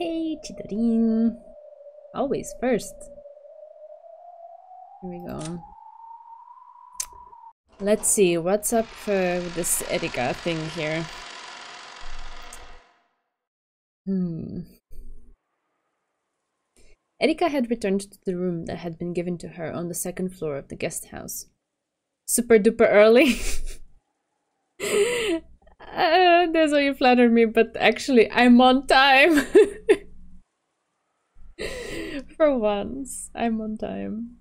Hey, Chidorin. Always first. Here we go. Let's see, what's up with this Erika thing here? Erika had returned to the room that had been given to her on the second floor of the guest house. Super duper early. That's why you flattered me, but actually I'm on time. For once, I'm on time.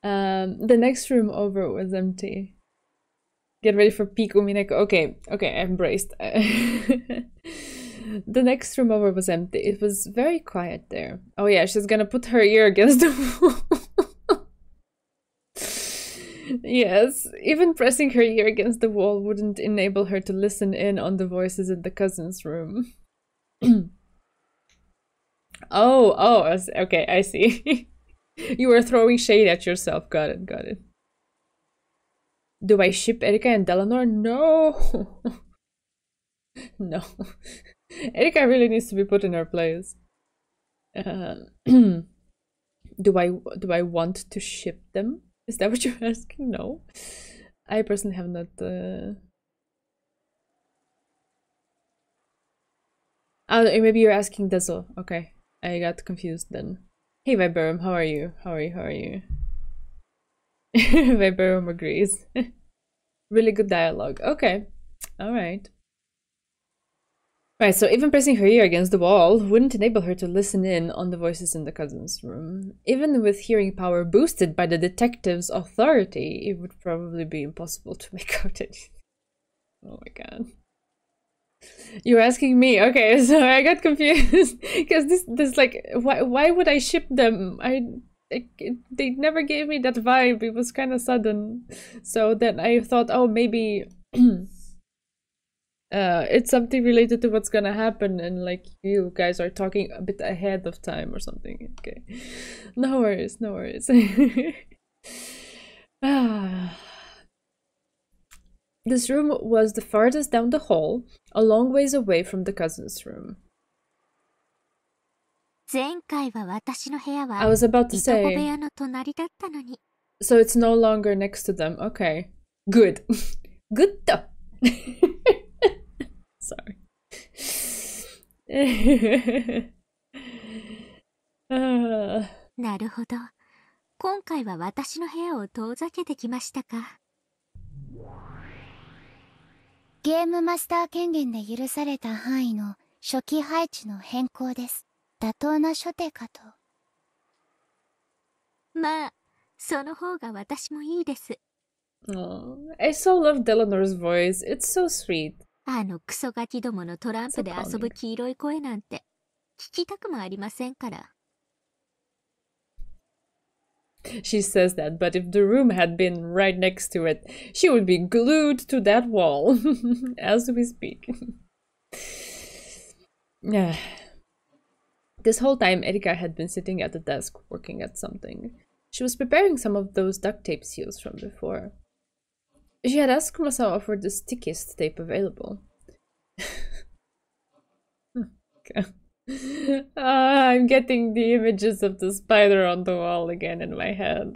The next room over was empty. Get ready for peak Umineko. Okay, I'm braced. The next room over was empty. It was very quiet there. Oh yeah, she's gonna put her ear against the wall. Yes, even pressing her ear against the wall wouldn't enable her to listen in on the voices in the cousin's room. Oh, okay, I see. You were throwing shade at yourself. Got it. Do I ship Erika and Delanor? No! No. Erika really needs to be put in her place. Do I want to ship them? Is that what you're asking? No. I personally have not... Oh, maybe you're asking Dezo. Okay. I got confused then. Hey Viburnum, how are you? How are you? Viburnum agrees. Really good dialogue. Okay. Alright. Right, so even pressing her ear against the wall wouldn't enable her to listen in on the voices in the cousin's room. Even with hearing power boosted by the detective's authority, it would probably be impossible to make out anything. Oh my god. You're asking me. Okay, so I got confused because this like why would I ship them? They never gave me that vibe. It was kind of sudden. So then I thought, oh, maybe it's something related to what's gonna happen, and like you guys are talking a bit ahead of time or something. Okay, no worries. This room was the farthest down the hall, a long ways away from the cousin's room. I was about to say, so it's no longer next to them. Okay, good. Good though. Sorry. なるほど。今回は私の部屋を遠ざけてきましたか。ゲームマスター権限で許された範囲の初期配置の変更です。妥当な初手かと。まあ、その方が私もいいです。I so love Delanor's voice. It's so sweet. あのクソガキどものトランプで遊ぶ黄色い声なんて聞きたくもありませんから。She says that, but if the room had been right next to it, she would be glued to that wall as we speak. This whole time, Erika had been sitting at the desk working at something. She was preparing some of those duct tape seals from before. She had asked Kumasawa for the stickiest tape available. Okay. I'm getting the images of the spider on the wall again in my head.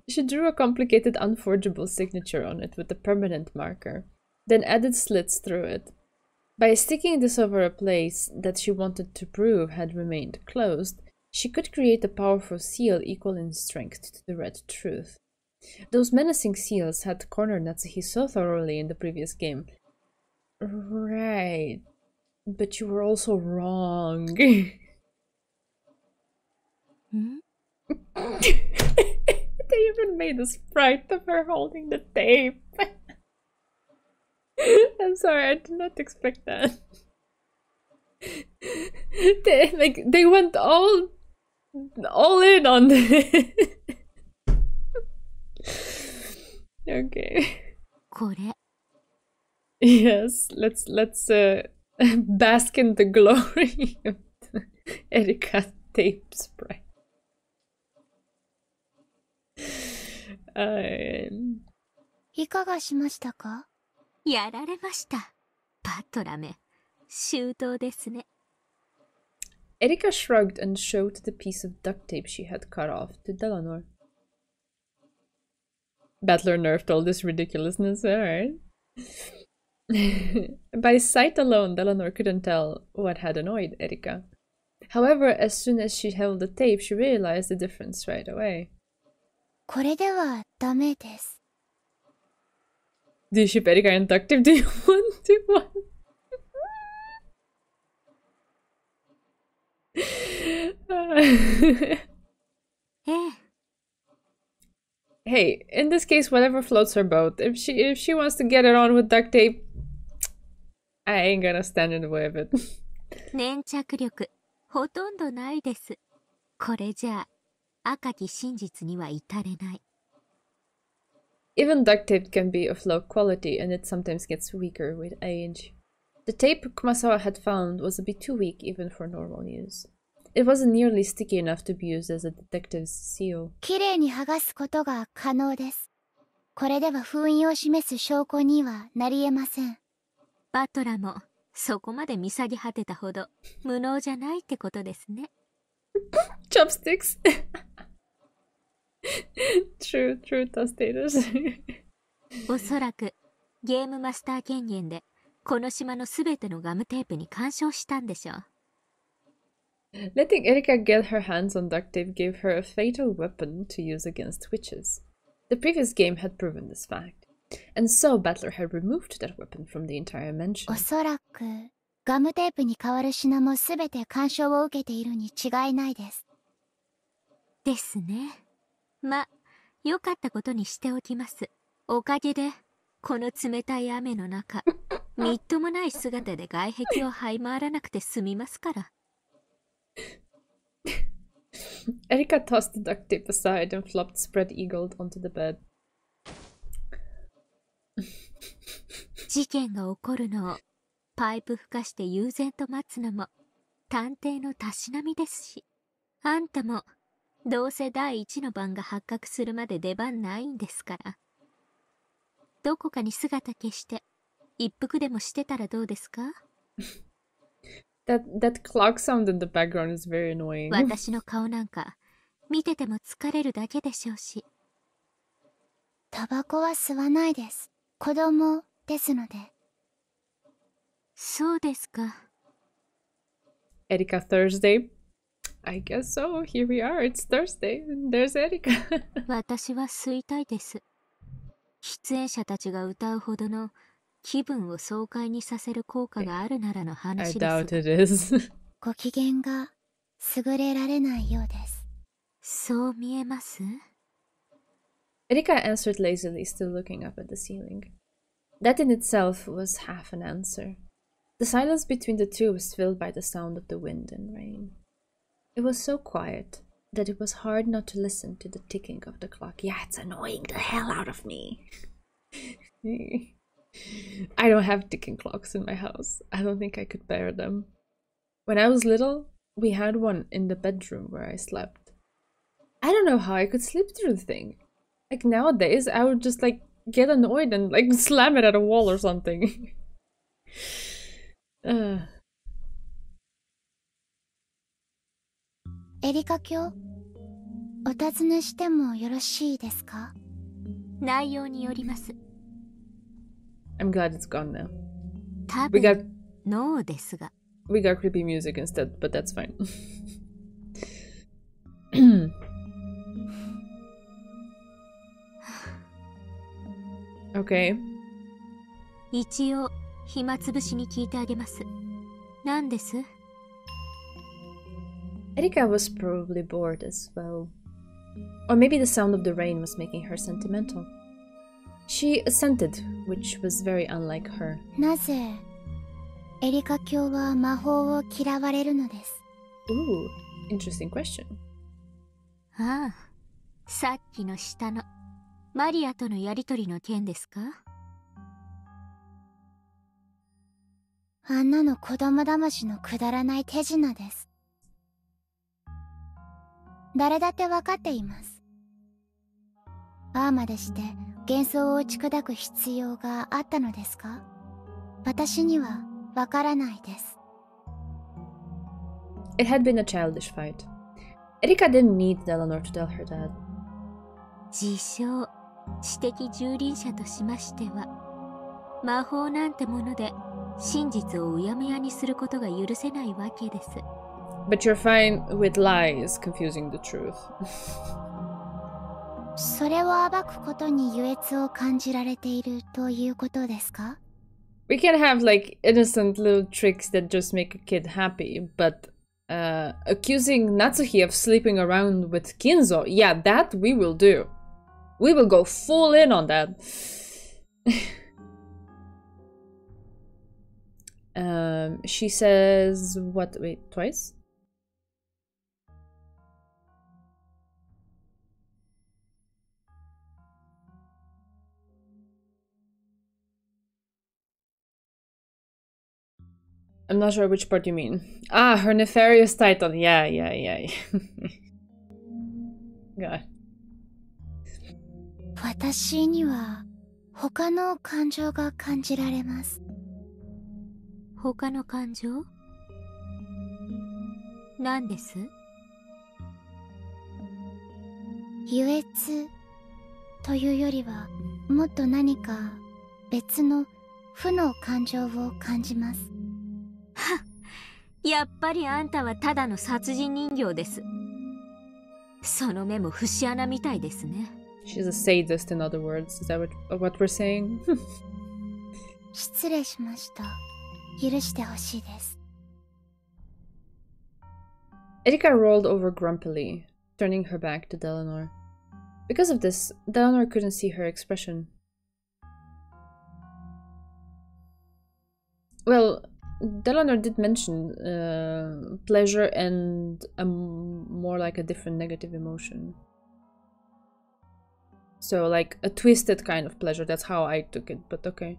She drew a complicated unforgeable signature on it with a permanent marker, then added slits through it. By sticking this over a place that she wanted to prove had remained closed, she could create a powerful seal equal in strength to the Red Truth. Those menacing seals had cornered Natsuhi so thoroughly in the previous game. Right. But you were also wrong. They even made a sprite of her holding the tape. I'm sorry, I did not expect that. They went all in on this. Okay. Yes, let's bask in the glory of Erika tape sprite. いかがしましたか？やられました。パトラめ。周到ですね。Erika shrugged and showed the piece of duct tape she had cut off to Delanor. Battler nerfed all this ridiculousness, alright. By sight alone, Delanor couldn't tell what had annoyed Erika. However, as soon as she held the tape, she realized the difference right away. これではダメです。 Do you ship Erika and duct tape? Do you want to one? Hey, in this case, whatever floats her boat. If she wants to get it on with duct tape, I ain't gonna stand in the way of it. 粘着力ほとんどないです。これじゃあ赤き真実には至れない。 Even duct tape can be of low quality, and it sometimes gets weaker with age. The tape Kumasawa had found was a bit too weak even for normal use. It wasn't nearly sticky enough to be used as a detective's seal. きれいに剥がすことが可能です。これでは封印を示す証拠にはなり得ません。バトラもそこまで見下げ果てたほど無能じゃないってことですね。Chopsticks! True testators. おそらくゲームマスター権限でこの島のすべてのガムテープに干渉したんでしょう。 Letting Erika get her hands on duct tape gave her a fatal weapon to use against witches. The previous game had proven this fact, and so Battler had removed that weapon from the entire mansion. おそらくガムテープに代わる品もすべて干渉を受けているに違いないです。ですね。ま、良かったことにしておきます。おかげでこの冷たい雨の中、みっともない姿で外壁を這い回らなくて済みますから。 Erika tossed the duct tape aside and flopped spread-eagled onto the bed. 事件が起こるのをパイプ吹かして悠然と待つのも探偵のたしなみですし、あんたもどうせ第一の番が発覚するまで出番ないんですから、どこかに姿消して一服でもしてたらどうですか？ That clock sound in the background is very annoying. 私の顔なんか見てても疲れるだけでしょうし。タバコは吸わないです。子供ですので。そうですか。 Erika Thursday? I guess so. Here we are. It's Thursday. And there's Erika. 私は吸いたいです。出演者たちが歌うほどの気分を爽快にさせる効果があるならの I 話です。 doubt it is. ご機嫌が優れられないようです。そう見えます？ Erika answered lazily, still looking up at the ceiling. That in itself was half an answer. The silence between the two was filled by the sound of the wind and rain. It was so quiet that it was hard not to listen to the ticking of the clock. Yeah, it's annoying the hell out of me. I don't have ticking clocks in my house. I don't think I could bear them. When I was little, we had one in the bedroom where I slept. I don't know how I could sleep through the thing. Like nowadays, I would just like get annoyed and like slam it at a wall or something. エリカ卿、お尋ねしてもよろしいですか？内容によります。 I'm glad it's gone now. 多 We got 分ノーですが。 we got creepy music instead, but that's fine. Okay. 一応暇つぶしに聞いてあげます。何です？ Erika was probably bored as well. Or maybe the sound of the rain was making her sentimental. She assented, which was very unlike her. なぜエリカ卿は魔法を嫌われるのです？ Ooh, interesting question. ああ、さっきの下のマリアとのやりとりの件ですか？あんなの子供騙しのくだらない手品です。誰だってわかっています。ああまでして幻想を打ち砕く必要があったのですか？私にはわからないです。It had been a childish fight. Erika didn't need Eleanor to tell her that. 自称知的蹂躙者としましては、魔法なんてもので真実をうやむやにすることが許せないわけです。But you're fine with lies confusing the truth. それを暴くことに優越を感じられているということですか？ We can have like innocent little tricks that just make a kid happy, but accusing Natsuhi of sleeping around with Kinzo, yeah, that we will do. We will go full in on that. She says what? Wait, twice? I'm not sure which part you mean. Ah, her nefarious title. Yeah. God. 私には他の感情が感じられます。他の感情？何です？優越というよりはもっと何か別の負の感情を感じます。はっ、やっぱりあんたはただの殺人人形です。その目も節穴みたいですね。She's a sadist, in other words. Is that what we're saying? 失礼しました。許してほしいです。Erika rolled over grumpily, turning her back to Deleanor. Because of this, Deleanor couldn't see her expression. Well, Deleanor did mention pleasure and more like a different negative emotion. So like a twisted kind of pleasure, that's how I took it, but okay.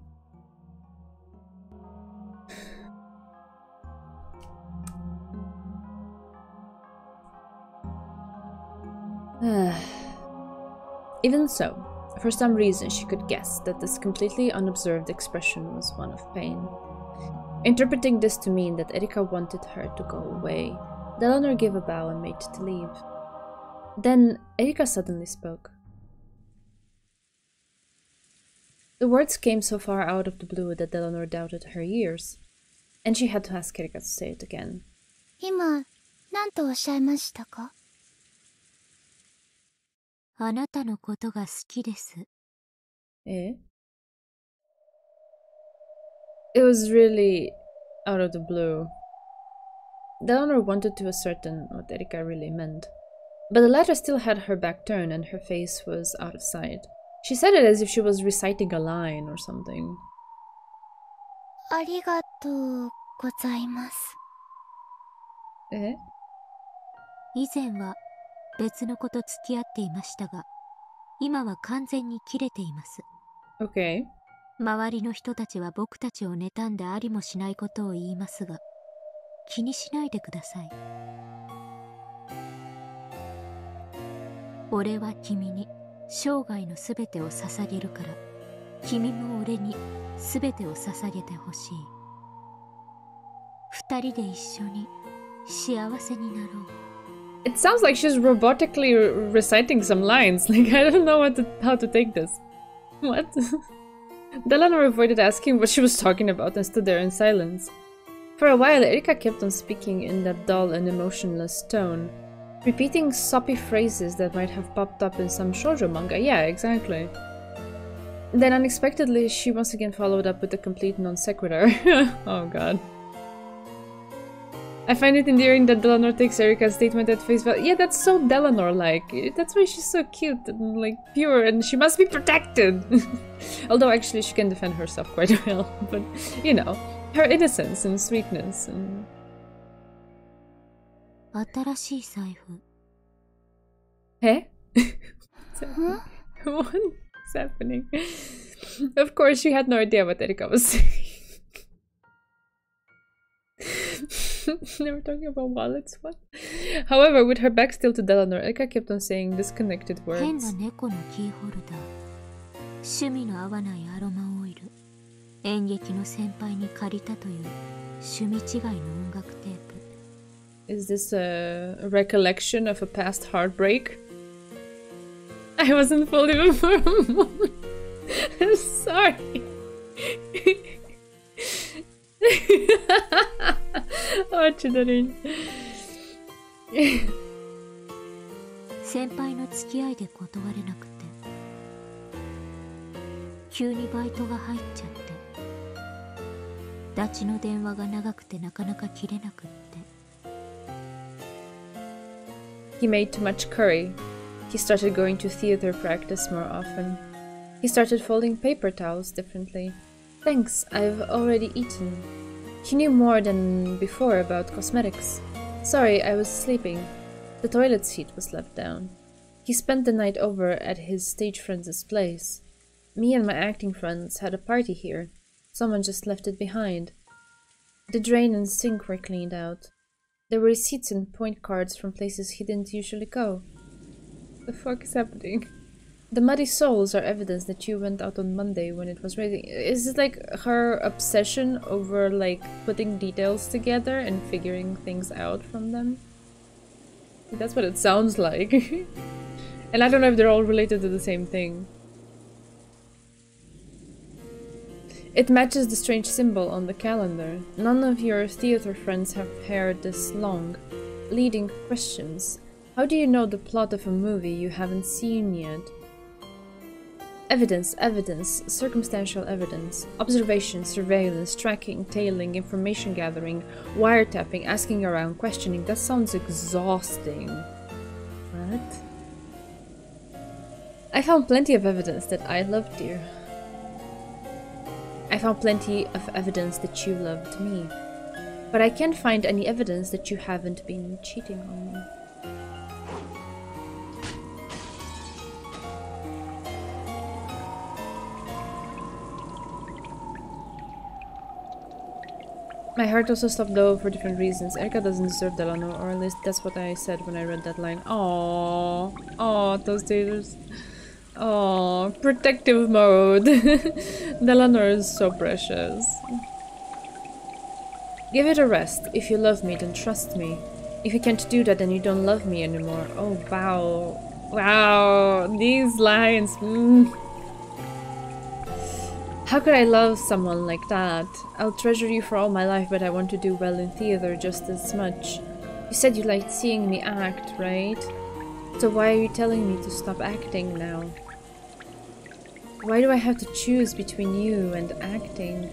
Even so, for some reason she could guess that this completely unobserved expression was one of pain. Interpreting this to mean that Erika wanted her to go away, Deleanor gave a bow and made to leave. Then Erika suddenly spoke. The words came so far out of the blue that Deleanor doubted her ears, and she had to ask Erika to say it again. 今、何とおっしゃいましたか？あなたのことが好きです。Eh? It was really out of the blue. Deleanor wanted to ascertain what Erika really meant, but the latter still had her back turned and her face was out of sight. She said it as if she was reciting a line or something. ありがとうございます。Eh? 以前は別の子と付き合っていましたが、今は完全に切れています。Okay. 周りの人たちは僕たちを妬んでありもしないことを言いますが、気にしないでください。俺は君に生涯のすべてを捧げるから、君も俺にすべてを捧げてほしい。二人で一緒に幸せになろう。It sounds like she's robotically reciting some lines. Like, I don't know how to take this. What? Deleanor avoided asking what she was talking about and stood there in silence. For a while, Erika kept on speaking in that dull and emotionless tone, repeating soppy phrases that might have popped up in some shoujo manga. Yeah, exactly. Then unexpectedly, she once again followed up with a complete non sequitur. Oh god. I find it endearing that Deleanor takes Erika's statement at face value. Yeah, that's so Deleanor-like. That's why she's so cute and, like, pure, and she must be protected! Although, actually, she can defend herself quite well. But, you know, her innocence and sweetness and... 新しい財布。Eh? What's happening? Of course, she had no idea what Erika was saying. They were talking about wallets, what? However, with her back still to Deleanor, Erika kept on saying disconnected 変な words. 猫のキーホルダー。趣味の合わないアロマオイル。演劇の先輩に借りたという趣味違いの音楽テープ。 Is this a recollection of a past heartbreak? I wasn't fully before a moment. I'm sorry. Oh, children. 先輩の付き合いで断れなくて、急にバイトが入っちゃって、ダチの電話が長くてなかなか切れなくって。 He made too much curry. He started going to theater practice more often. He started folding paper towels differently. Thanks, I've already eaten. He knew more than before about cosmetics. Sorry, I was sleeping. The toilet seat was left down. He spent the night over at his stage friend's place. Me and my acting friends had a party here. Someone just left it behind. The drain and sink were cleaned out. There were receipts and point cards from places he didn't usually go. The fuck is happening? The muddy soles are evidence that you went out on Monday when it was raining. Is it like her obsession over like putting details together and figuring things out from them? That's what it sounds like. And I don't know if they're all related to the same thing. It matches the strange symbol on the calendar. None of your theater friends have hair this long. Leading questions. How do you know the plot of a movie you haven't seen yet? Evidence, evidence, circumstantial evidence, observation, surveillance, tracking, tailing, information gathering, wiretapping, asking around, questioning. That sounds exhausting. What? I found plenty of evidence that I loved you. I found plenty of evidence that you loved me. But I can't find any evidence that you haven't been cheating on me. My heart also stopped though for different reasons. Erika doesn't deserve Delano, or at least that's what I said when I read that line. Aww. Aww, those taters. Aww, protective mode. Delano is so precious. Give it a rest. If you love me, then trust me. If you can't do that, then you don't love me anymore. Oh, wow. Wow, these lines. How could I love someone like that? I'll treasure you for all my life, but I want to do well in theater just as much. You said you liked seeing me act, right? So why are you telling me to stop acting now? Why do I have to choose between you and acting?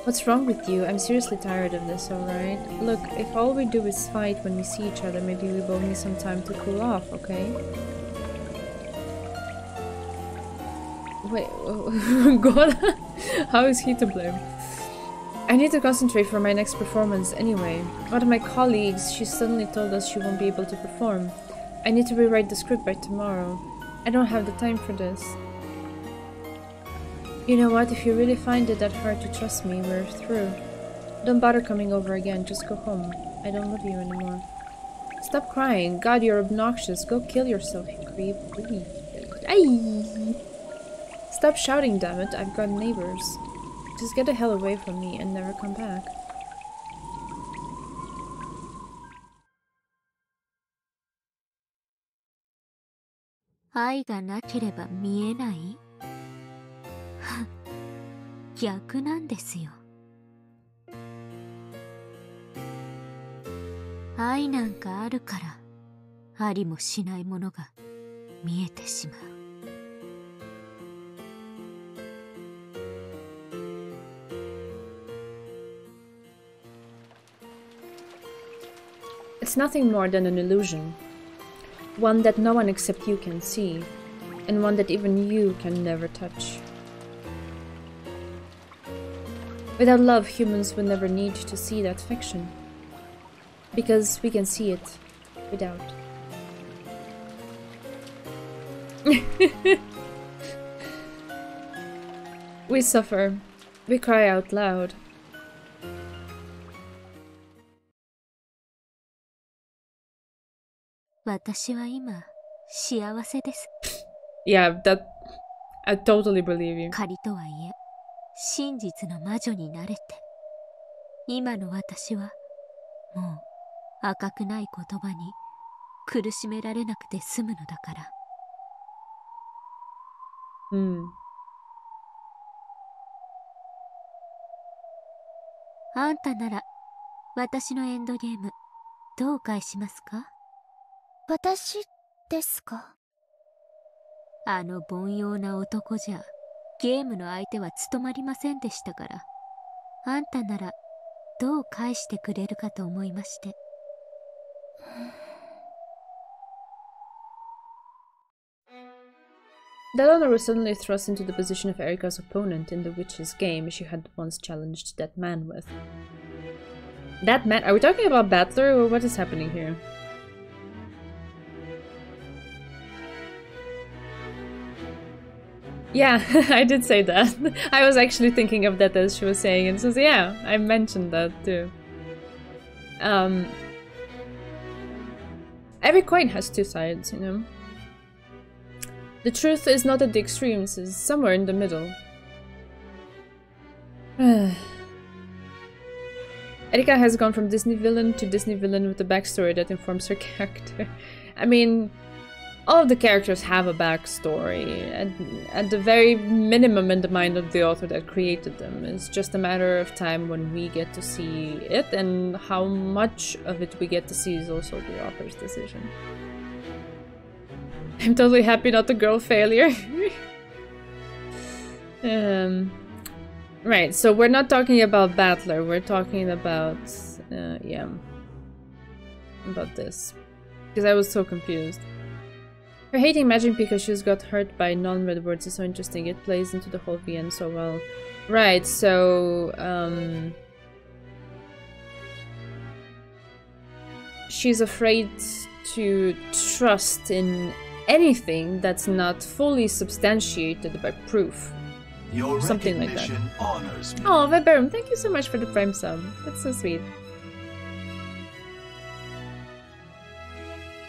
What's wrong with you? I'm seriously tired of this, alright? Look, if all we do is fight when we see each other, maybe we both need some time to cool off, okay? Wait, God, how is he to blame? I need to concentrate for my next performance anyway. One of my colleagues, she suddenly told us she won't be able to perform. I need to rewrite the script by tomorrow. I don't have the time for this. You know what, if you really find it that hard to trust me, we're through. Don't bother coming over again, just go home. I don't love you anymore. Stop crying. God, you're obnoxious. Go kill yourself, you creep. Ay! Stop shouting, damn it. I've got neighbors. Just get the hell away from me and never come back.愛がなければ見えない？逆なんですよ。愛なんかあるからありもしないものが見えてしまう。It's nothing more than an illusion. One that no one except you can see, and one that even you can never touch. Without love, humans would never need to see that fiction. Because we can see it without. We suffer. We cry out loud. Yeah, that... I totally believe you. 仮とはいえ、真実の魔女になれて。今の私はもう赤くない言葉に苦しめられなくて済むのだから。あんたなら私のエンドゲームどう返しますか？私ですか？あの凡庸な男じゃゲームの相手は務まりませんでしたから、あんたならどう返してくれるかと思いまして。That honor was suddenly thrust into the position of Erika's opponent in the witch's game she had once challenged that man with. That man? Are we talking about Battler, or what is happening here? Yeah, I did say that. I was actually thinking of that as she was saying it, so yeah, I mentioned that too. Every coin has two sides, you know? The truth is not at the extremes, it's somewhere in the middle. Erika has gone from Disney villain to Disney villain with a backstory that informs her character. I mean, all of the characters have a backstory, and at the very minimum in the mind of the author that created them. It's just a matter of time when we get to see it, and how much of it we get to see is also the author's decision. I'm totally happy not a girl failure. Right, so we're not talking about Battler, we're talking about, yeah, about this. Because I was so confused. Her hating magic because she's got hurt by non-red words is so interesting, it plays into the whole VN so well. Right, so, she's afraid to trust in anything that's not fully substantiated by proof. Your Something like that. Honors me. Oh, Weberum, thank you so much for the Prime sub. That's so sweet.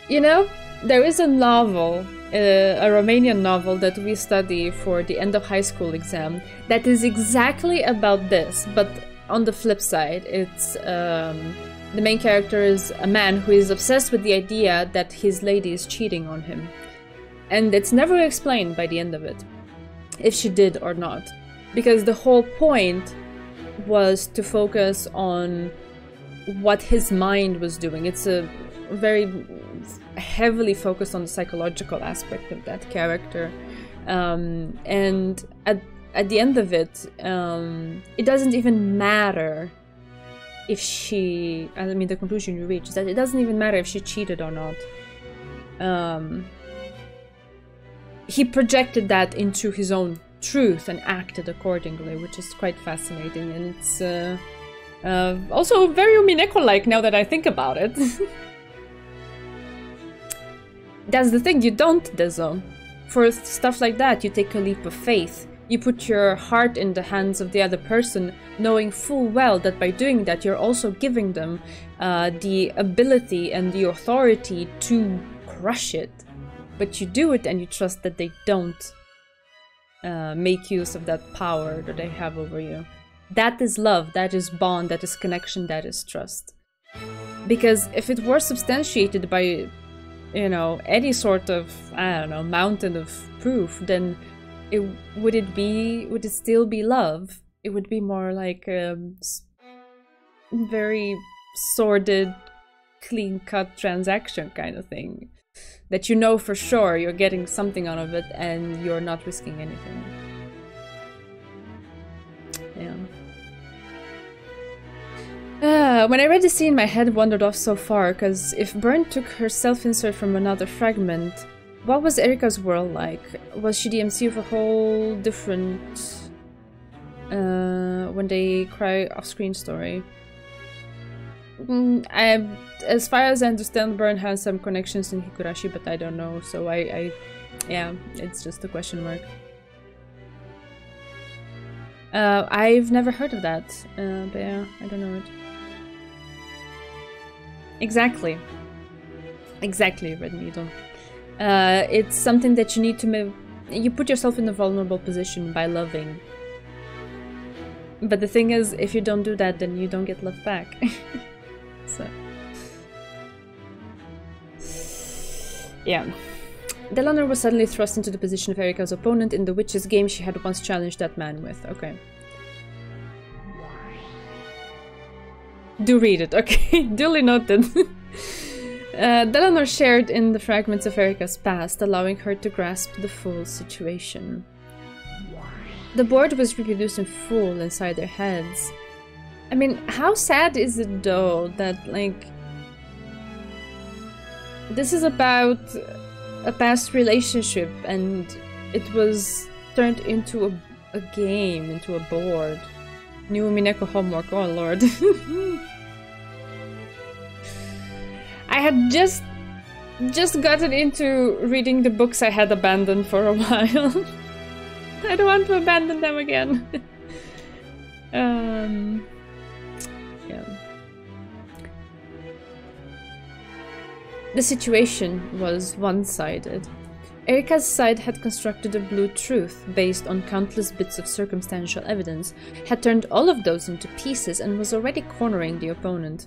You know, there is a novel, a Romanian novel that we study for the end of high school exam that is exactly about this, but on the flip side, it's the main character is a man who is obsessed with the idea that his lady is cheating on him. And it's never explained by the end of it, if she did or not. Because the whole point was to focus on what his mind was doing. It's a very heavily focused on the psychological aspect of that character. And at the end of it, it doesn't even matter if she, I mean, the conclusion you reach is that it doesn't even matter if she cheated or not. He projected that into his own truth and acted accordingly, which is quite fascinating, and it's also very Umineko-like now that I think about it. That's the thing, you don't, Dezo. For stuff like that, you take a leap of faith. You put your heart in the hands of the other person, knowing full well that by doing that, you're also giving them the ability and the authority to crush it. But you do it and you trust that they don't make use of that power that they have over you. That is love, that is bond, that is connection, that is trust. Because if it were substantiated by, you know, any sort of, I don't know, mountain of proof, then would it still be love? It would be more like a very sordid, clean-cut transaction kind of thing. That you know for sure you're getting something out of it and you're not risking anything. Yeah. When I read the scene, my head wandered off so far, because if Byrne took her self-insert from another fragment, what was Erika's world like? Was she the MC of a whole different when they cry off-screen story? As far as I understand, Byrne has some connections in Higurashi, but I don't know, so yeah, it's just a question mark. I've never heard of that, but yeah, I don't know it. Exactly, Red Needle. It's something that you need to you put yourself in a vulnerable position by loving. But the thing is, if you don't do that, then you don't get love back. So... yeah. Delanor was suddenly thrust into the position of Erika's opponent in the witch's game she had once challenged that man with. Okay. Do read it, okay. Duly noted. Delanor shared in the fragments of Erika's past, allowing her to grasp the full situation. The board was reproduced in full inside their heads. I mean, how sad is it though that, like, this is about a past relationship and it was turned into a game, into a board. New Umineko homework, oh lord. I had just gotten into reading the books I had abandoned for a while. I don't want to abandon them again. Yeah. The situation was one-sided. Erika's side had constructed a blue truth based on countless bits of circumstantial evidence, had turned all of those into pieces, and was already cornering the opponent.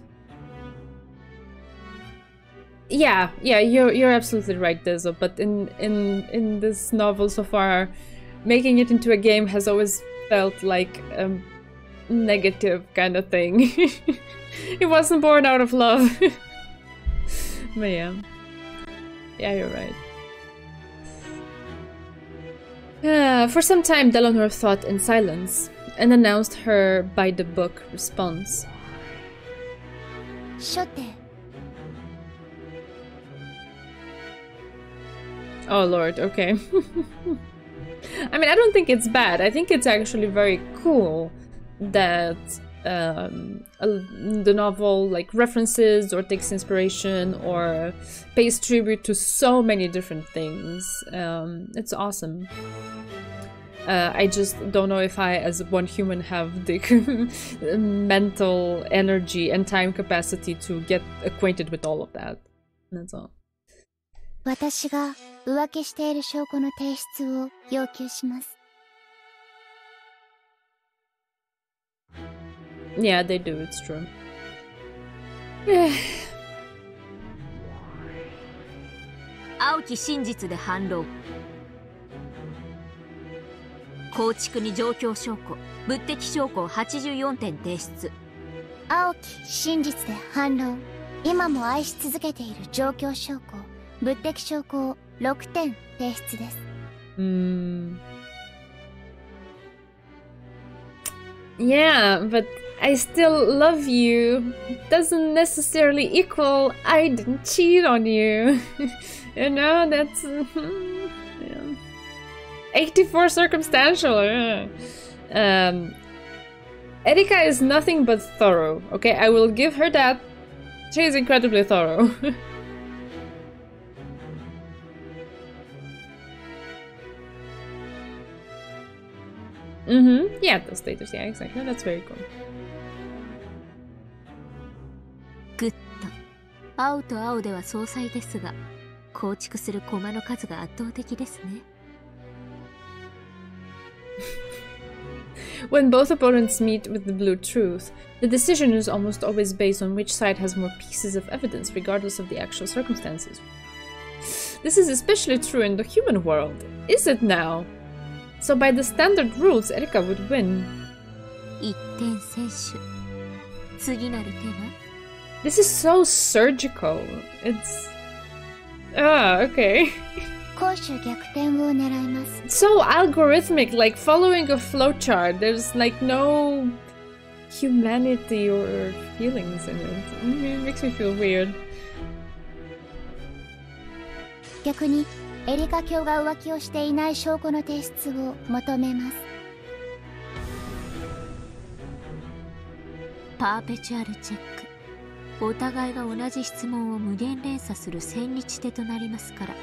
Yeah, you're absolutely right, Dezo, but in this novel so far, making it into a game has always felt like a negative kind of thing. It wasn't born out of love. But yeah. Yeah, you're right. For some time, Delanor thought in silence, and announced her by-the-book response. Shote. Oh lord, okay. I mean, I don't think it's bad. I think it's actually very cool that the novel like references or takes inspiration or pays tribute to so many different things. It's awesome. I just don't know if I, as one human, have the mental energy and time capacity to get acquainted with all of that. That's all. 私が浮気している証拠の提出を要求します。Yeah, they do, it's true. 青き真実で反論。構築に状況証拠、物的証拠84点提出。青き真実で反論。今も愛し続けている状況証拠、物的証拠を6点提出です。Yeah, but I still love you. Doesn't necessarily equal I didn't cheat on you. You know, that's... yeah. 84 circumstantial. Erika is nothing but thorough. Okay, I will give her that. She is incredibly thorough. Yeah, the status, yeah, exactly. That's very cool. グッと。青と青では相殺ですが、構築する駒の数が圧倒的ですね。When both opponents meet with the blue truth, the decision is almost always based on which side has more pieces of evidence, regardless of the actual circumstances. This is especially true in the human world, is it now? So by the standard rules, Erika would win. 一点先取。次なる手は This is so surgical. It's... okay. 攻守逆転を狙います。 So algorithmic, like following a flowchart. There's like no humanity or feelings in it. It makes me feel weird. 逆にエリカ卿が浮気をしていない証拠の提出を求めます。パーペチュアルチェック。お互いが同じ質問を無限連鎖する千日手となりますから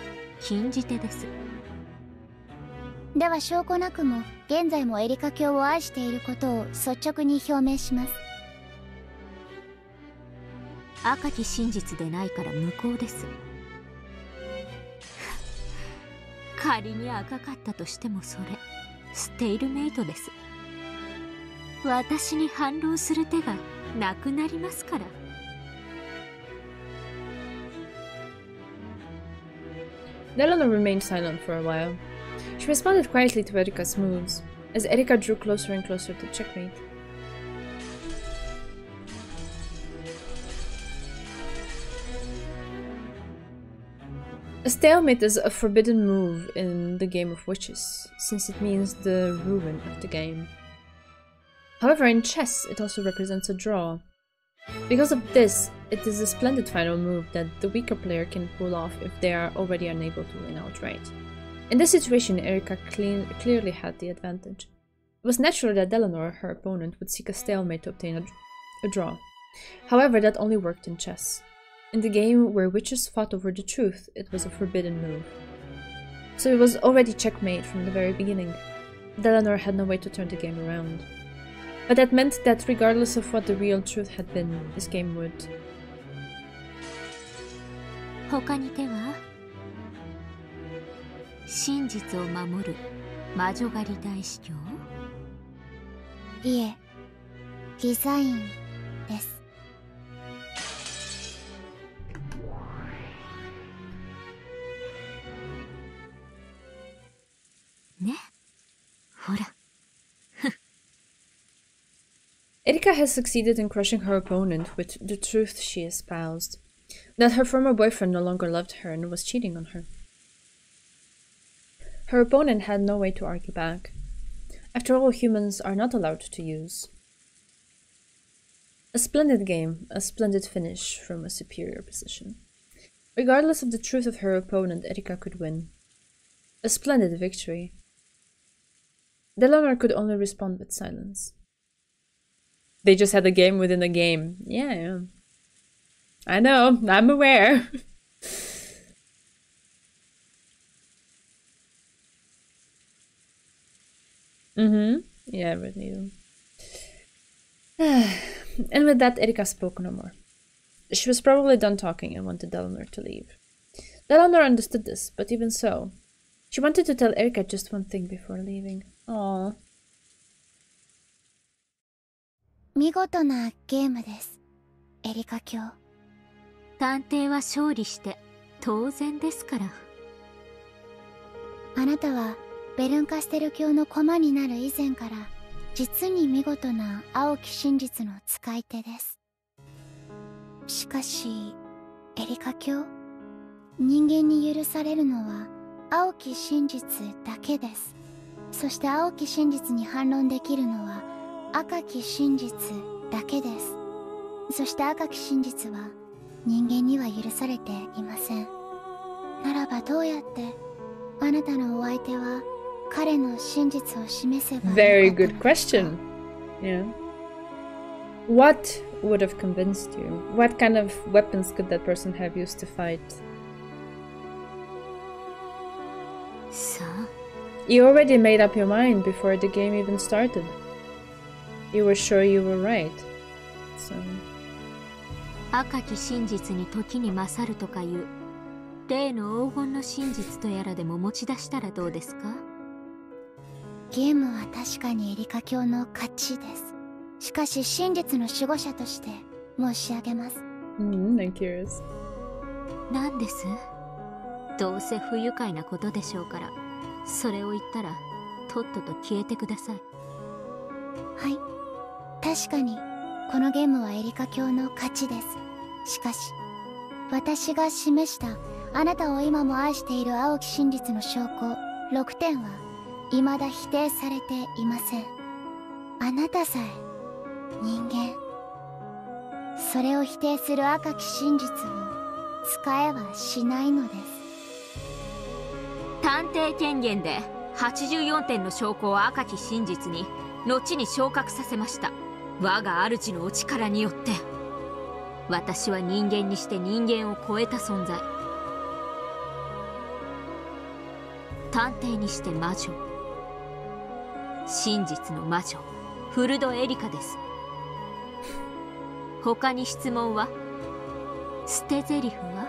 禁じ手です。では証拠なくも現在もエリカ卿を愛していることを率直に表明します。赤き真実でないから無効です。仮に赤かったとしてもそれステイルメイトです。私に反論する手がなくなりますから。Delano remained silent for a while. She responded quietly to Erika's moves, as Erika drew closer and closer to checkmate. A stalemate is a forbidden move in the game of witches, since it means the ruin of the game. However, in chess, it also represents a draw. Because of this, it is a splendid final move that the weaker player can pull off if they are already unable to win outright. In this situation, Erika clearly had the advantage. It was natural that Delano, her opponent, would seek a stalemate to obtain a draw. However, that only worked in chess. In the game where witches fought over the truth, it was a forbidden move. So it was already checkmate from the very beginning. Delano had no way to turn the game around. But that meant that regardless of what the real truth had been, this game would. 他に手は？真実を守る魔女狩り大司教？いえ、デザインです。ね、ほら。Erika has succeeded in crushing her opponent with the truth she espoused. That her former boyfriend no longer loved her and was cheating on her. Her opponent had no way to argue back. After all, humans are not allowed to use. A splendid game, a splendid finish from a superior position. Regardless of the truth of her opponent, Erika could win. A splendid victory. Delano could only respond with silence. They just had a game within a game. Yeah. I know, I'm aware. Yeah, really. And with that, Erika spoke no more. She was probably done talking and wanted Delano to leave. Delano understood this, but even so, she wanted to tell Erika just one thing before leaving. Aww. 見事なゲームです、エリカ卿。探偵は勝利して当然ですから。あなたはベルンカステル卿の駒になる以前から実に見事な青き真実の使い手です。しかしエリカ卿、人間に許されるのは青き真実だけです。そして青き真実に反論できるのは赤き真実だけです。そして赤き真実は人間には許されていません。ならばどうやってあなたのお相手は彼の真実を示せば。 Very good question. Yeah. What would have convinced you? What kind of weapons could that person have used to fight? さあ。 You already made up your mind before the game even started. You were sure you were right. So. 赤き真実に時に勝るとかいう例の黄金の真実とやらでも持ち出したらどうですか？ゲームは確かにエリカ卿の勝ちです。しかし真実の守護者として申し上げます。I'm curious. なんです？どうせ不愉快なことでしょうから、それを言ったらとっとと消えてください。はい、確かにこのゲームはエリカ卿の勝ちです。しかし私が示したあなたを今も愛している青き真実の証拠6点は未だ否定されていません。あなたさえ人間、それを否定する赤き真実を使えはしないのです。探偵権限で84点の証拠を赤き真実に後に昇格させました。我が主のお力によって。私は人間にして人間を超えた存在。探偵にして魔女。真実の魔女フルドエリカです。他に質問は？捨て台詞は？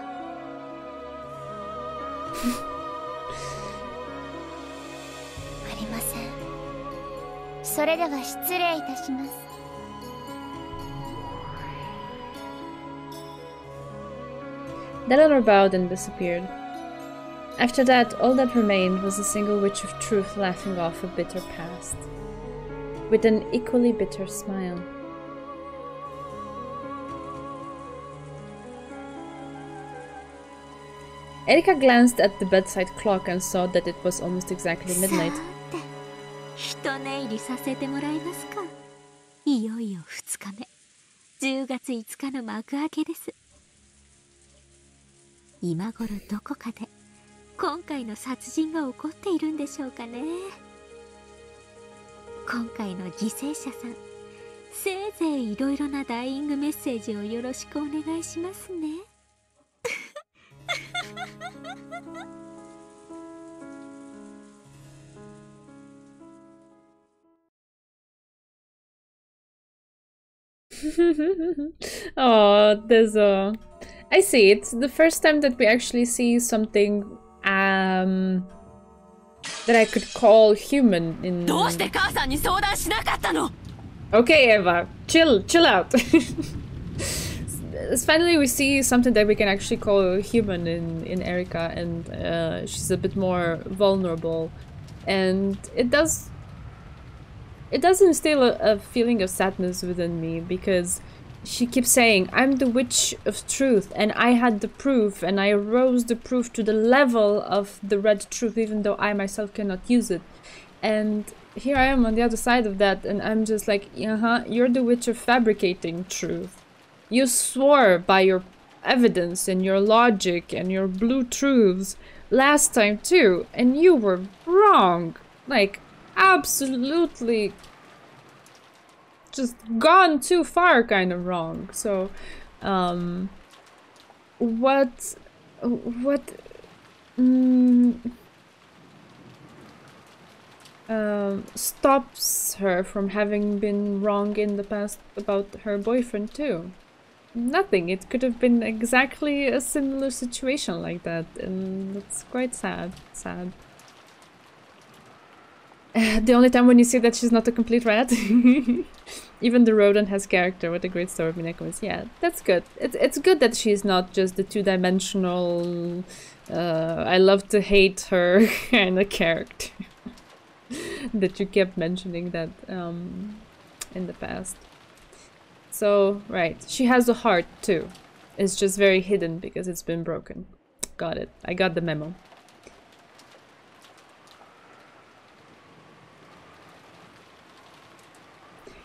ありません。それでは失礼いたします。Eleanor bowed and disappeared. After that, all that remained was a single witch of truth laughing off a bitter past, with an equally bitter smile. Erika glanced at the bedside clock and saw that it was almost exactly midnight. ひと寝入りさせてもらえますか。いよいよ2日目、10月5日の幕開けです。今頃どこかで今回の殺人が起こっているんでしょうかね。今回の犠牲者さん、せいぜいいろいろなダイイングメッセージをよろしくお願いしますね。Oh, there's a... I see, it's the first time that we actually see something that I could call human in... Okay, Eva, chill out. Finally we see something that we can actually call human in Erika, and she's a bit more vulnerable, and it does instill a feeling of sadness within me, because she keeps saying, I'm the witch of truth, and I had the proof, and I rose the proof to the level of the red truth, even though I myself cannot use it. And here I am on the other side of that, and I'm just like, you're the witch of fabricating truth. You swore by your evidence and your logic and your blue truths last time too, and you were wrong. Like, absolutely just gone too far kind of wrong. So what stops her from having been wrong in the past about her boyfriend too? Nothing. It could have been exactly a similar situation like that, and it's quite sad. The only time when you see that she's not a complete rat. Even the rodent has character. What a great story Umineko is. Yeah, that's good. It's good that she's not just the two-dimensional I love to hate her kind of character. That you kept mentioning that in the past. So, right. She has a heart too. It's just very hidden because it's been broken. Got it. I got the memo.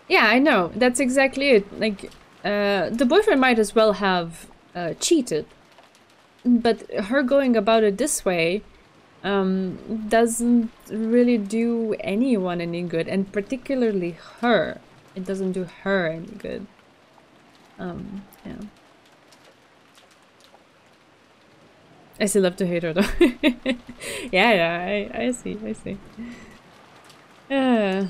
Yeah, I know. That's exactly it. Like, the boyfriend might as well have cheated. But her going about it this way doesn't really do anyone any good. And particularly her. It doesn't do her any good. Yeah. I still love to hate her though. yeah, I see. Yeah.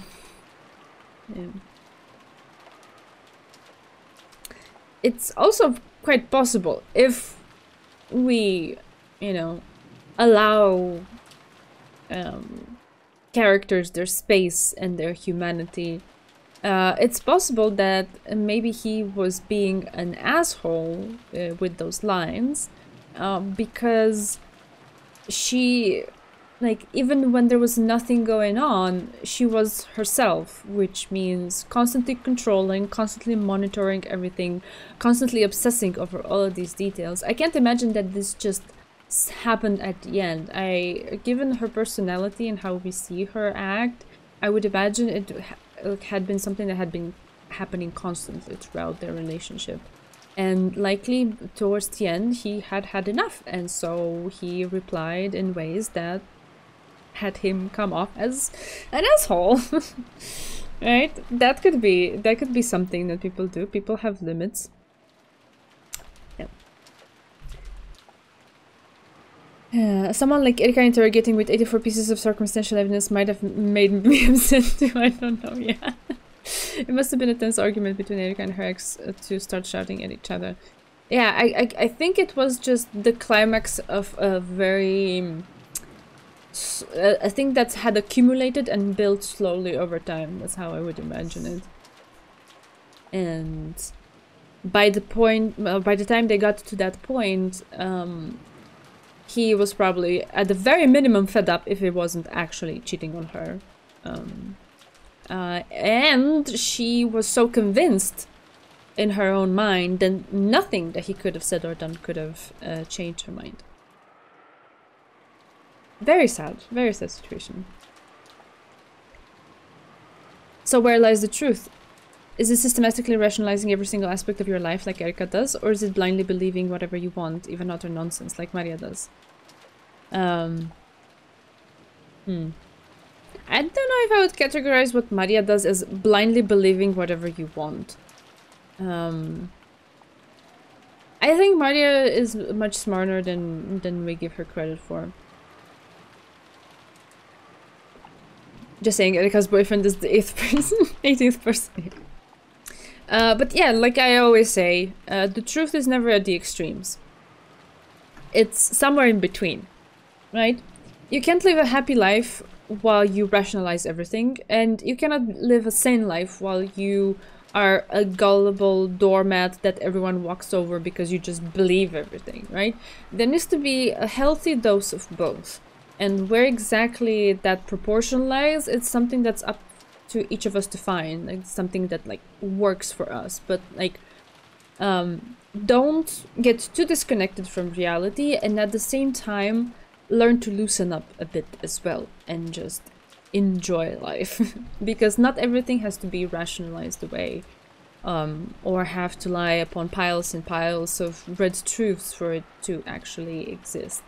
It's also quite possible if we, you know, allow characters their space and their humanity. It's possible that maybe he was being an asshole with those lines, because she, like, even when there was nothing going on, she was herself, which means constantly controlling, constantly monitoring everything, constantly obsessing over all of these details. I can't imagine that this just happened at the end. Given her personality and how we see her act, I would imagine it had been something that had been happening constantly throughout their relationship. And likely towards the end he had had enough, and so he replied in ways that had him come off as an asshole. Right? That could be something that people do. People have limits. Someone like Erika interrogating with 84 pieces of circumstantial evidence might have made me upset too. I don't know, yeah. It must have been a tense argument between Erika and her ex to start shouting at each other. Yeah, I think it was just the climax of a very a thing that's had accumulated and built slowly over time. That's how I would imagine it. And by the time they got to that point, he was probably at the very minimum fed up if he wasn't actually cheating on her. And she was so convinced in her own mind that nothing that he could have said or done could have changed her mind. Very sad situation. So where lies the truth? Is it systematically rationalizing every single aspect of your life like Erika does, or is it blindly believing whatever you want, even utter nonsense like Maria does? I don't know if I would categorize what Maria does as blindly believing whatever you want. I think Maria is much smarter than we give her credit for. Just saying, Erika's boyfriend is the 18th person. But yeah, like I always say, the truth is never at the extremes. It's somewhere in between, right? You can't live a happy life while you rationalize everything, and you cannot live a sane life while you are a gullible doormat that everyone walks over because you just believe everything, right? There needs to be a healthy dose of both. And where exactly that proportion lies, it's something that's up to each of us to find, like something that like works for us. But like, don't get too disconnected from reality, and at the same time, learn to loosen up a bit as well and just enjoy life. Because not everything has to be rationalized away, or have to lie upon piles and piles of red truths for it to actually exist.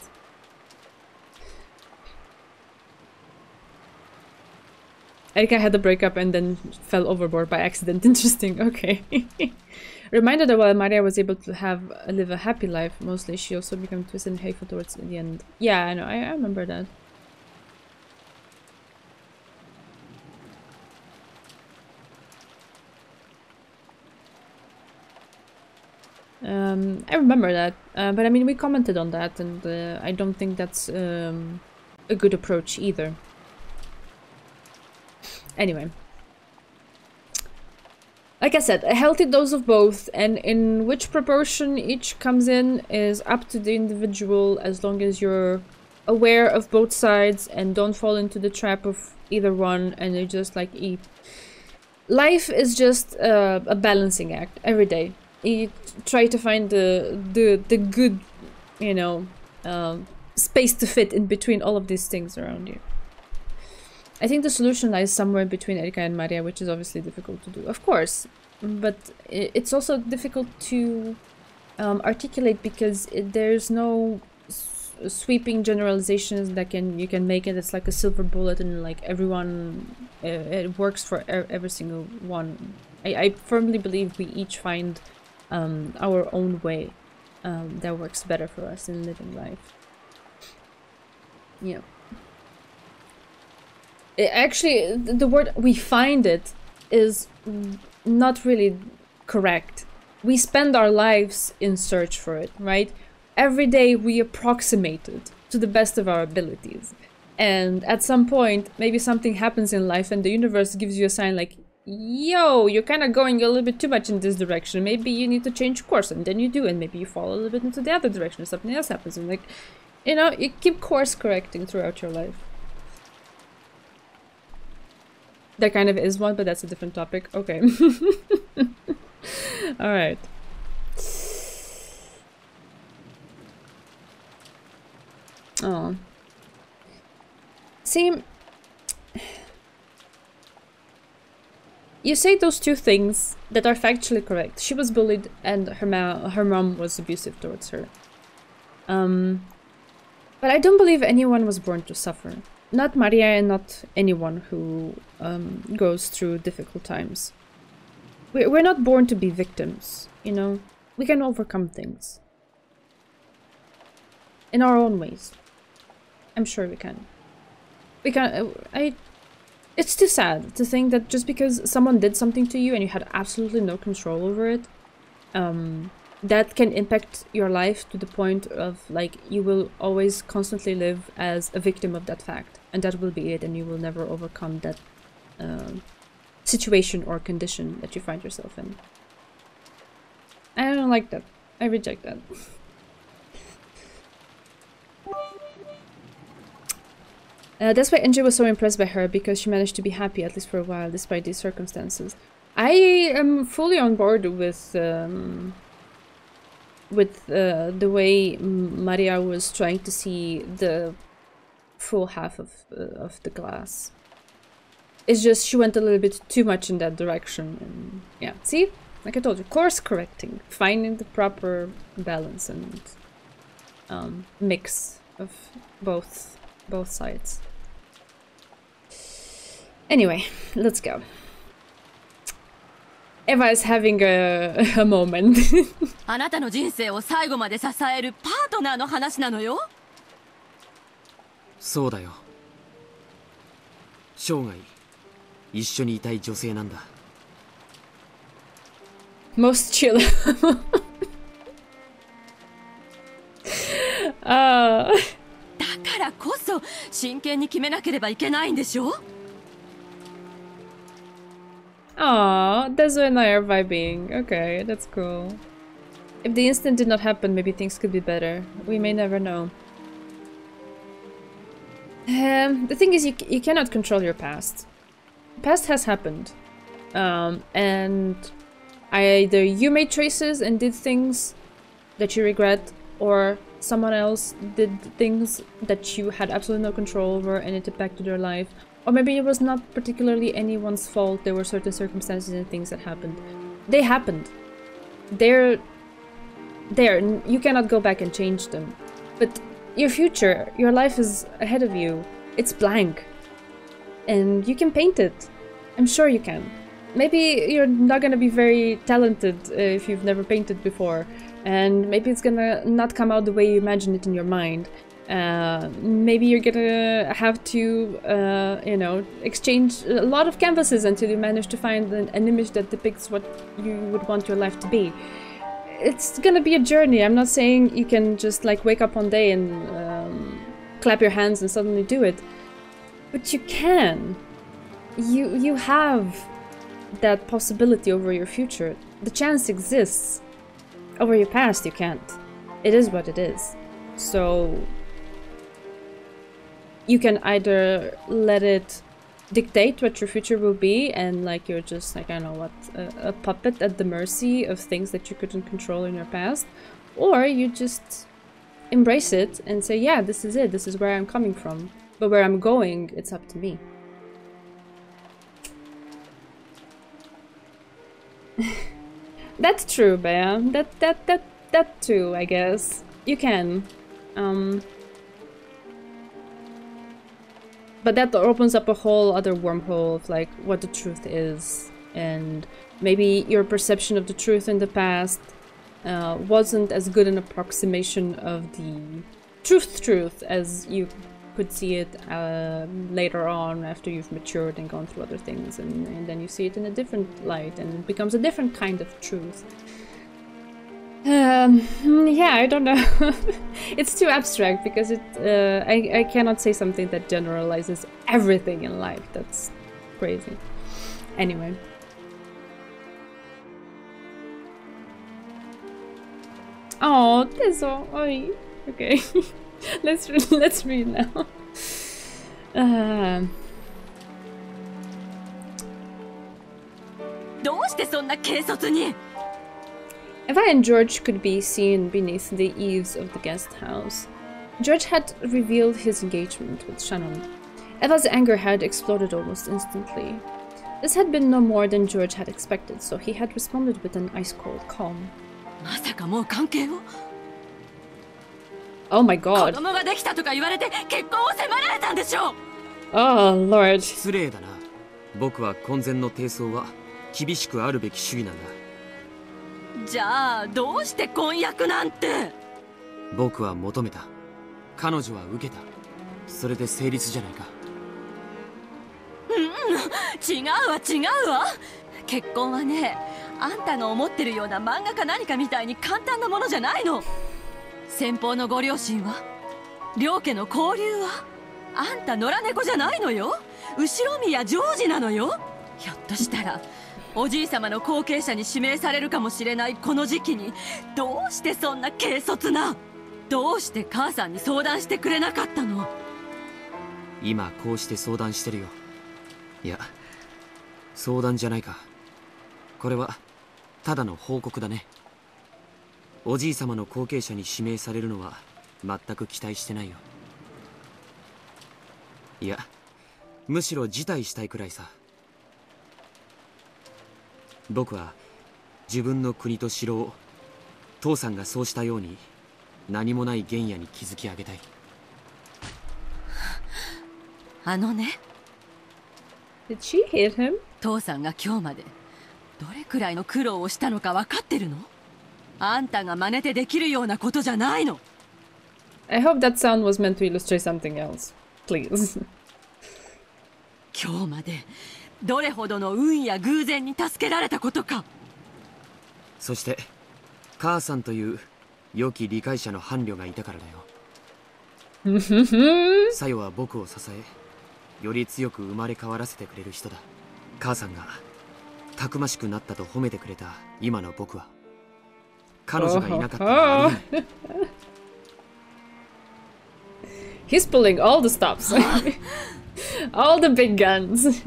Erika had a breakup and then fell overboard by accident. Interesting, okay. Reminder that while Maria was able to live a happy life, mostly she also became twisted and hateful towards the end. Yeah, I know, I remember that. I remember that, but I mean, we commented on that, and I don't think that's a good approach either. Anyway, like I said, a healthy dose of both, and in which proportion each comes in is up to the individual, as long as you're aware of both sides and don't fall into the trap of either one, and you just like eat. Life is just a balancing act every day. You try to find the good, you know, space to fit in between all of these things around you. I think the solution lies somewhere between Erika and Maria, which is obviously difficult to do, of course, but it's also difficult to articulate because there's no sweeping generalizations that you can make it. It's like a silver bullet, and like everyone, it works for every single one. I firmly believe we each find our own way that works better for us in living life. Yeah. Actually, the word "we find it" is not really correct. We spend our lives in search for it, right? Every day we approximate it to the best of our abilities. And at some point, maybe something happens in life and the universe gives you a sign like, yo, you're kind of going a little bit too much in this direction. Maybe you need to change course, and then you do, and maybe you fall a little bit into the other direction, something else happens. And like, you know, you keep course correcting throughout your life. There kind of is one, but that's a different topic. Okay. Alright. Oh. See, you say those two things that are factually correct. She was bullied and her mom was abusive towards her. But I don't believe anyone was born to suffer. Not Maria and not anyone who goes through difficult times. We're not born to be victims, you know? We can overcome things. In our own ways. I'm sure we can. We can... It's too sad to think that just because someone did something to you and you had absolutely no control over it, that can impact your life to the point of like you will always constantly live as a victim of that fact, and that will be it, and you will never overcome that situation or condition that you find yourself in. I don't like that. I reject that. That's why NJ was so impressed by her, because she managed to be happy, at least for a while, despite these circumstances. I am fully on board with the way Maria was trying to see the full half of the glass. It's just she went a little bit too much in that direction. And yeah, see? Like I told you, course correcting. Finding the proper balance and mix of both sides. Anyway, let's go. Eva is having a moment. あなたの人生を最後まで支えるパートナーの話なのよ。そうだよ。生涯一緒にいたい女性なんだ。Most chill. だからこそ真剣に決めなければいけないんでしょ。Aw, Dezu and I are vibing. Okay, that's cool. If the instant did not happen, maybe things could be better. We may never know. The thing is, you cannot control your past. Past has happened. And either you made choices and did things that you regret, or someone else did things that you had absolutely no control over and it impacted your life. Or maybe it was not particularly anyone's fault, there were certain circumstances and things that happened. They happened. They're there, you cannot go back and change them. But your future, your life is ahead of you. It's blank. And you can paint it. I'm sure you can. Maybe you're not gonna be very talented if you've never painted before. And maybe it's gonna not come out the way you imagine it in your mind. Maybe you're gonna have to, you know, exchange a lot of canvases until you manage to find an image that depicts what you would want your life to be. It's gonna be a journey. I'm not saying you can just like wake up one day and clap your hands and suddenly do it. But you can. You have that possibility over your future. The chance exists. Over your past, you can't. It is what it is. So you can either let it dictate what your future will be, and like you're just like, I don't know what, a puppet at the mercy of things that you couldn't control in your past, or you just embrace it and say, yeah, this is it, this is where I'm coming from, but where I'm going, it's up to me. That's true, Bea. That too, I guess. You can. But that opens up a whole other wormhole of like what the truth is, and maybe your perception of the truth in the past wasn't as good an approximation of the truth as you could see it later on after you've matured and gone through other things, and then you see it in a different light and it becomes a different kind of truth. Yeah, I don't know. It's too abstract because I cannot say something that generalizes everything in life. That's crazy. Anyway. Oh, Teso. Oi. Okay. let's read now. Eva and George could be seen beneath the eaves of the guest house. George had revealed his engagement with Shannon. Eva's anger had exploded almost instantly. This had been no more than George had expected, so he had responded with an ice-cold calm. Oh my god. Oh lord. 失礼だな。僕は婚前の貞操は厳しくあるべき主義なんだ。じゃあどうして婚約なんて。僕は求めた。彼女は受けた。それで成立じゃないか。違うわ。結婚はね、あんたが思ってるような漫画か何かみたいに簡単なものじゃないの。先方のご両親は、両家の交流は、あんた野良猫じゃないのよ。後ろ宮ジョージなのよ。ひょっとしたらおじい様の後継者に指名されるかもしれないこの時期に、どうしてそんな軽率な、どうして母さんに相談してくれなかったの？今こうして相談してるよ。いや、相談じゃないか。これはただの報告だね。おじい様の後継者に指名されるのは全く期待してないよ。いや、むしろ辞退したいくらいさ。僕は自分の国と城を父さんがそうしたように何もない原野に築き上げたい。あのね、 Did she hit him? 父さんが今日までどれくらいの苦労をしたのか分かってるの？あんたが真似てできるようなことじゃないの。 I hope that sound was meant to illustrate something else. Please. 今日までどれほどの運や偶然に助けられたことか。そして母さんという良き理解者の伴侶がいたからだよ。さよは僕を支え、より強く生まれ変わらせてくれる人だ。母さんがたくましくなったと褒めてくれた今の僕は、彼女がいなかったらありえない。He's pulling all the stops. All the big guns.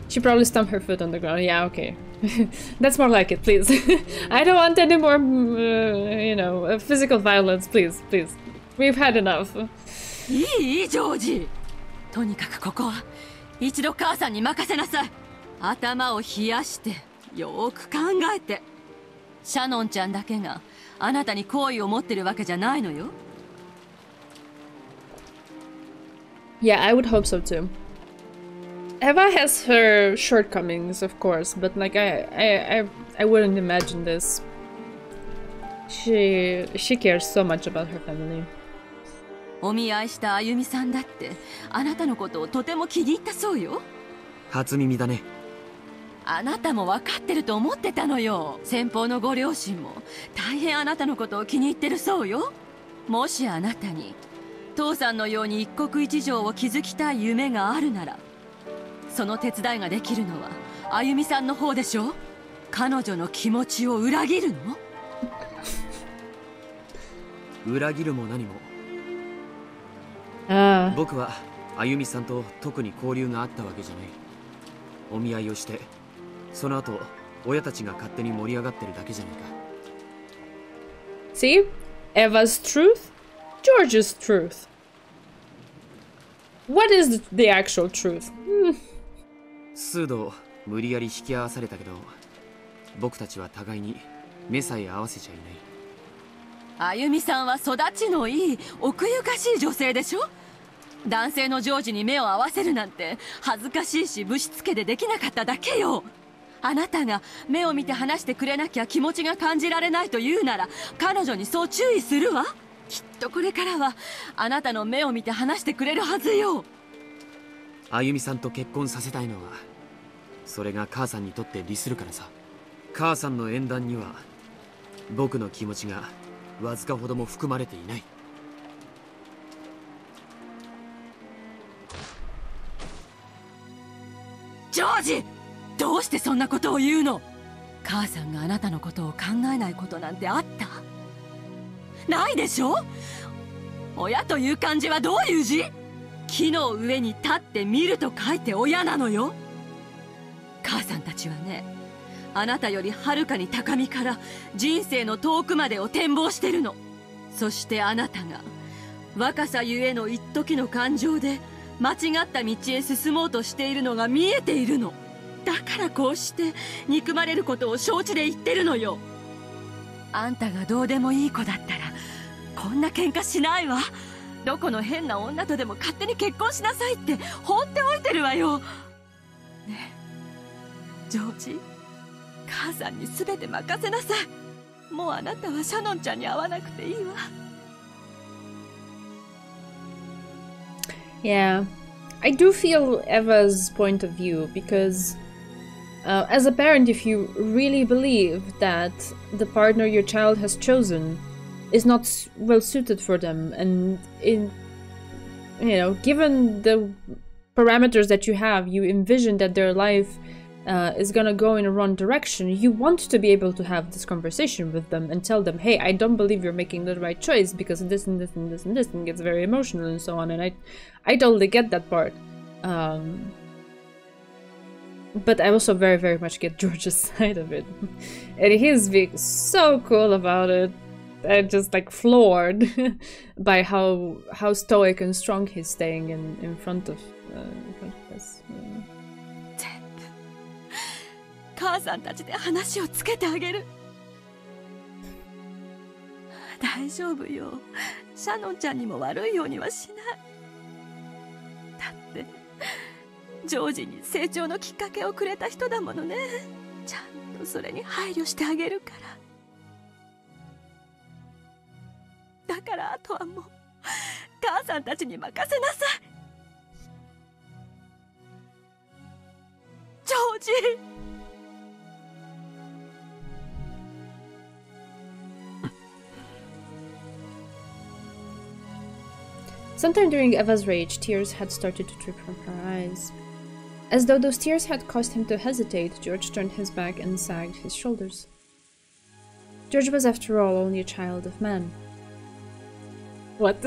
She probably stomped her foot on the ground. Yeah, okay. That's more like it, please. I don't want any more, you know, physical violence, please, please. We've had enough. いいジョージ、とにかくここは一度母さんに任せなさい。頭を冷やしてよーく考えて。シャノンちゃんだけがあなたに好意を持ってるわけじゃないのよ。 Yeah, I would hope so too. Eva has her shortcomings, of course, but like I wouldn't imagine this. She cares so much about her family. お見合いしたあゆみさんだってあなたのことをとても気に入ったそうよ。初耳だね。あなたも分かってると思ってたのよ。先方のご両親も大変あなたのことを気に入ってるそうよ。もしあなたに父さんのように一国一城を築きたい夢があるなら、その手伝いができるのはあゆみさんの方でしょ。彼女の気持ちを裏切るの？裏切るも何も。僕はあゆみさんと特に交流があったわけじゃない。お見合いをして、その後親たちが勝手に盛り上がってるだけじゃないか。See? Eva's truth? George's truth. What is the actual truth? 数度無理やり引き合わされたけど、僕たちは互いに目さえ合わせちゃいない。あゆみさんは育ちのいい奥ゆかしい女性でしょ。男性のジョージに目を合わせるなんて恥ずかしいしぶしつけでできなかっただけよ。あなたが目を見て話してくれなきゃ気持ちが感じられないと言うなら、彼女にそう注意するわ。きっとこれからはあなたの目を見て話してくれるはずよ。あゆみさんと結婚させたいのは、それが母さんにとって利するからさ。母さんの縁談には僕の気持ちがわずかほども含まれていない。ジョージ、どうしてそんなことを言うの？母さんがあなたのことを考えないことなんてあった？ないでしょ。親という漢字はどういう字？木の上に立って見ると書いて親なのよ。母さんたちはね、あなたよりはるかに高みから人生の遠くまでを展望してるの。そしてあなたが若さゆえの一時の感情で間違った道へ進もうとしているのが見えているの。だからこうして憎まれることを承知で言ってるのよ。あんたがどうでもいい子だったらこんな喧嘩しないわ。どこの変な女とでも勝手に結婚しなさいって放っておいてるわよ。ねえジョージ、母さんに全て任せなさい。もうあなたはシャノンちゃんに会わなくていいわ。Yeah, I do feel Eva's point of view because As a parent, if you really believe that the partner your child has chosen is not well suited for them, and given the parameters that you have, you envision that their life is gonna go in a wrong direction, you want to be able to have this conversation with them and tell them, hey, I don't believe you're making the right choice because of this and this and this and this, and gets very emotional and so on. And I totally get that part. But I also very, very much get George's side of it. And he's being so cool about it. I'm just like floored by how stoic and strong he's staying in front of this. 母さんたちで話をつけてあげる。大丈夫よ。シャノンちゃんにも悪いようにはしない。だってジョージに成長のきっかけをくれた人だものね。ちゃんとそれに配慮してあげるから。だからあとはもう母さんたちに任せなさい。ジョージ。Sometime during Eva's rage, tears had started to drip from her eyes. As though those tears had caused him to hesitate, George turned his back and sagged his shoulders. George was, after all, only a child of man. What?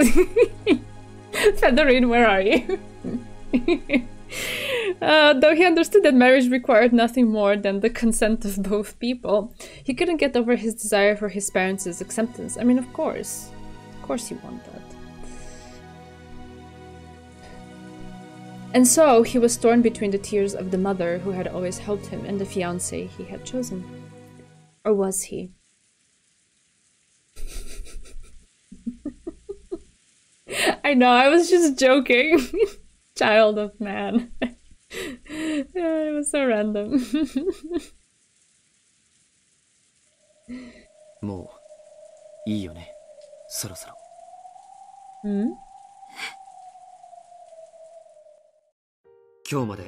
Fedorine, where are you? Though he understood that marriage required nothing more than the consent of both people, he couldn't get over his desire for his parents' acceptance. I mean, of course you want that. And so he was torn between the tears of the mother who had always helped him and the fiancé he had chosen. Or was he? I know, I was just joking. Child of man. It was so random. もういいよね、そろそろ。今日まで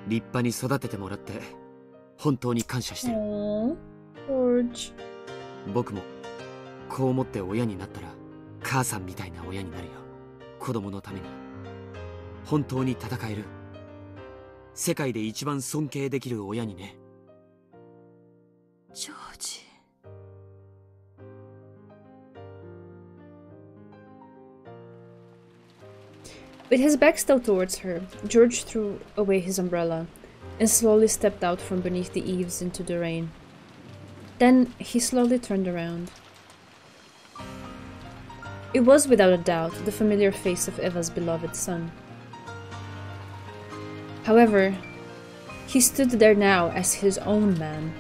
立派に育ててもらって本当に感謝してる。George. 僕もこう思って親になったら母さんみたいな親になるよ。子供のために本当に戦える、世界で一番尊敬できる親にね。ジョージ。With his back still towards her, George threw away his umbrella and slowly stepped out from beneath the eaves into the rain. Then he slowly turned around. It was without a doubt the familiar face of Eva's beloved son. However, he stood there now as his own man,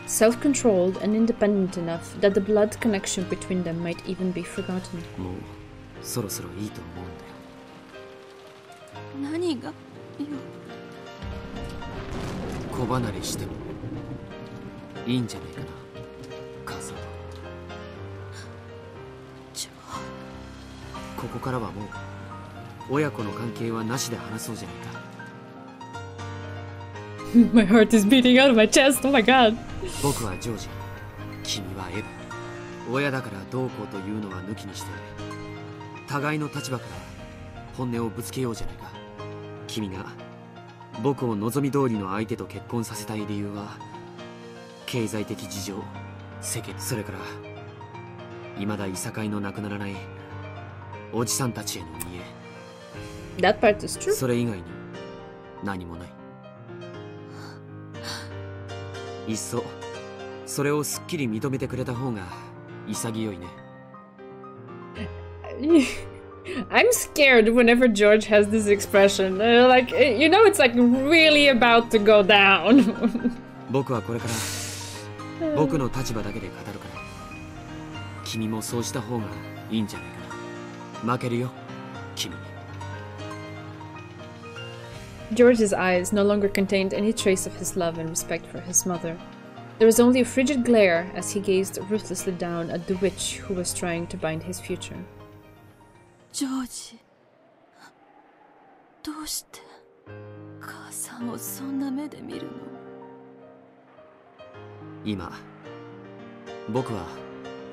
self-controlled and independent enough that the blood connection between them might even be forgotten. もうそろそろいいと思うんだよ。何がよ。子離れしてもいいんじゃないかな、母さん。ここからはもう親子の関係はなしで話そうじゃないか。My heart is beating out of my chest. Oh my god. 僕はジョージ、君はエヴァ。親だからどうこうというのは抜きにして、互いの立場から本音をぶつけようじゃないか。君が僕を望み通りの相手と結婚させたい理由は経済的事情、世間、それから未だいさかいのなくならないおじさんたちへの見栄。 That part is true. それ以外に何もない。いっそそれをすっきり認めてくれた方が潔いね。I'm scared whenever George has this expression. Like, you know, it's like really about to go down. 僕はこれから僕の立場だけで語るから、君もそうした方がいいんじゃないかな。負けるよ、君。George's eyes no longer contained any trace of his love and respect for his mother. There was only a frigid glare as he gazed ruthlessly down at the witch who was trying to bind his future. ジョージ、どうして母さんをそんな目で見るの？今僕は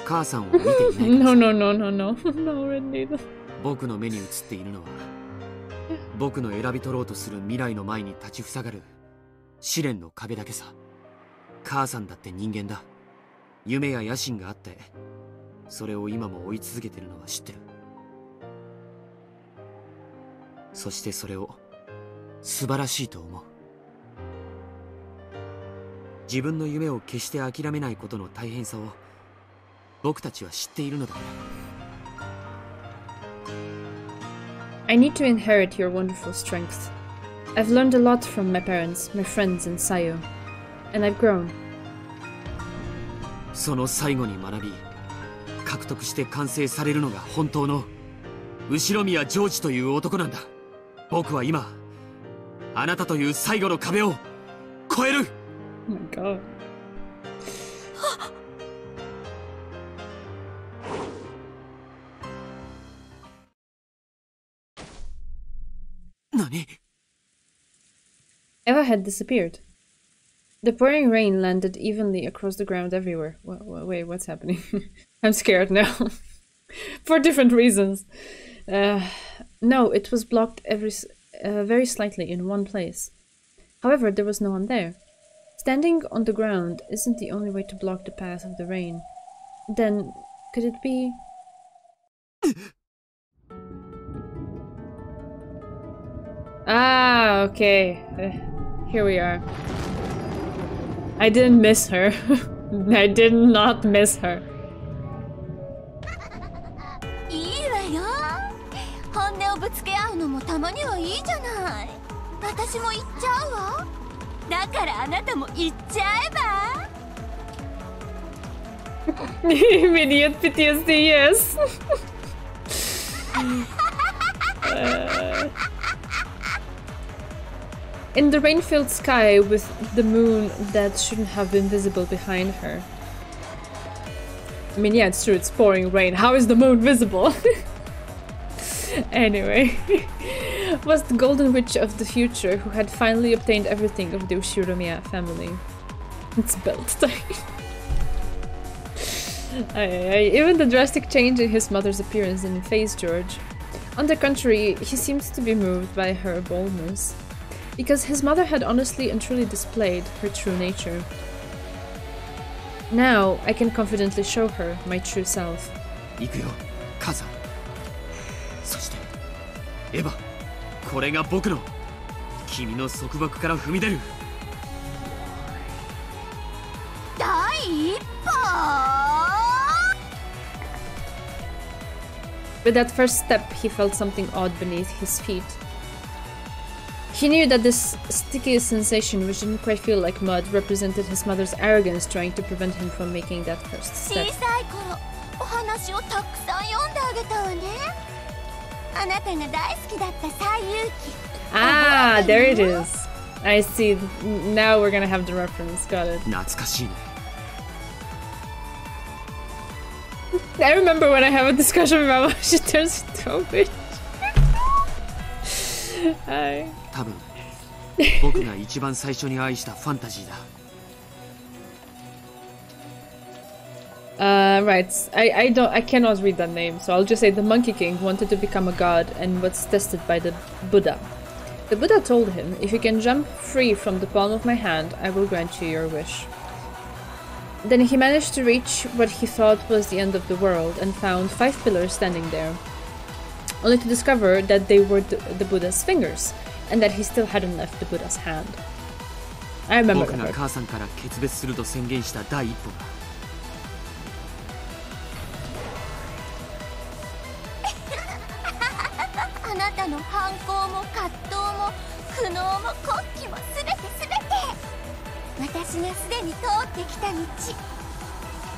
母さんを見ていないからさ。No, no, no, no, no. No, Renita. 僕の目に映っているのは僕の選び取ろうとする未来の前に立ちふさがる試練の壁だけさ。母さんだって人間だ。夢や野心があってそれを今も追い続けてるのは知ってる。そしてそれを素晴らしいと思う。自分の夢を決して諦めないことの大変さを僕たちは知っているのだから。I need to inherit your wonderful strength. I've learned a lot from my parents, my friends, and Sayo. And I've grown. その最後に学び、獲得して完成されるのが本当の後宮ジョージという男なんだ。僕は今、あなたという最後の壁を越える。Oh my god. 何？ Eva had disappeared. The pouring rain landed evenly across the ground everywhere. Wait, what's happening? I'm scared now. For different reasons. No, it was blocked very slightly in one place. However, there was no one there. Standing on the ground isn't the only way to block the path of the rain. Then, could it be... Ah, okay. Here we are. I didn't miss her. I did not miss her. いいわよ。本音をぶつけ合うのもたまにはいいじゃない。私も言っちゃうわ。だからあなたも言っちゃえば。Immediate PTSD, yes. In the rain-filled sky with the moon that shouldn't have been visible behind her. I mean, yeah, it's true, it's pouring rain. How is the moon visible? Anyway, was the golden witch of the future who had finally obtained everything of the Ushiromiya family. It's belt time. Even the drastic change in his mother's appearance didn't faze George. On the contrary, he seemed to be moved by her boldness. Because his mother had honestly and truly displayed her true nature. Now, I can confidently show her my true self. 行くよ、母さん。そして、エヴァ、これが僕の君の束縛から踏み出る第一歩。With that first step, he felt something odd beneath his feet. He knew that this sticky sensation, which didn't quite feel like mud, represented his mother's arrogance trying to prevent him from making that first step. 小さい頃、お話をたくさん読んであげたわね。あなたが大好きだった西遊記。Ah, there it is. I see. Now we're gonna have the reference. Got it. 懐かしいね。I remember when I have a discussion with Mama, she turns into a witch. Hi. 多分僕が一番最初に愛したファンタジーだ。Right. I cannot read that name, so I'll just say the Monkey King wanted to become a god and was tested by the Buddha. The Buddha told him, if you can jump free from the palm of my hand, I will grant you your wish. Then he managed to reach what he thought was the end of the world and found 5 pillars standing there, only to discover that they were the Buddha's fingers, and that he still hadn't left the Buddha's hand. I remember 僕が that. 母さんから決別すると宣言した第一歩が。あなたの反抗も葛藤も苦悩も国旗もすべて私がすでに通ってきた道。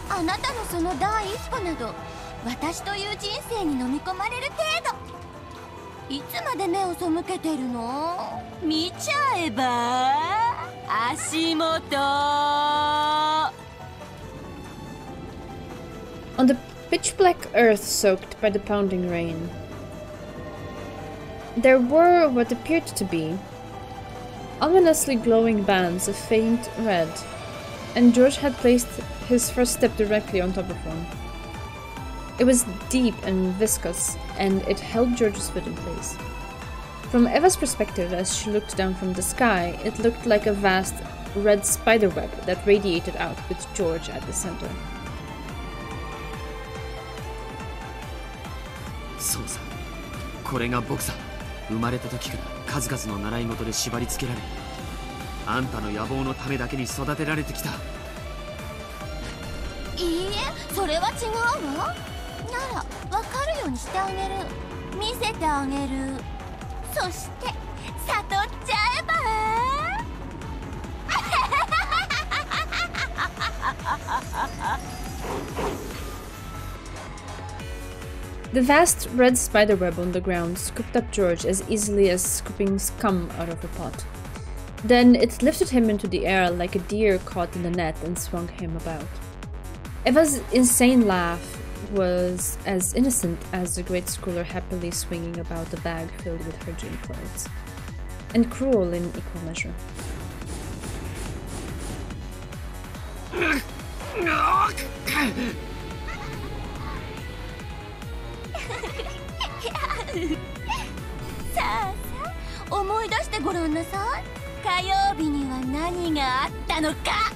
あなたのその第一歩など私という人生に飲み込まれる程度。いつまで目を背けてるの？見ちゃえば足元。 On the pitch-black earth soaked by the pounding rain, there were what appeared to be ominously glowing bands of faint red, and George had placed his first step directly on top of one. It was deep and viscous, and it held George's foot in place. From Eva's perspective, as she looked down from the sky, it looked like a vast red spiderweb that radiated out with George at the center. そうさ、これが僕さ。生まれた時から数々の習い事で縛り付けられ、あんたの野望のためだけに育てられてきた。いいえ、それは違うわ。なら分かるようにしてあげる。見せてあげる。そして悟っちゃえばThe vast red spiderweb on the ground scooped up George as easily as scooping scum out of a pot. Then it lifted him into the air like a deer caught in a net and swung him about. Eva's insane laugh was as innocent as the great schooler happily swinging about a bag filled with her gym clothes, and cruel in equal measure.さあさあ、思い出してごらんなさい。火曜日には何があったのか。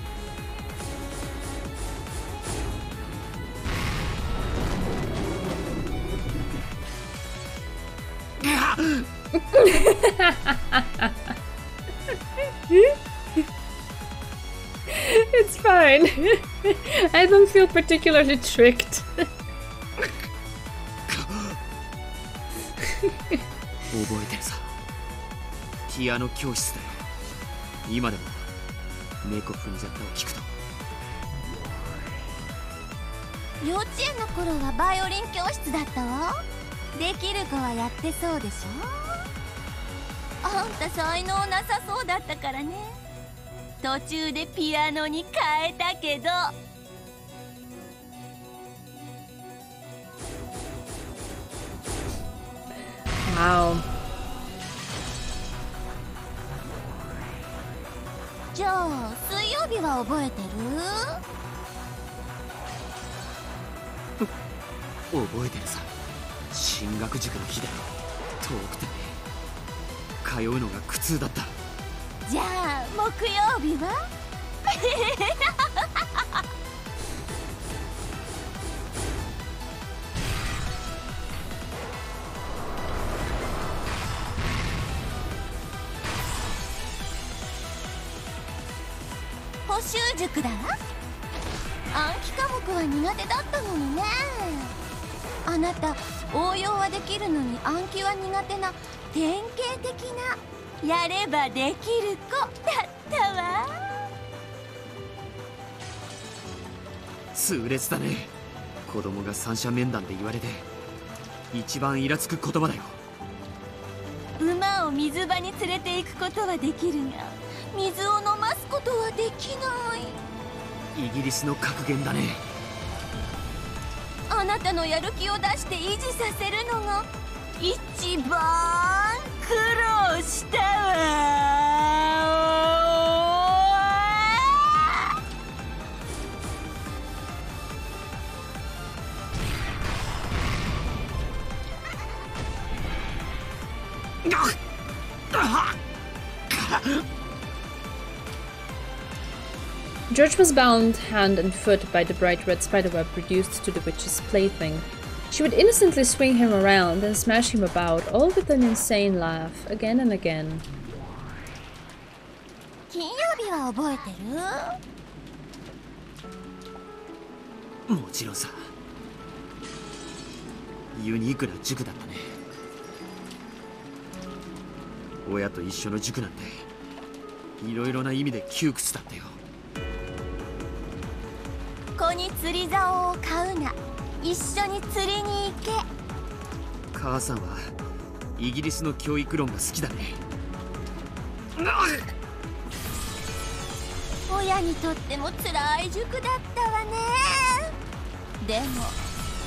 It's fine. I don't feel particularly tricked. 覚えてるさ。ピアノ教室だよ。今でも猫踏んじゃったを聞くと。幼稚園の頃はバイオリン教室だったわ。できる子はやってそうでしょ。あんた才能なさそうだったからね。途中でピアノに変えたけど。Wow. じゃあ水曜日は覚えてる？覚えてるさ。進学塾の日だよ。遠くてね、通うのが苦痛だった。じゃあ木曜日は？補習塾だわ。暗記科目は苦手だったのにね。あなた応用はできるのに暗記は苦手な典型的なやればできる子だったわ。痛烈だね。子供が三者面談で言われて一番イラつく言葉だよ。馬を水場に連れて行くことはできるが水を飲ますことはできない。イギリスの格言だね。あなたのやる気を出して維持させるのが一番苦労したわ。George was bound hand and foot by the bright red spiderweb reduced to the witch's plaything. She would innocently swing him around and smash him about, all with an insane laugh, again and again. 金曜日は覚えてる？もちろんさ。ユニークな塾だったね。親と一緒の塾なんていろいろな意味で窮屈だったよ。子に釣り竿を買うな。一緒に釣りに行け。母さんはイギリスの教育論が好きだね。親にとっても辛い塾だったわね。でも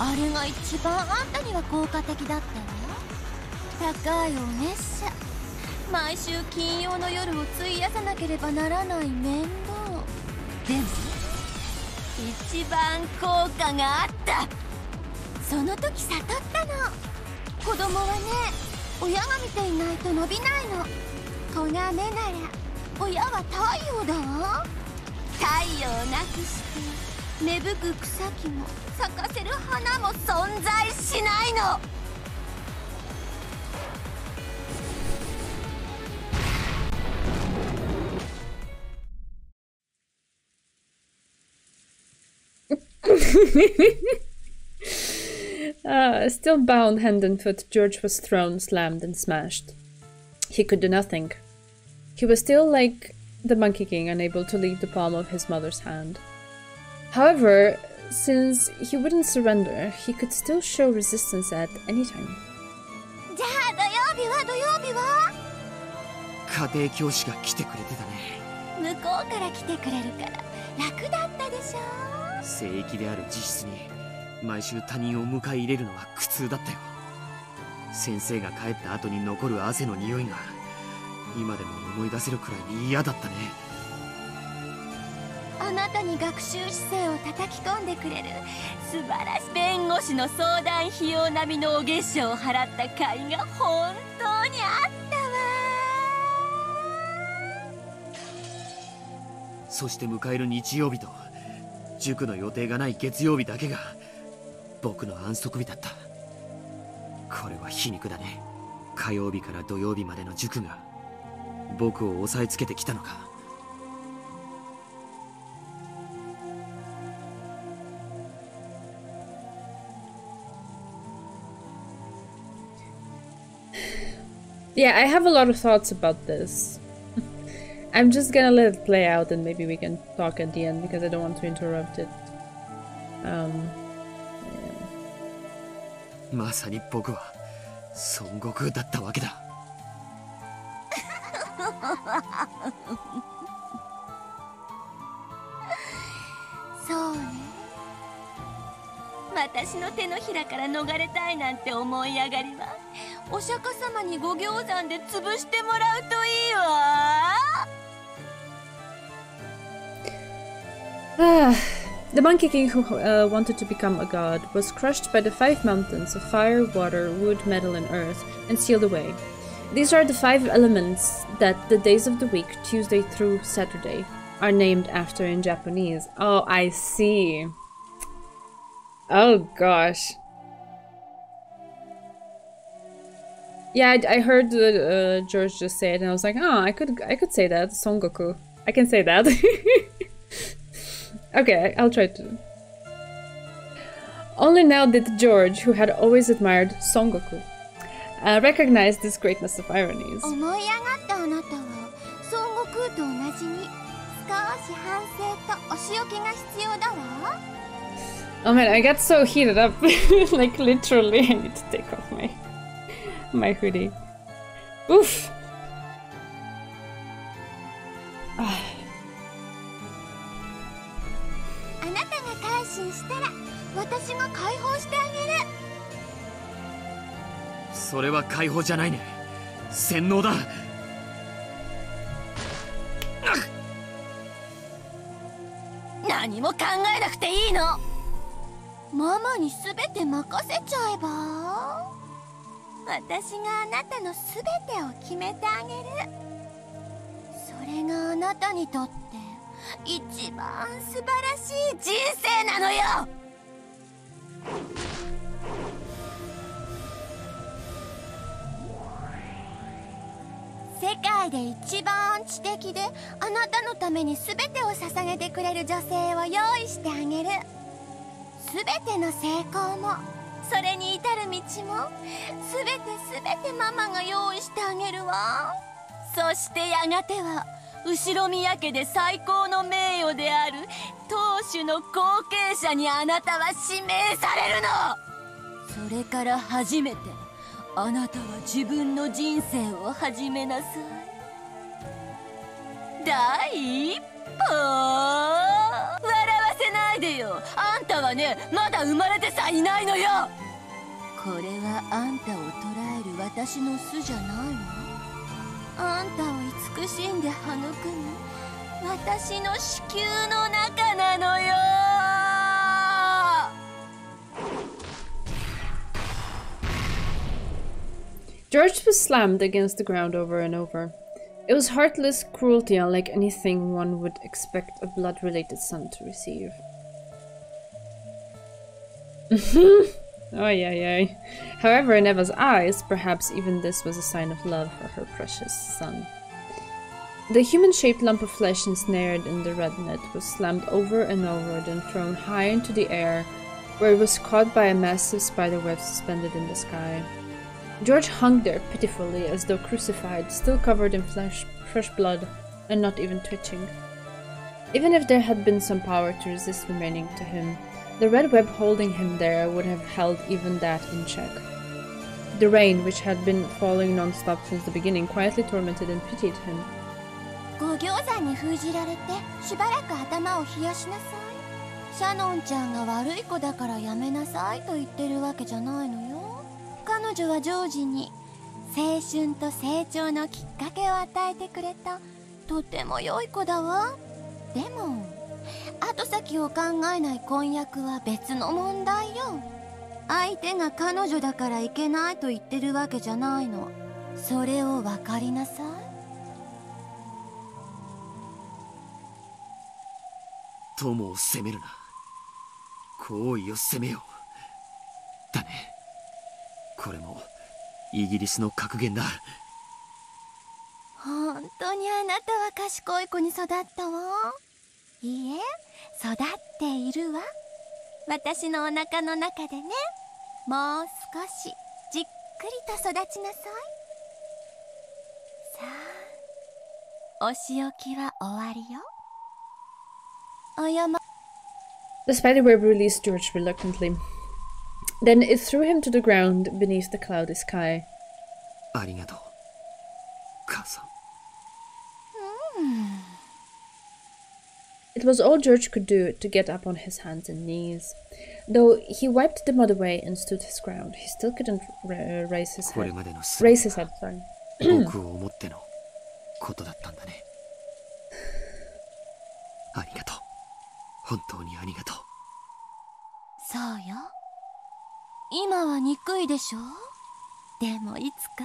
あれが一番あんたには効果的だったわ。高いお月謝、毎週金曜の夜を費やさなければならない面倒、でも一番効果があった。その時悟ったの。子供はね、親が見ていないと伸びないの。子が目なら親は太陽だわ。太陽なくして芽吹く草木も咲かせる花も存在しないの。Still bound hand and foot, George was thrown, slammed, and smashed. He could do nothing. He was still like the Monkey King, unable to leave the palm of his mother's hand. However, since he wouldn't surrender, he could still show resistance at any time. じゃあ土曜日は土曜日は家庭教師が来てくれてたね。向こうから来てくれるから楽だったでしょ。聖域である自室に毎週他人を迎え入れるのは苦痛だったよ。先生が帰った後に残る汗の匂いが今でも思い出せるくらいに嫌だったね。あなたに学習姿勢を叩き込んでくれる素晴らしい弁護士の相談費用並みのお月謝を払った甲斐が本当にあったわ。そして迎える日曜日と塾の予定がない月曜日だけが僕の安息日だった。これは皮肉だね。火曜日から土曜日までの塾が僕を押さえつけてきたのか。Yeah, I have a lot of thoughts about this. I'm just gonna let it play out and maybe we can talk at the end because I don't want to interrupt it. Yeah. まさに僕は孫悟空だったわけだ。そうね。私の手のひらから逃れたいなんて思い上がりはお釈迦様にご行山で潰してもらうといいわ。The Monkey King who wanted to become a god was crushed by the 5 mountains of fire, water, wood, metal, and earth and sealed away. These are the 5 elements that the days of the week, Tuesday through Saturday, are named after in Japanese. Oh, I see. Oh gosh. Yeah, I heard George just say it and I was like, oh, I could say that. Son Goku. I can say that. Okay, I'll try to. Only now did George, who had always admired Son Goku, recognize this greatness of ironies. 思い上がったあなたは孫悟空と同じに少し反省とお仕置きが必要だわ。Oh man, I got so heated up. Like literally, I need to take off my hoodie. Oof. Ah. あなたが改心したら私が解放してあげる。それは解放じゃないね。洗脳だ。何も考えなくていいの。ママに全て任せちゃえば。私があなたの全てを決めてあげる。それがあなたにとって一番素晴らしい人生なのよ。世界で一番知的であなたのために全てを捧げてくれる女性を用意してあげる。全ての成功もそれに至る道も全てママが用意してあげるわ。そしてやがては後ろ宮家で最高の名誉である当主の後継者にあなたは指名されるの。それから初めてあなたは自分の人生を始めなさい。第一歩。笑わせないでよ。あんたはね、まだ生まれてさいないのよ。これはあんたを捕らえる私の巣じゃないわ。あんたを慈しんで育み私の子宮の中なのよ。George was slammed against the ground over and over. It was heartless cruelty, unlike anything one would expect a blood-related son to receive. Ay, ay, ay. However, in Eva's eyes, perhaps even this was a sign of love for her precious son. The human-shaped lump of flesh ensnared in the red net was slammed over and over, then thrown high into the air, where it was caught by a massive spiderweb suspended in the sky. George hung there pitifully, as though crucified, still covered in fresh blood, and not even twitching. Even if there had been some power to resist remaining to him, the red web holding him there would have held even that in check. The rain, which had been falling non-stop since the beginning, quietly tormented and pitied him. ご行山に封じられてしばらく頭を冷やしなさい。シャノンちゃんが悪い子だからやめなさいと言ってるわけじゃないのよ。彼女はジョージに青春と成長のきっかけを与えてくれたとても良い子だわ。でも後先を考えない婚約は別の問題よ。相手が彼女だからいけないと言ってるわけじゃないの。それを分かりなさい。友を責めるな。行為を責めよう。だね。これもイギリスの格言だ。本当にあなたは賢い子に育ったわ。いいえ、育っているわ。私のお腹の中でね。もう少しじっくりと育ちなさい。さあ、お仕置きは終わりよ。The spiderweb released George reluctantly. Then it threw him to the ground beneath the cloudy sky. ありがとう、母さん。It was all George could do to get up on his hands and knees. Though he wiped the mud away and stood his ground, he still couldn't raise his head. Sorry. 僕を思ってのことだったんだね。ありがとう。本当にありがとう。そうよ。今は憎いでしょ。でもいつかきっ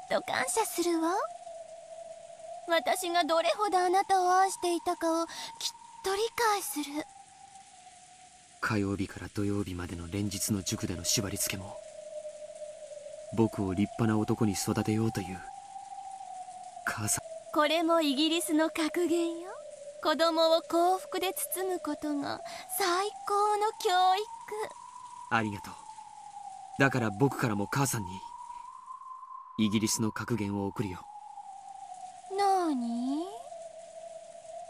と感謝するわ。私がどれほどあなたを愛していたかをきっと理解する。火曜日から土曜日までの連日の塾での縛り付けも、僕を立派な男に育てようという母さん。これもイギリスの格言よ。子供を幸福で包むことが最高の教育。ありがとう。だから僕からも母さんにイギリスの格言を送るよ。なに？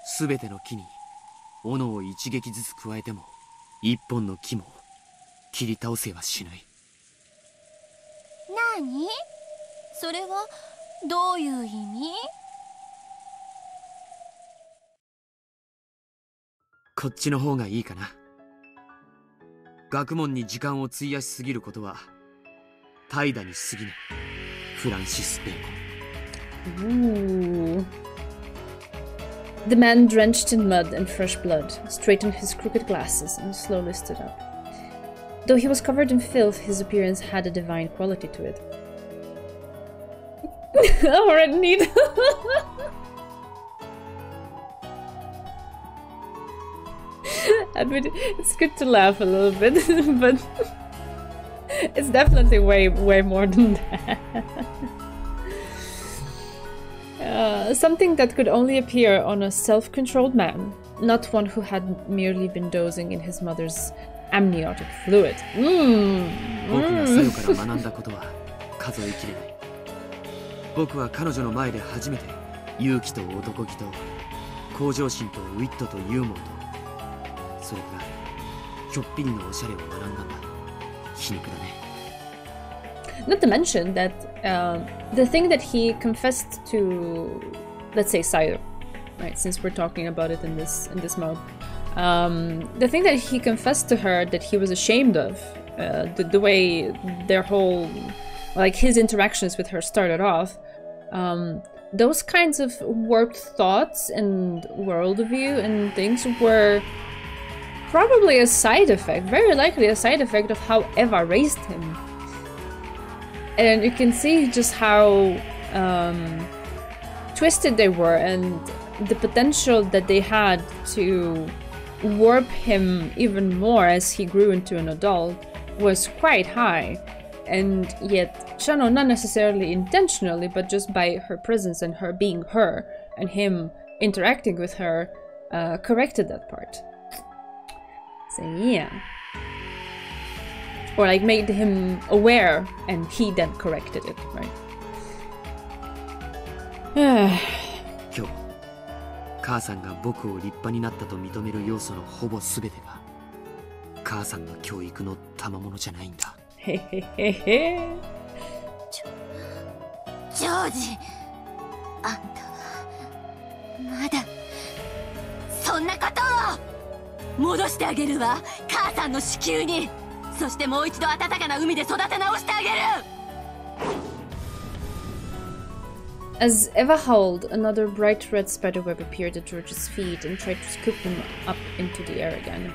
すべての木に斧を一撃ずつ加えても一本の木も切り倒せはしない。なに？それはどういう意味？こっちの方がいいかな。学問に時間を費やしすぎることは怠惰に過ぎない。フランシス・ベーコン。Ooh. The man, drenched in mud and fresh blood, straightened his crooked glasses and slowly stood up. Though he was covered in filth, his appearance had a divine quality to it. Oh, red need. I mean, it's good to laugh a little bit, but it's definitely way more than that. Something that could only appear on a self-controlled man, not one who had merely been dozing in his mother's amniotic fluid. 僕がサヨから学んだことは数えきれない。僕は彼女の前で初めて勇気と男気と向上心とウィットとユーモアと、それからちょっぴりのおしゃれを学んだんだ。皮肉だね。Not to mention that the thing that he confessed to, let's say Sayo, right? Since we're talking about it in this mode, the thing that he confessed to her that he was ashamed of, the way their whole, like his interactions with her started off, those kinds of warped thoughts and worldview and things were probably a side effect, very likely a side effect of how Eva raised him. And you can see just how twisted they were, and the potential that they had to warp him even more as he grew into an adult was quite high. And yet Shano, not necessarily intentionally, but just by her presence and her being her and him interacting with her, corrected that part. So yeah. Or like made him aware and he then corrected it, right? 今日母さんが僕を立派になったと認める要素のほぼ全てが母さんの教育の賜物じゃないんだ。へへへへ。ジョージ、あんたはまだそんなことを戻してあげるわ、母さんの子宮に。そしてもう一度暖かな海で育て直してあげる。As Eva howled, another bright red spiderweb appeared at George's feet and tried to scoop him up into the air again.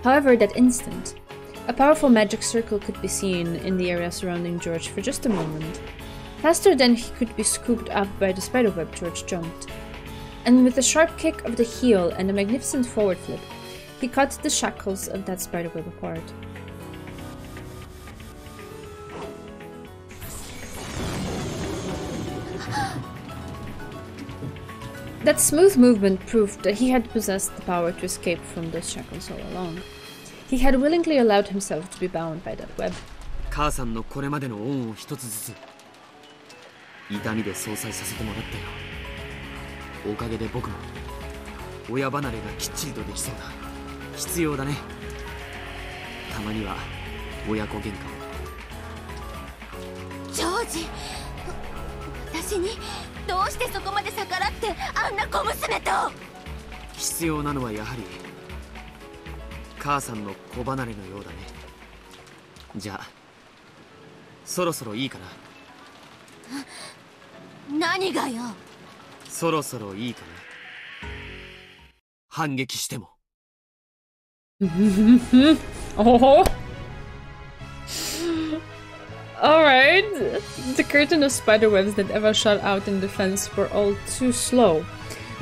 However, that instant, a powerful magic circle could be seen in the area surrounding George for just a moment. Faster than he could be scooped up by the spiderweb, George jumped. And with a sharp kick of the heel and a magnificent forward flip, he cut the shackles of that spiderweb apart. That smooth movement proved that he had possessed the power to escape from those shackles all along. He had willingly allowed himself to be bound by that web. 母さんのこれまでの恩を一つずつ痛みで相殺させてもらったよ。おかげで僕も親離れがきっちりとできそうだ。必要だね。たまには親子喧嘩も。ジョージ、私にどうしてそこまで逆らってあんな小娘と。必要なのはやはり母さんの子離れのようだね。じゃあそろそろいいかな。何がよ。そろそろいいかな。反撃しても。Oh. Alright. The curtain of spiderwebs that Eva shot out in defense were all too slow.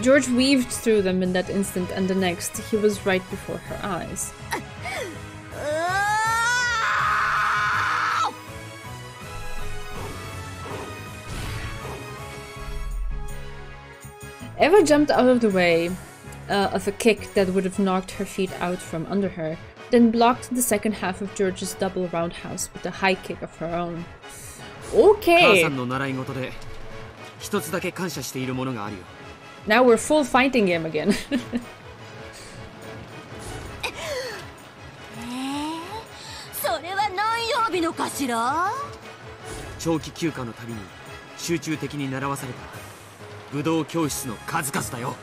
George weaved through them in that instant, and the next, he was right before her eyes. Eva jumped out of the way of a kick that would have knocked her feet out from under her, then blocked the second half of George's double roundhouse with a high kick of her own. Okay! Now we're full fighting game again. それは何曜日のかしら？長期休暇のたびに集中的に習わされた武道教室の数々だよ。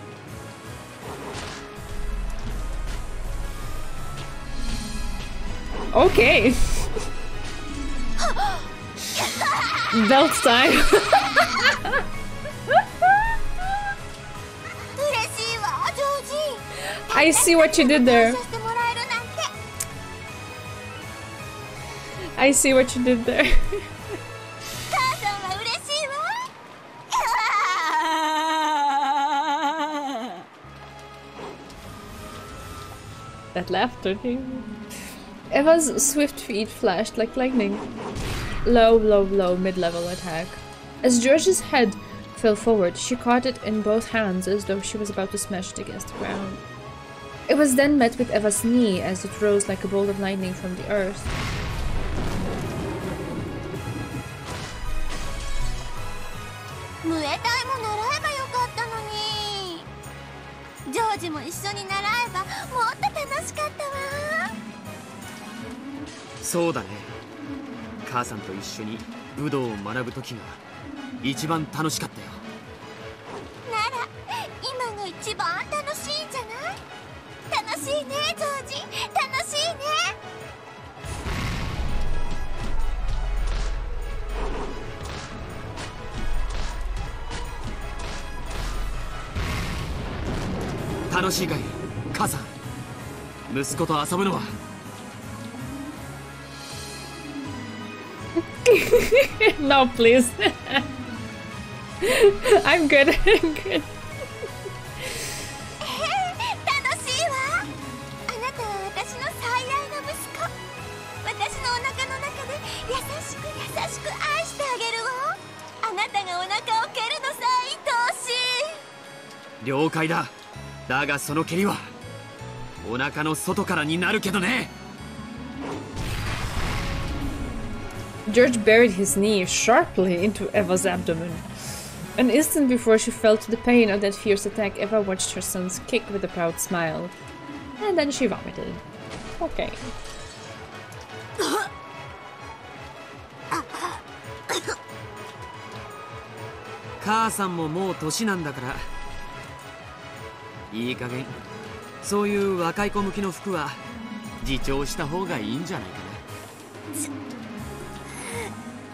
Okay. Belt time. I see what you did there. I see what you did there. That laughter thing. Eva's swift feet flashed like lightning. Low, low, low, mid-level attack. As George's head fell forward, she caught it in both hands as though she was about to smash it against the ground. It was then met with Eva's knee as it rose like a bolt of lightning from the earth. Soだね。母さんと一緒に武道を学ぶ時が一番楽しかったよ。なら今が一番楽しいんじゃない？楽しいね、ジョージ。楽しいね。楽しいかい母さん。息子と遊ぶのは。No, please. I'm good. I'm good. 楽しいわ。あなたは私の最愛の息子。私のお腹の中で優しく優しく愛してあげるわ。あなたがお腹を蹴るのさ、愛しい。了解だ。だがその蹴りはお腹の外からになるけどね。George buried his knee sharply into Eva's abdomen. An instant before she felt the pain of that fierce attack, Eva watched her son's kick with a proud smile. And then she vomited. Okay. 母さんももう年なんだから、いい加減そういう若い子向きの服は自重した方がいいんじゃないかな。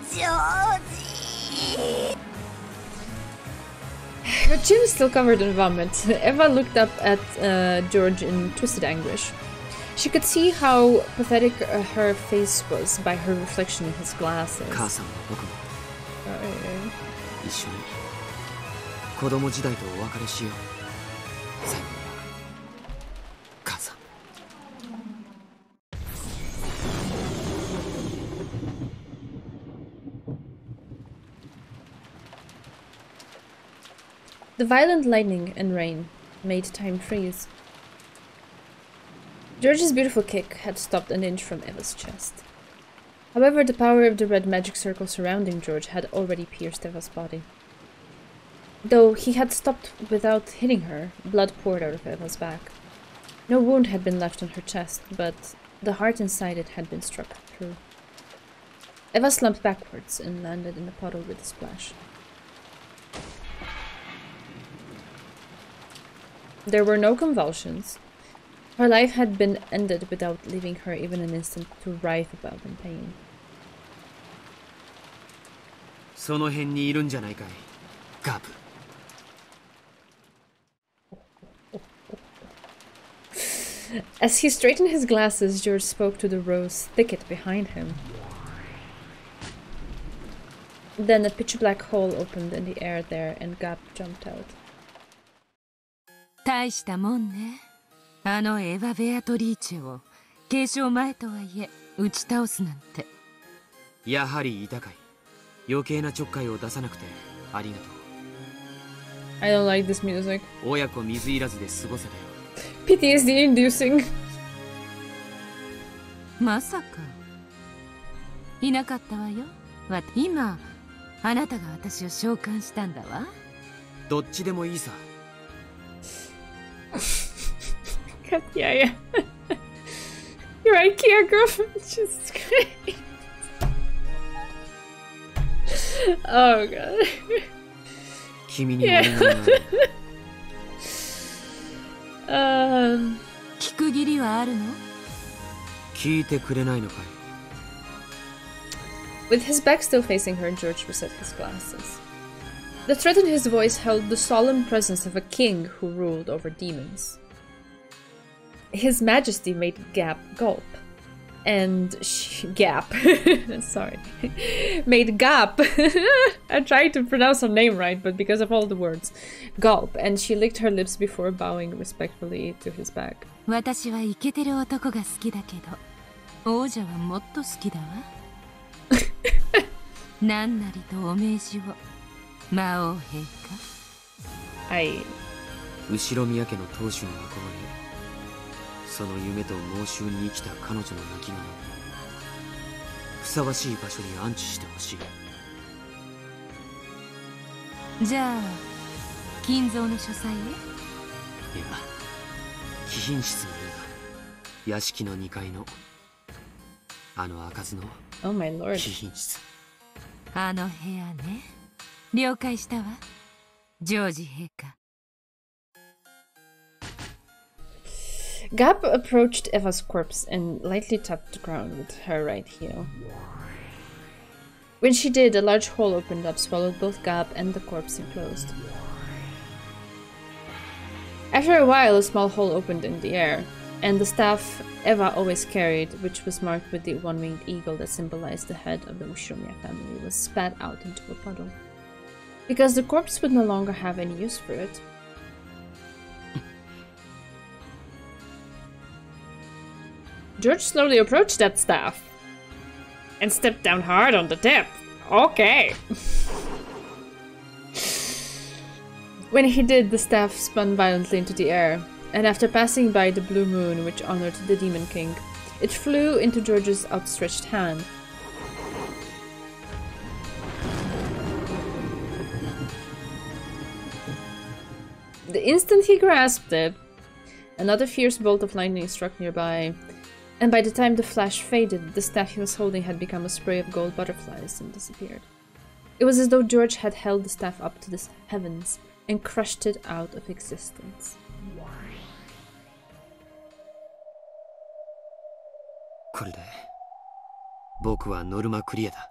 ジョージ。 Her chin is still covered in vomit. Eva looked up at George in twisted anguish. She could see how pathetic her face was by her reflection in his glasses. 母さんも僕も一緒に子供時代とお別れしよう。最後は母さん。The violent lightning and rain made time freeze. George's beautiful kick had stopped an inch from Eva's chest. However, the power of the red magic circle surrounding George had already pierced Eva's body. Though he had stopped without hitting her, blood poured out of Eva's back. No wound had been left on her chest, but the heart inside it had been struck through. Eva slumped backwards and landed in the puddle with a splash. There were no convulsions. Her life had been ended without leaving her even an instant to writhe about in pain. その辺にいるんじゃないかい、ガブ。As he straightened his glasses, George spoke to the rose thicket behind him. Then a pitch-black hole opened in the air there, and Gap jumped out. 大したもんね。あのエヴァ・ベアトリーチェを継承前とはいえ打ち倒すなんて。やはりいたかい。余計なちょっかいを出さなくてありがとう。I don't like this music. 親子水入らずで過ごせたよ。PTSD inducing. まさかいなかったわよ。今あなたが私を召喚したんだわ。どっちでもいいさ。Yeah. You're IKEA girlfriend. Jesus Christ. Oh god. 君にも俺がない。聞く義理はあるの？聞いてくれないのかい。With his back still facing her, George reset his glasses. The threat in his voice held the solemn presence of a king who ruled over demons. His Majesty made Gap gulp. And Gap. Sorry. Made Gap. I tried to pronounce her name right, but because of all the words. Gulp. And she licked her lips before bowing respectfully to his back. 私はイケてる男が好きだけど、王者はもっと好きだわ。何なりとお命じを、魔王陛下。はい。後ろ宮家の当主に憧れ、その夢と猛襲に生きた彼女の亡きがふさわしい場所に安置してほしい。じゃあ金蔵の書斎へ。いや、貴賓室のようだ。屋敷の2階のあの開かずの貴賓室。あの部屋ね。了解したわ、ジョージ陛下。Gap approached Eva's corpse and lightly tapped the ground with her right heel. When she did, a large hole opened up, swallowed both Gap and the corpse enclosed. After a while, a small hole opened in the air, and the staff Eva always carried, which was marked with the one-winged eagle that symbolized the head of the Ushiromiya family, was spat out into a puddle. Because the corpse would no longer have any use for it. George slowly approached that staff and stepped down hard on the tip. Okay. When he did, the staff spun violently into the air, and after passing by the blue moon, which honored the Demon King, it flew into George's outstretched hand. The instant he grasped it, another fierce bolt of lightning struck nearby, and by the time the flash faded, the staff he was holding had become a spray of gold butterflies and disappeared. It was as though George had held the staff up to the heavens and crushed it out of existence. これで僕はノルマクリアだ。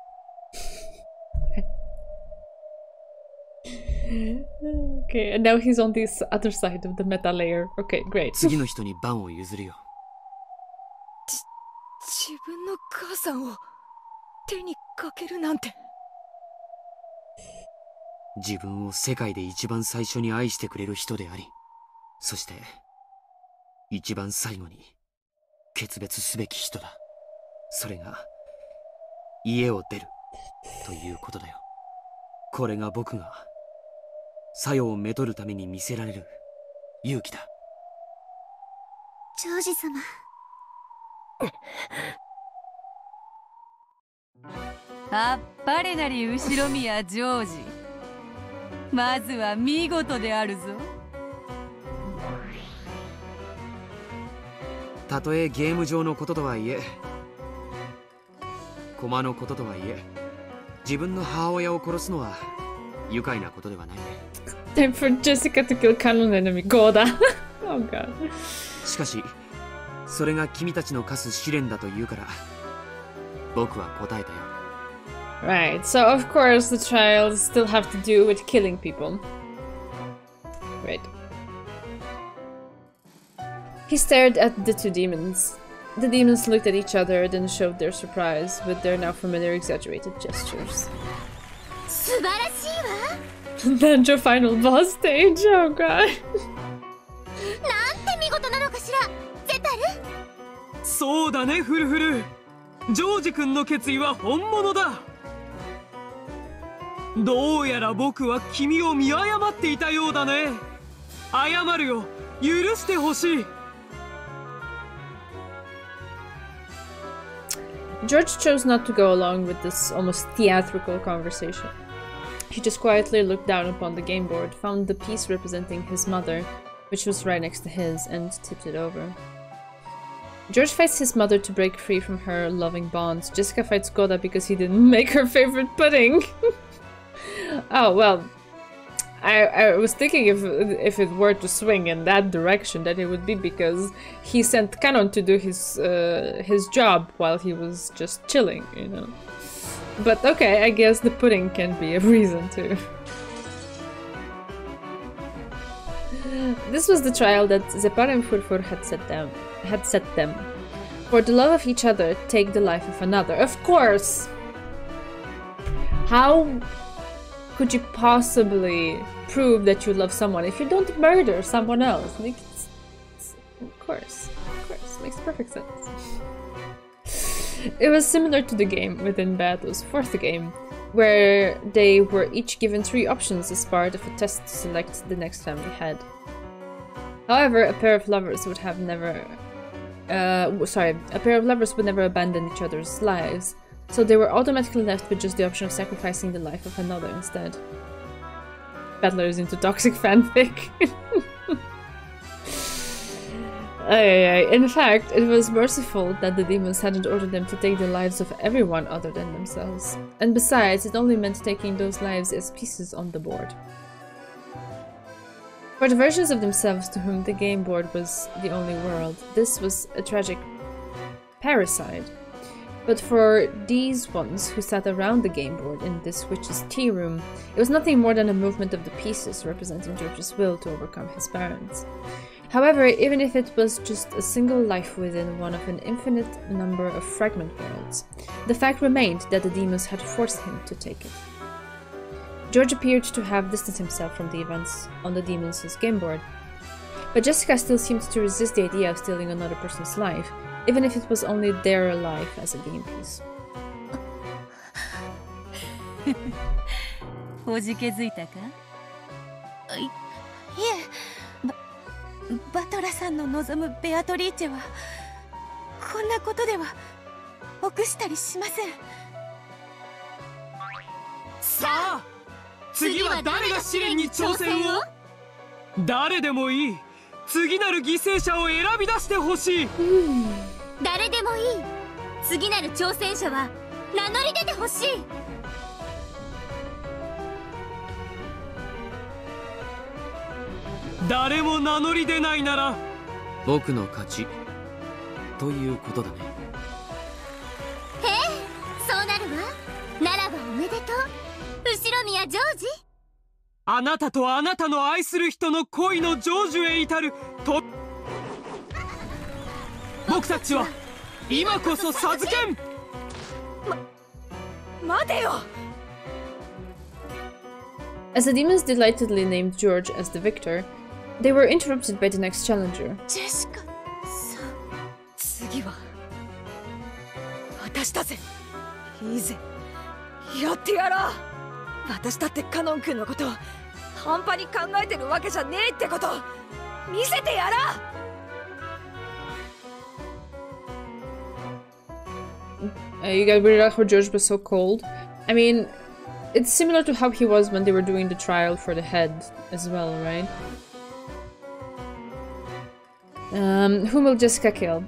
Okay, and now he's on this other side of the meta layer. Okay, great. 次の人に番を譲るよ。自分の母さんを手にかけるなんて。自分を世界で一番最初に愛してくれる人であり、そして一番最後に決別すべき人だ。それが家を出るということだよ。これが僕が作用をめとるために見せられる勇気だ。ジョージ様。あっぱれなり後ろ宮ジョージ。まずは見事であるぞ。たとえゲーム上のこととはいえ、駒のこととはいえ、自分の母親を殺すのは愉快なことではないね。Time for Jessica to kill canon enemy Goda. Oh god. しかし、それが君たちの課す試練だと言うから、僕は答えたよ。Right, so of course the trials still have to do with killing people. Right. He stared at the two demons. The demons looked at each other, then showed their surprise with their now familiar exaggerated gestures. Then your final boss stage, oh god. なんて見事なのかしら、ゼタル。そうだね、フルフル。ジョージ君の決意は本物だ。どうやら僕は君を見誤っていたようだね。謝るよ。許してほしい。George chose not to go along with this almost theatrical conversation. He just quietly looked down upon the game board, found the piece representing his mother, which was right next to his, and tipped it over. George fights his mother to break free from her loving bonds. Jessica fights Goda because he didn't make her favorite pudding. Oh, well, I was thinking if it were to swing in that direction, that it would be because he sent Canon to do his job while he was just chilling, you know. But okay, I guess the pudding can be a reason too. This was the trial that Zepar and Furfur had set them. For the love of each other, take the life of another. Of course! How could you possibly prove that you love someone if you don't murder someone else? Like, of course, makes perfect sense. It was similar to the game within Battle's fourth game, where they were each given 3 options as part of a test to select the next family head. However, a pair of lovers would never abandon each other's lives, so they were automatically left with just the option of sacrificing the life of another instead. Battler is into toxic fanfic. In fact, it was merciful that the demons hadn't ordered them to take the lives of everyone other than themselves. And besides, it only meant taking those lives as pieces on the board. For the versions of themselves to whom the game board was the only world, this was a tragic parricide. But for these ones who sat around the game board in this witch's tea room, it was nothing more than a movement of the pieces representing George's will to overcome his parents. However, even if it was just a single life within one of an infinite number of fragment worlds, the fact remained that the demons had forced him to take it. George appeared to have distanced himself from the events on the demons' game board, but Jessica still seemed to resist the idea of stealing another person's life, even if it was only their life as a game piece. おじけづいたか？いえ、バトラさんの望むベアトリーチェはこんなことでは臆したりしません。さあ、次は誰が試練に挑戦を？誰でもいい。次なる犠牲者を選び出してほしい。誰でもいい。次なる挑戦者は名乗り出てほしい。誰も名乗り出ないなら僕の勝ちということだね。へえ、そうなるわ。ならばおめでとう、後ろ宮ジョージ。あなたとあなたの愛する人の恋の成就へ至ると僕たちは今こそ授けん。待てよ。 As the demons delightedly named George as the victor, they were interrupted by the next challenger. ジェシカさん、次は私だぜ。いいぜ、やってやろう。私だってカノン君のこと半端に考えてるわけじゃねえってこと見せてやろう。You got weirded out how George was so cold. I mean, it's similar to how he was when they were doing the trial for the head as well, right? Whom will Jessica kill?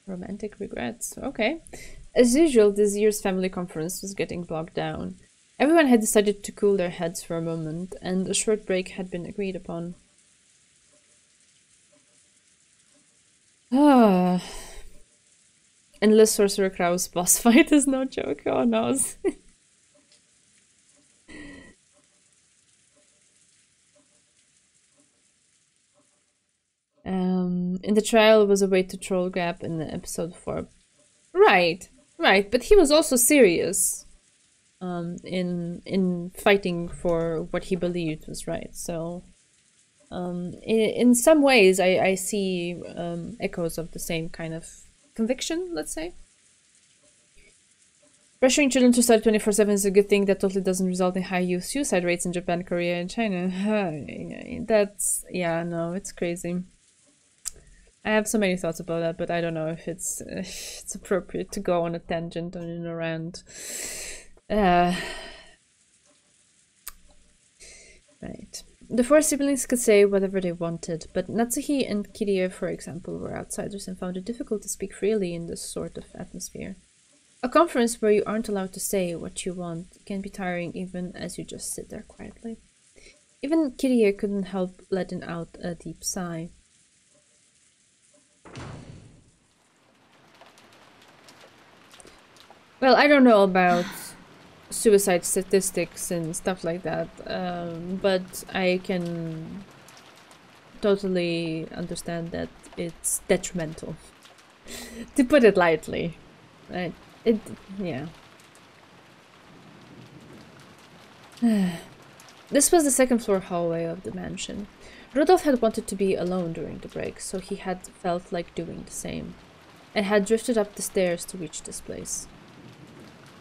Romantic regrets. Okay. As usual, this year's family conference was getting bogged down. Everyone had decided to cool their heads for a moment, and a short break had been agreed upon. Ah. Endless Sorcerer Krau's boss fight is no joke. Oh no. In the trial was a way to troll Gap in episode 4. Right, but he was also serious in fighting for what he believed was right. So in some ways I see echoes of the same kind of conviction, let's say. Pressuring children to study 24/7 is a good thing that totally doesn't result in high youth suicide rates in Japan, Korea, and China. That's, yeah, no, it's crazy. I have so many thoughts about that, but I don't know if it's appropriate to go on a tangent and in a rant. Right. The four siblings could say whatever they wanted, but Natsuhi and Kirie, for example, were outsiders and found it difficult to speak freely in this sort of atmosphere. A conference where you aren't allowed to say what you want can be tiring even as you just sit there quietly. Even Kirie couldn't help letting out a deep sigh. Well, I don't know about suicide statistics and stuff like that, but I can totally understand that it's detrimental, to put it lightly. Right? Yeah. This was the second floor hallway of the mansion. Rudolph had wanted to be alone during the break, so he had felt like doing the same, and had drifted up the stairs to reach this place.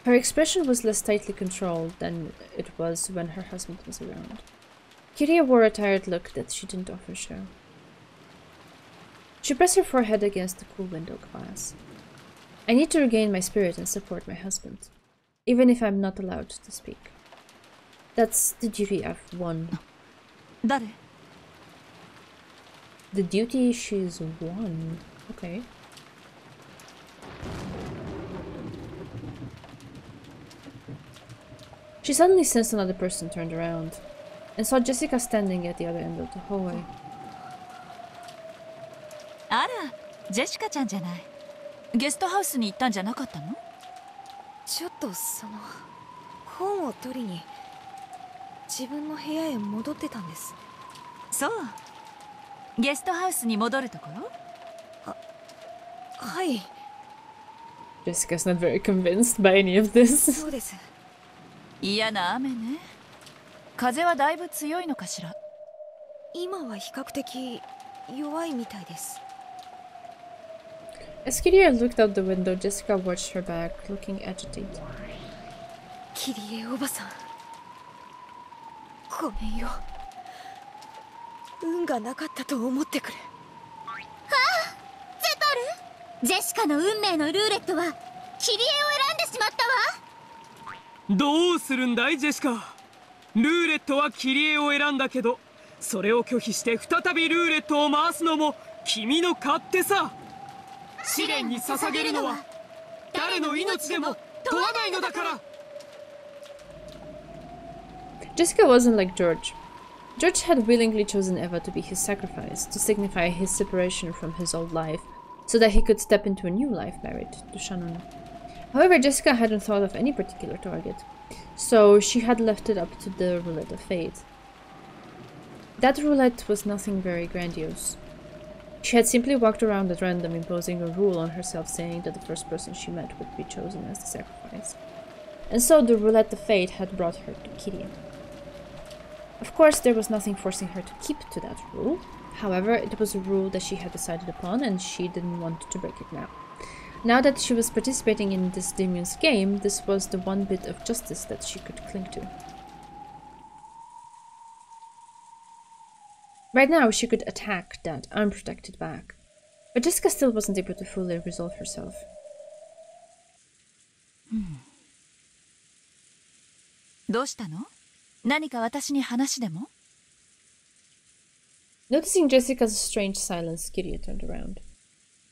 Her expression was less tightly controlled than it was when her husband was around. Kirie wore a tired look that she didn't often show. She pressed her forehead against the cool window glass. I need to regain my spirit and support my husband, even if I'm not allowed to speak. That's the duty I've won. 誰？ The duty she's won. Okay. She suddenly sensed another person turned around and saw Jessica standing at the other end of the hallway. あら、ジェシカちゃんじゃない。ゲストハウスに行ったんじゃなかったの？ちょっと本を取りに自分の部屋へ戻ってたんです。そう。ゲストハウスに戻るところ？はい。Jessica's not very convinced by any of this. そうです。嫌な雨ね。風はだいぶ強いのかしら。今は比較的弱いみたいです。As Kiria looked out the window, Jessica watched her back, looking agitated. キリエおばさん、ごめんよ。運がなかったと思ってくれ。ゼトル、ジェシカの運命のルーレットはキリエを選んでしまったわ。どうするんだいジェシカ。ルーレットはキリエを選んだけど、それを拒否して再びルーレットを回すのも君の勝手さ。試練に捧げるのは誰の命でも問わないのだから。 Jessica wasn't like George. George had willingly chosen Eva to be his sacrifice, to signify his separation from his old life, so that he could step into a new life married to Shannon. However, Jessica hadn't thought of any particular target, so she had left it up to the roulette of fate. That roulette was nothing very grandiose. She had simply walked around at random, imposing a rule on herself, saying that the first person she met would be chosen as the sacrifice. And so the roulette of fate had brought her to Kiria. Of course, there was nothing forcing her to keep to that rule. However, it was a rule that she had decided upon, and she didn't want to break it now. Now that she was participating in this demon's game, this was the one bit of justice that she could cling to. Right now, she could attack that unprotected back. But Jessica still wasn't able to fully resolve herself. どうしたの？何か私に話でも？ Noticing Jessica's strange silence, Kiria turned around.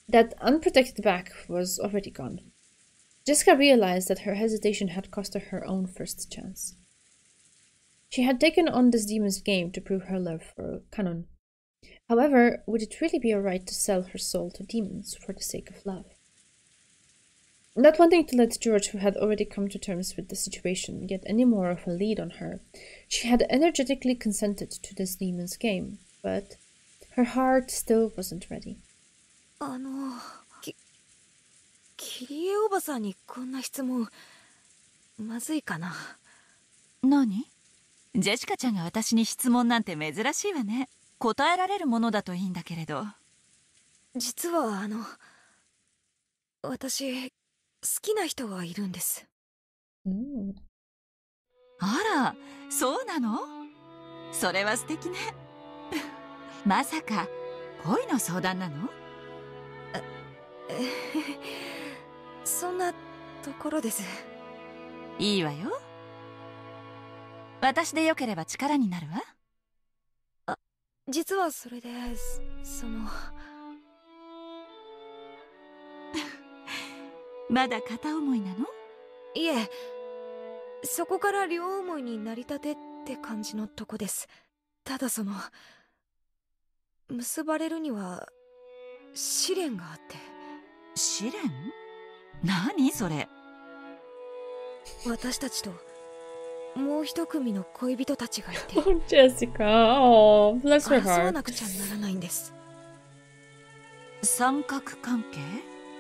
That unprotected back was already gone. Jessica realized that her hesitation had cost her her own first chance. She had taken on this demon's game to prove her love for Kanon. However, would it really be alright to sell her soul to demons for the sake of love? Not wanting to let George, who had already come to terms with the situation, get any more of a lead on her, she had energetically consented to this demon's game, but her heart still wasn't ready. キリエおばさんにこんな質問、まずいかな。何？ジェシカちゃんが私に質問なんて珍しいわね。答えられるものだといいんだけれど。実は私、好きな人がいるんです。あら、そうなの？それは素敵ね。まさか恋の相談なの？そんなところです。いいわよ。私でよければ力になるわ。実はそれでまだ片思いなの？いえ、そこから両思いになりたてって感じのとこです。ただ結ばれるには試練があって。試練？何それ？私たちともう一組の恋人たちがいて。Oh, Jessica. Oh, bless her 争わ heart. なくちゃならないんです。三角関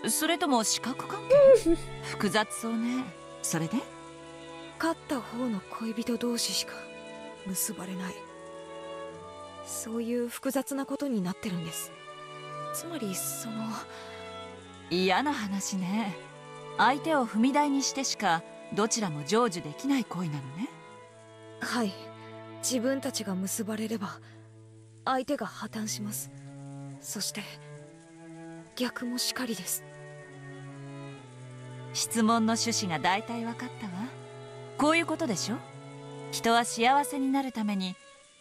係？それとも四角関係？複雑そうね。それで？勝った方の恋人同士しか結ばれない。そういう複雑なことになってるんです。つまり嫌な話ね。相手を踏み台にしてしかどちらも成就できない恋なのね。はい、自分たちが結ばれれば相手が破綻します。そして逆もしかりです。質問の趣旨が大体分かったわ。こういうことでしょ？人は幸せになるために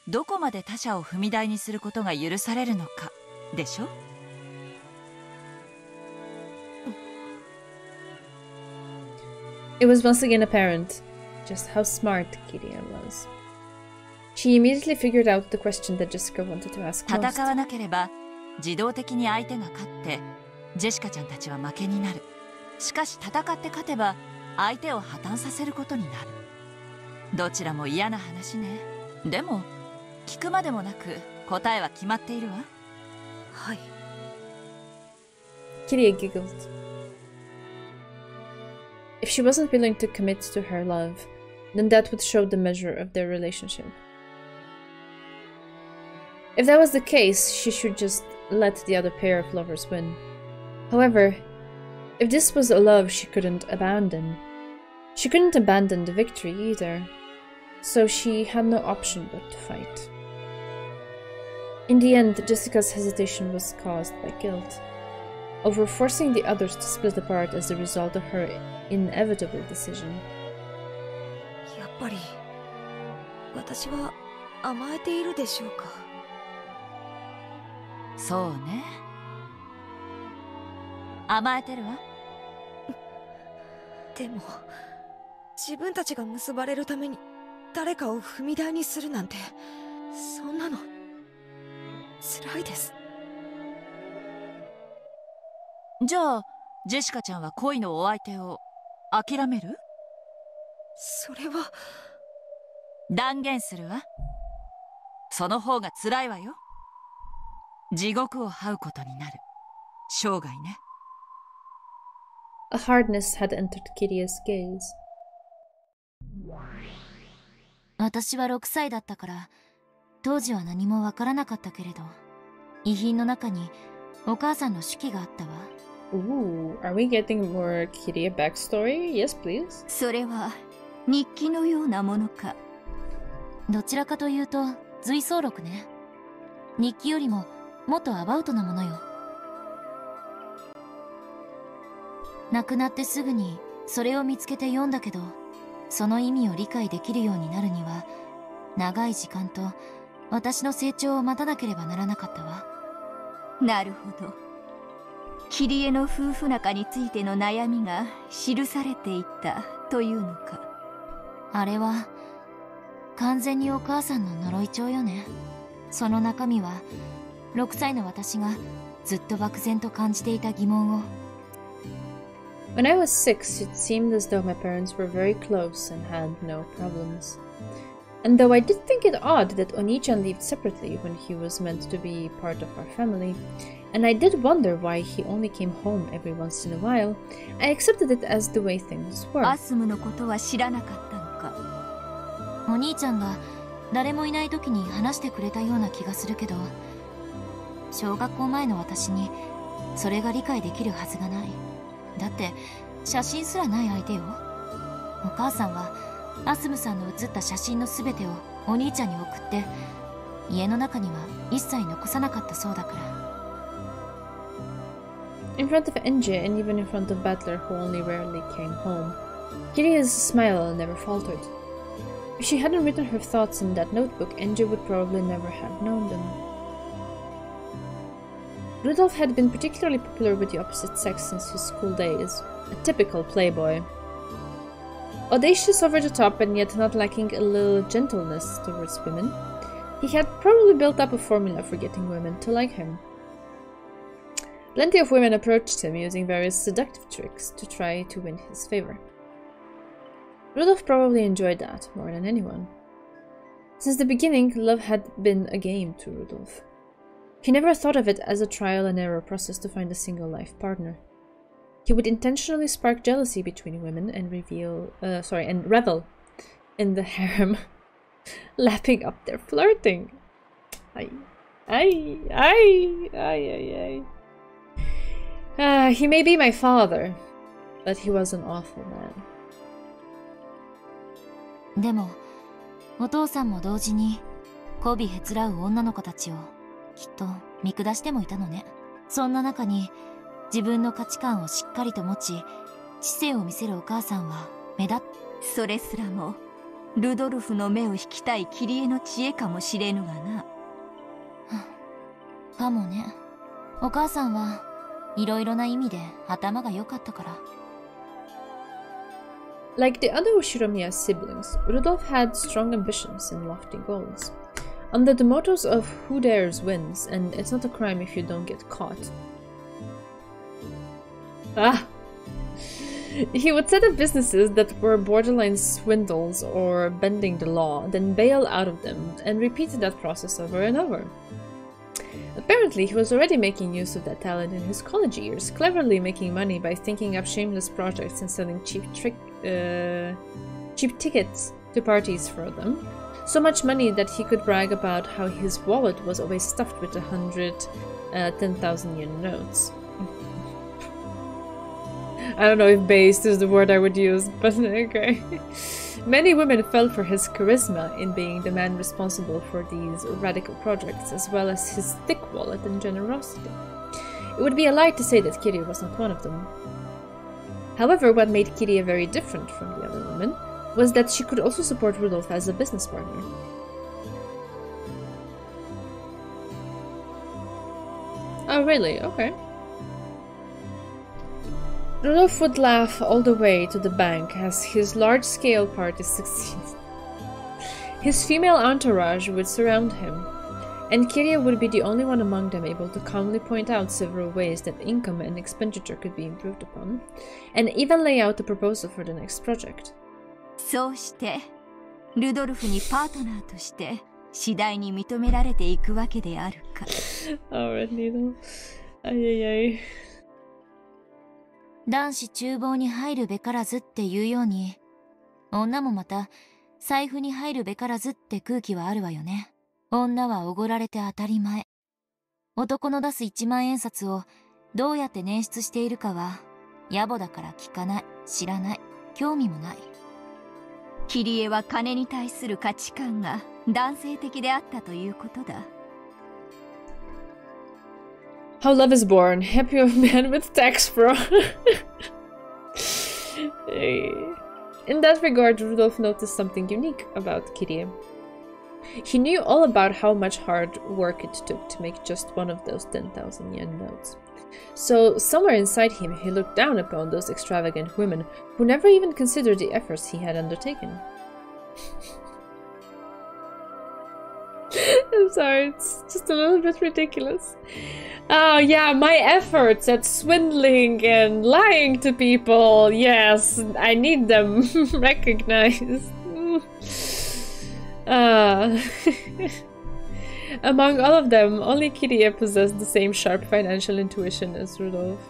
どこまで他者を踏み台にすることが許されるのかでしょ。It was once again apparent just how smart Kiria was. She immediately figured out the question that Jessica wanted to ask most. 戦わなければ自動的に相手が勝ってジェシカちゃんたちは負けになる。しかし戦って勝てば相手を破綻させることになる。どちらも嫌な話ね。でも聞くまでもなく答えは決まっているわ。はい。 Kiria giggled. If she wasn't willing to commit to her love, then that would show the measure of their relationship. If that was the case, she should just let the other pair of lovers win. However, if this was a love she couldn't abandon the victory either, so she had no option but to fight. In the end, Jessica's hesitation was caused by guilt, over forcing the others to split apart as a result of her inevitable decision. やっぱり私は甘えているでしょうか。そうね。甘えてるわ。でも自分たちが結ばれるために誰かを踏み台にするなんて、そんなの辛いです。じゃあジェシカちゃんは恋のお相手を諦める？それは断言するわ。その方が辛いわよ。地獄を這うことになる。生涯ね。A hardness had entered Kiria's gaze. 私は6歳だったから当時は何もわからなかったけれど、遺品の中にお母さんの手記があったわ。Ooh, are we getting more Kiria backstory? Yes, please. それは日記のようなものか。どちらかというと随想録ね。日記よりももっとアバウトなものよ。亡くなってすぐにそれを見つけて読んだけど、その意味を理解できるようになるには長い時間と私の成長を待たなければならなかったわ。なるほど。キリエの夫婦仲についての悩みが記されていたというのか。あれは完全にお母さんの呪い帳よね。その中身は6歳の私がずっと漠然と感じていた疑問を。When I was 6, it seemed as though my parents were very close and had no problems. And though I did think it odd that Oni-chan lived separately when he was meant to be part of our family, and I did wonder why he only came home every once in a while, I accepted it as the way things were. アスムのことは知らなかったのか。お兄ちゃんが誰もいない時に話してくれたような気がするけど、小学校前の私にそれが理解できるはずがない。だって写真すらない相手よ。お母さんはアスムさんの写った写真の全てをお兄ちゃんに送って、家の中には一切残さなかったそうだから。In front of NJ and even in front of Battler, who only rarely came home, Kiria's smile never faltered. If she hadn't written her thoughts in that notebook, NJ would probably never have known them. Rudolph had been particularly popular with the opposite sex since his school days, a typical playboy. Audacious over the top and yet not lacking a little gentleness towards women, he had probably built up a formula for getting women to like him. Plenty of women approached him using various seductive tricks to try to win his favor. Rudolph probably enjoyed that more than anyone. Since the beginning, love had been a game to Rudolph. He never thought of it as a trial and error process to find a single life partner. He would intentionally spark jealousy between women and revel in the harem, lapping up their flirting. He may be my father, but he was an awful man. でもお父さんも同時に媚びへつらう女の子たちをきっと見下してもいたのね。そんな中に自分の価値観をしっかりと持ち知性を見せるお母さんは目立っ。それすらもルドルフの目を引きたいキリエの知恵かもしれぬがな。かもね。お母さんはいろいろな意味で頭が良かったから。Like the other Ushiromiya siblings, Rudolph had strong ambitions and lofty goals. Under the mottos of who dares wins and it's not a crime if you don't get caught. He would set up businesses that were borderline swindles or bending the law, then bail out of them, and repeated that process over and over. Apparently, he was already making use of that talent in his college years, cleverly making money by thinking up shameless projects and selling cheap tickets to parties for them. So much money that he could brag about how his wallet was always stuffed with 10,000 yen notes. I don't know if based is the word I would use, but okay. Many women fell for his charisma in being the man responsible for these radical projects, as well as his thick wallet and generosity. It would be a lie to say that Kiria was not one of them. However, what made Kiria very different from the other women was that she could also support Rudolph as a business partner. Oh really? Okay. Rudolph would laugh all the way to the bank as his large-scale parties succeeded. His female entourage would surround him, and Kiria would be the only one among them able to calmly point out several ways that income and expenditure could be improved upon, and even lay out the proposal for the next project. そうしてルドルフにパートナーとして次第に認められていくわけであるか。Red needle. Ay ay ay. 男子厨房に入るべからずっていうように、女もまた財布に入るべからずって空気はあるわよね。女はおごられて当たり前。男の出す1万円札をどうやって捻出しているかは野暮だから聞かない、知らない、興味もない。キリエは金に対する価値観が男性的であったということだ。How love is born. Happy old man with tax fraud. In that regard, Rudolph noticed something unique about Kirie. He knew all about how much hard work it took to make just one of those 10,000 yen notes. So, somewhere inside him, he looked down upon those extravagant women who never even considered the efforts he had undertaken. I'm sorry, it's just a little bit ridiculous. Oh yeah, my efforts at swindling and lying to people. Yes, I need them recognized. Among all of them, only Kirie possessed the same sharp financial intuition as Rudolph.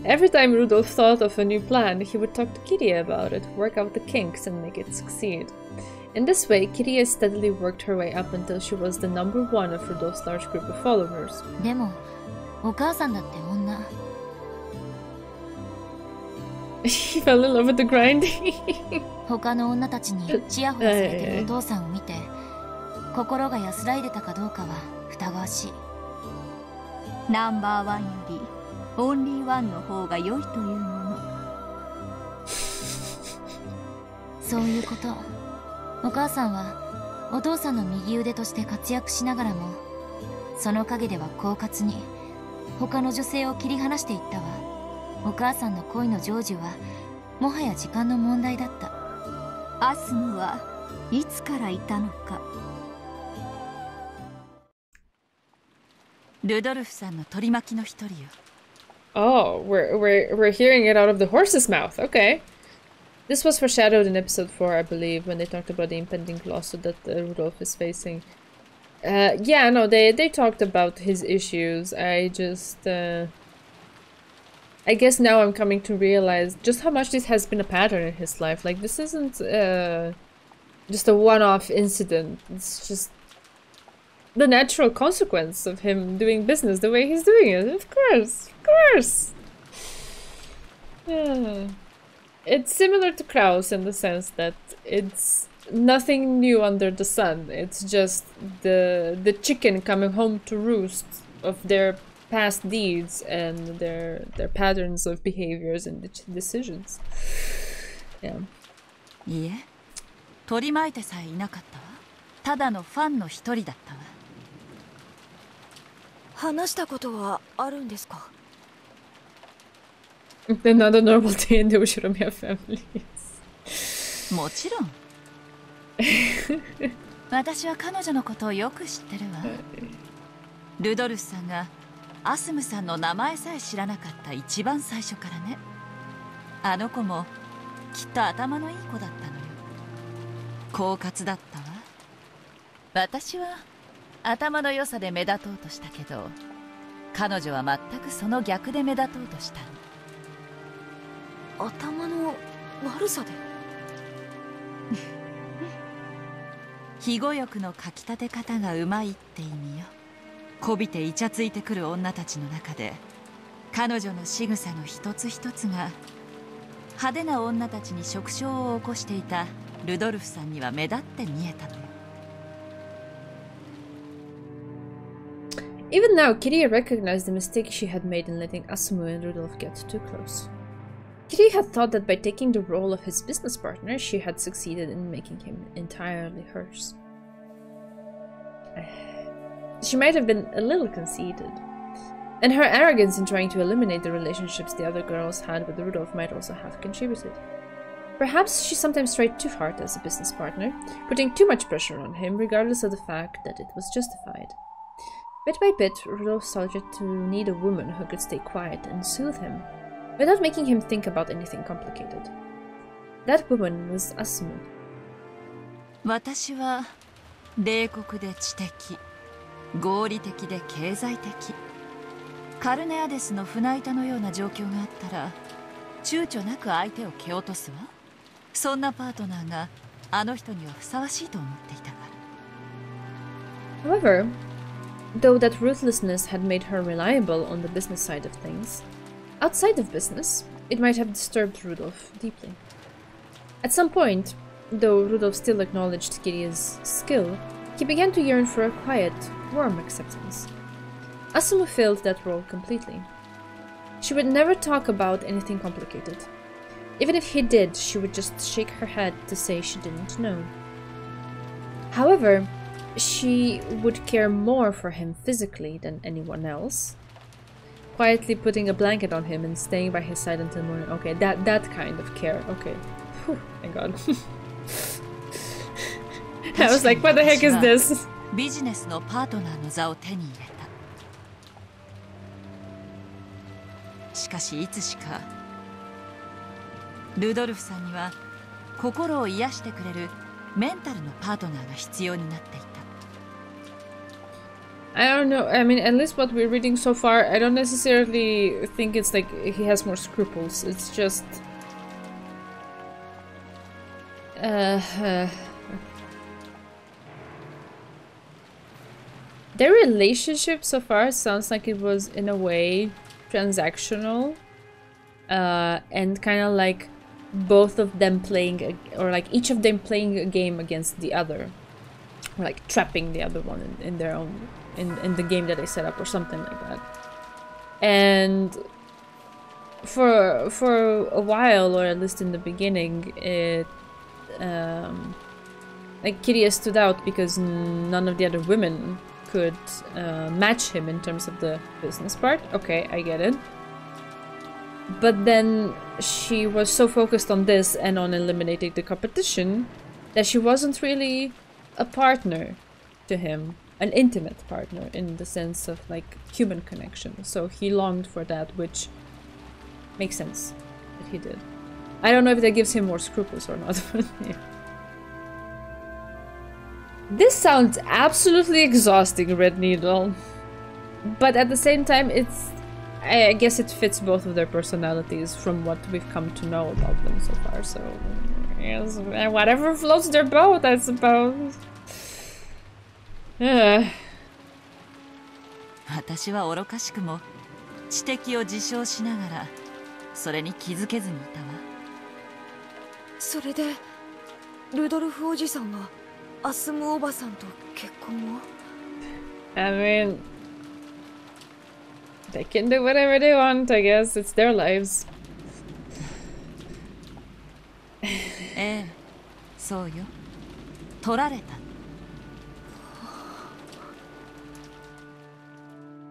Every time Rudolph thought of a new plan, he would talk to Kirie about it, work out the kinks, and make it succeed. In this way, Kirie steadily worked her way up until she was the number one of Rudolph's large group of followers. でも、お母さんだって女。He fell in love with the grinding. 他の女たちにチヤホヤされてるお父さんを見て、心が安らいでたかどうかは疑わしい。ナンバーワンよりオンリーワンの方が良いというもの。そういうこと。お母さんはお父さんの右腕として活躍しながらも、その陰では狡猾に他の女性を切り離していったわ。お母さんの恋の成就はもはや時間の問題だった。アスムはいつからいたのか。ルドルフさんの取り巻きの一人よ。Oh, we're hearing it out of the horse's mouth. Okay. This was foreshadowed in episode 4, I believe, when they talked about the impending lawsuit that Rudolph is facing. Yeah, no, they talked about his issues. I just, I guess now I'm coming to realize just how much this has been a pattern in his life. Like, this isn't, just a one-off incident. It's just the natural consequence of him doing business the way he's doing it. Of course, of course. Yeah. It's similar to Kraus in the sense that it's nothing new under the sun. It's just the chicken coming home to roost of their past deeds and their patterns of behaviors and decisions. Yeah. いいえ、取り巻いてさえいなかったわ。ただのファンの一人だったわ。話したことはあるんですか？ Another normal day in the Ushiromiya families. もちろん私は彼女のことをよく知ってるわ。ルドルフさんがアスムさんの名前さえ知らなかった一番最初からね。あの子もきっと頭のいい子だったのよ。狡猾だったわ。私は頭の良さで目立とうとしたけど、彼女は全くその逆で目立とうとしたの。頭の悪さで？肥後欲のかきたて方がうまいって意味よ。こびてイチャついてくる女たちの中で、彼女の仕草の一つ一つが派手な女たちに触傷を起こしていたルドルフさんには目立って見えたのよ。Even now, Kitty recognized the mistake she had made in letting Asumu and Rudolph get too close. Kitty had thought that by taking the role of his business partner, she had succeeded in making him entirely hers. She might have been a little conceited, and her arrogance in trying to eliminate the relationships the other girls had with Rudolph might also have contributed. Perhaps she sometimes tried too hard as a business partner, putting too much pressure on him regardless of the fact that it was justified. Bit by bit, Rudolph started to need a woman who could stay quiet and soothe him, without making him think about anything complicated. That woman was Asumu. 私は冷酷で知的、合理的で経済的。カルネアデスの船板のような状況があったら、躊躇なく相手を蹴落とすわ。そんなパートナーがあの人にはふさわしいと思っていたから。However, though that ruthlessness had made her reliable on the business side of things, outside of business, it might have disturbed Rudolph deeply. At some point, though Rudolph still acknowledged Kirya's skill, he began to yearn for a quiet, warm acceptance. Asumu filled that role completely. She would never talk about anything complicated. Even if he did, she would just shake her head to say she didn't know. However, she would care more for him physically than anyone else, quietly putting a blanket on him and staying by his side until morning. Okay, that kind of care. Okay. Whew, thank God. I was like, what the heck is this? ビジネスのパートナーの座を手に入れた。しかしいつしかルドルフさんには心を癒してくれるメンタルのパートナーが必要になっていた。I don't know. I mean, at least what we're reading so far, I don't necessarily think it's like he has more scruples. It's just their relationship so far sounds like it was in a way transactional, and kind of like both of them playing or like each of them playing a game against the other, or like trapping the other one in their own in the game that they set up or something like that. And for a while, or at least in the beginning, it like Kiria stood out because none of the other women could match him in terms of the business part. Okay, I get it. But then she was so focused on this and on eliminating the competition that she wasn't really a partner to him, an intimate partner in the sense of like human connection. So he longed for that, which makes sense that he did. I don't know if that gives him more scruples or not, but yeah. This sounds absolutely exhausting, Red Needle. But at the same time, I guess it fits both of their personalities from what we've come to know about them so far. So, yes, whatever floats their boat, I suppose. 私は愚かしくも知的を自称しながらそれに気づけずにいたわ。それでルドルフおじさんはアスムおばさんと結婚を？ I mean, they can do whatever they want, I guess. It's their lives. ええ、そうよ。取られた。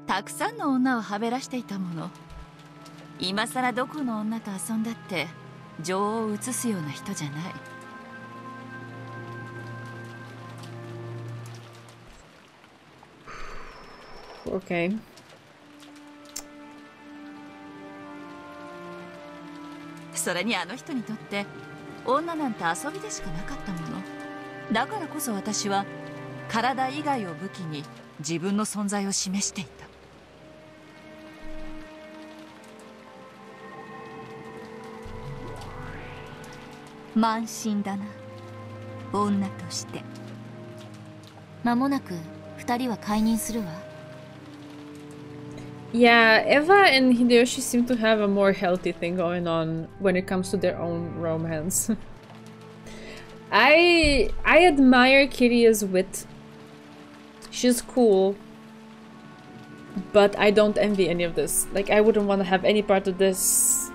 たくさんの女をはべらしていたもの。今さらどこの女と遊んだって情を移すような人じゃない。Okay. それにあの人にとって女なんて遊びでしかなかったもの。だからこそ私は体以外を武器に自分の存在を示していた。慢心だな、女として。間もなく二人は解任するわ。Yeah, Eva and Hideyoshi seem to have a more healthy thing going on when it comes to their own romance. I admire Kiria's wit. She's cool. But I don't envy any of this. Like, I wouldn't want to have any part of this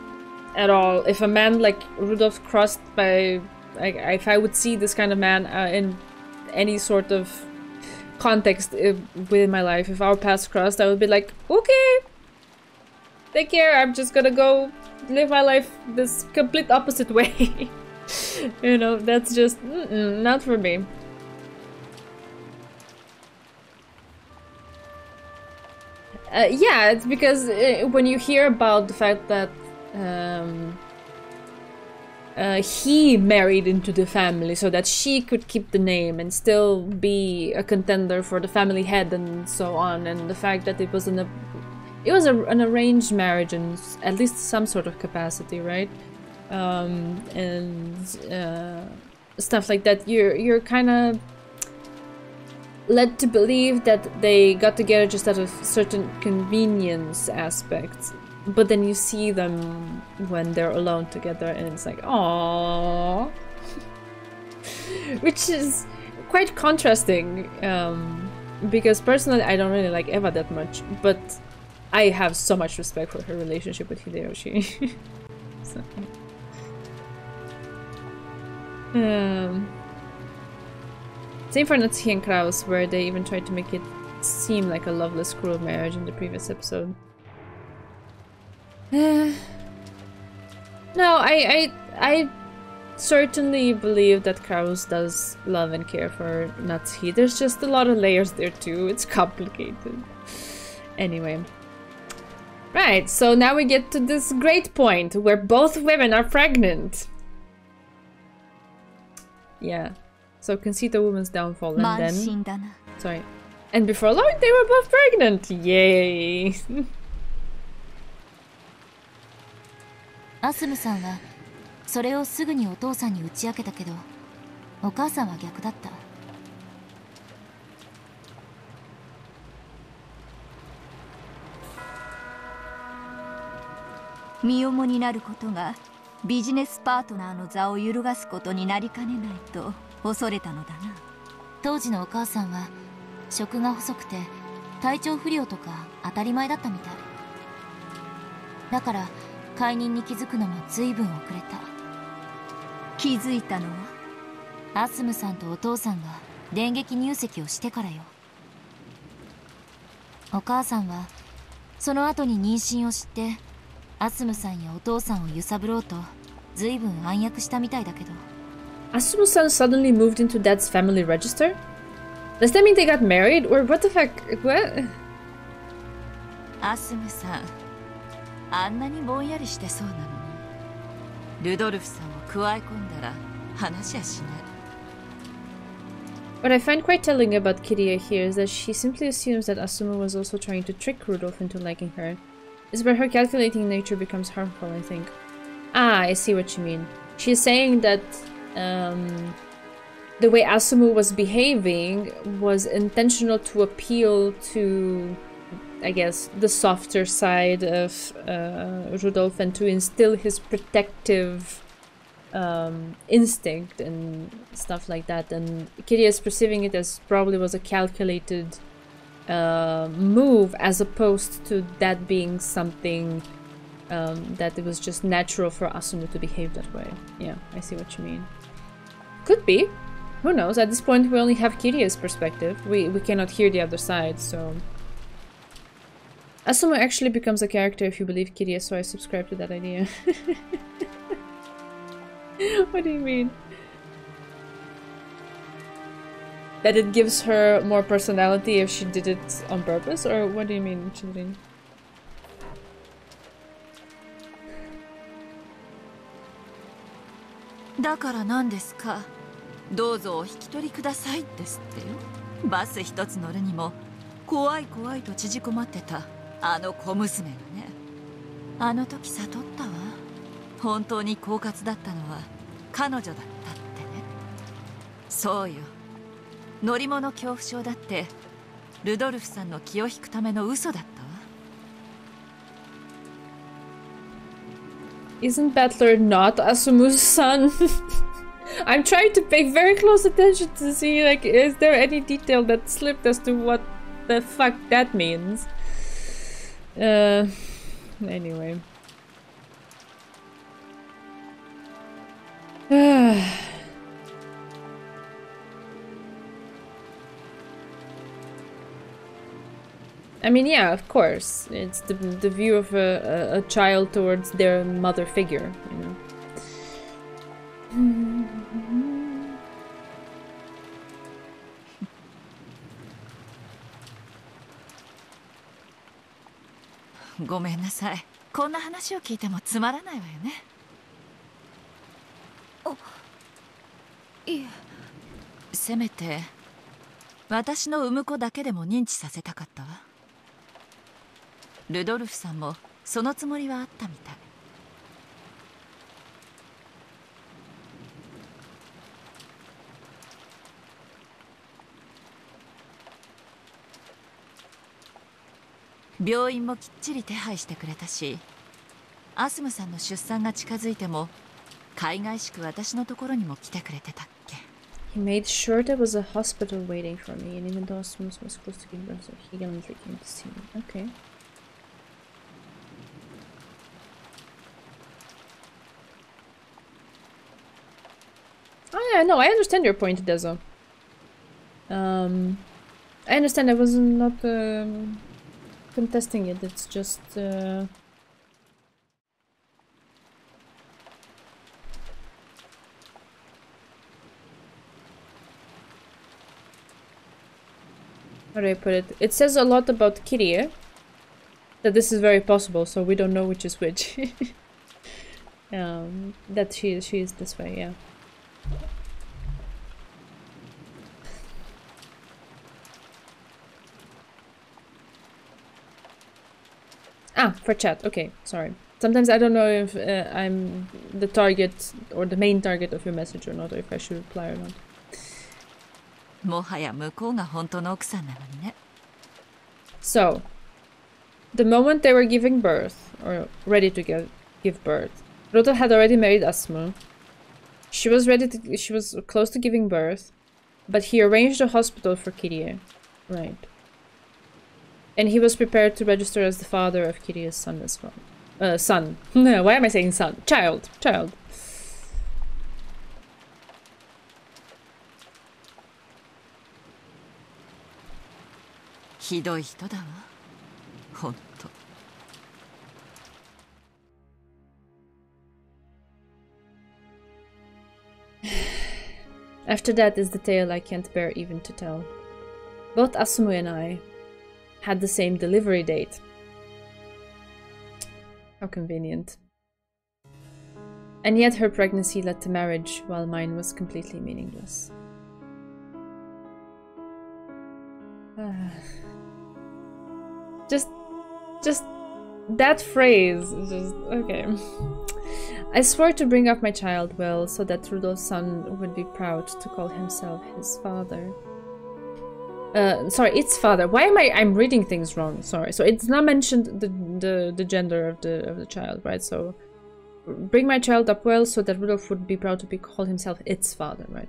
at all. If a man like Rudolph crossed by... Like, if I would see this kind of man in any sort of context within my life, if our paths crossed, I would be like, okay, take care, I'm just gonna go live my life this complete opposite way. You know, that's just not for me. Yeah, it's because when you hear about the fact that he married into the family so that she could keep the name and still be a contender for the family head and so on, and the fact that it was an arranged marriage in at least some sort of capacity, right? And stuff like that, you're kind of led to believe that they got together just out of certain convenience aspects. But then you see them when they're alone together and it's like, aww. Which is quite contrasting, because personally I don't really like Eva that much, but I have so much respect for her relationship with Hideyoshi. So, same for Natsuki and Kraus, where they even tried to make it seem like a loveless, cruel marriage in the previous episode. No, I certainly believe that Kraus does love and care for Natsuki. There's just a lot of layers there too. It's complicated. Anyway. Right, so now we get to this great point where both women are pregnant. Yeah. So conceit a woman's downfall and then... Sorry. And before long, they were both pregnant! Yay! アスムさんはそれをすぐにお父さんに打ち明けたけど、お母さんは逆だった。身重になることがビジネスパートナーの座を揺るがすことになりかねないと恐れたのだな。当時のお母さんは食が細くて体調不良とか当たり前だったみたいだから、解任に気づくのも随分遅れた。気づいたのはアスムさんとお父さんが電撃入籍をしてからよ。お母さんはその後に妊娠を知ってアスムさんやお父さんを揺さぶろうと随分暗躍したみたいだけど。Asumu-san suddenly moved into Dad's family register? Does that mean they got married? Or what the fuck? What? アスムさん、あんなにぼんやりしてそうなのに、ルドルフさんを加え込んだら話はしない。What I find quite telling about Kiria here is that she simply assumes that Asumu was also trying to trick Rudolph into liking her. It's where her calculating nature becomes harmful, I think. Ah, I see what you mean. She's saying that the way Asumu was behaving was intentional to appeal to, I guess, the softer side of Rudolph and to instill his protective instinct and stuff like that. And Kiria is perceiving it as probably was a calculated move, as opposed to that being something that it was just natural for Asumu to behave that way. Yeah, I see what you mean. Could be. Who knows? At this point we only have Kiria's perspective. We cannot hear the other side, so... Asumu actually becomes a character if you believe Kirie, so I subscribe to that idea. What do you mean? That it gives her more personality if she did it on purpose? Or what do you mean, Children? だから何ですか。どうぞお引き取りくださいですってよ。バス一つ乗るにも怖い怖いと縮こまってたあの小娘がね。あの時悟ったわ。本当に狡猾だったのは彼女だったってね。そうよ。乗り物恐怖症だってルドルフさんの気を引くための嘘だったわ。Isn't Battler not Asumu's son? I'm trying to pay very close attention to see, like, is there any detail that slipped as to what the fuck that means? Anyway. I mean, yeah, of course. It's the view of a child towards their mother figure, you know. Oh, ごめんなさい。こんな話を聞いてもつまらないわよね。あ、いえ。せめて私の産む子だけでも認知させたかったわ。ルドルフさんもそのつもりはあったみたい。病院もきっちり手配してくれたし、アスムさんの出産が近づいても海外しく私のところにも来てくれてたっけ。 He made sure there was a hospital waiting for me, and even though Asmus was close to giving birth, he gallantly came to see me. Okay. Oh yeah, no, I understand your point, Dezo. I understand I was not contesting it, it's just how do I put it? It says a lot about Kirie that this is very possible, so we don't know which is which. That she is this way, yeah. Ah, for chat. Okay, sorry. Sometimes I don't know if I'm the target or the main target of your message or not, or if I should reply or not. もはや向こうが本当の奥さんなのにね。 So, the moment they were giving birth, or ready to give birth, Roto had already married Asmu. She was close to giving birth, but he arranged a hospital for Kirie. Right. And he was prepared to register as the father of Kirie's son as well. Son. Why am I saying son? Child. Child. ひどい人だわ。ほんと。After that is the tale I can't bear even to tell. Both Asumu and I had the same delivery date. How convenient. And yet her pregnancy led to marriage, while mine was completely meaningless. Just that phrase, just okay. I swore to bring up my child well, so that Rudolph's son would be proud to call himself his father. Sorry, its father. Why am I'm reading things wrong? Sorry. So it's not mentioned the gender of the child, right? So bring my child up well, so that Rudolph would be proud to call himself its father, right?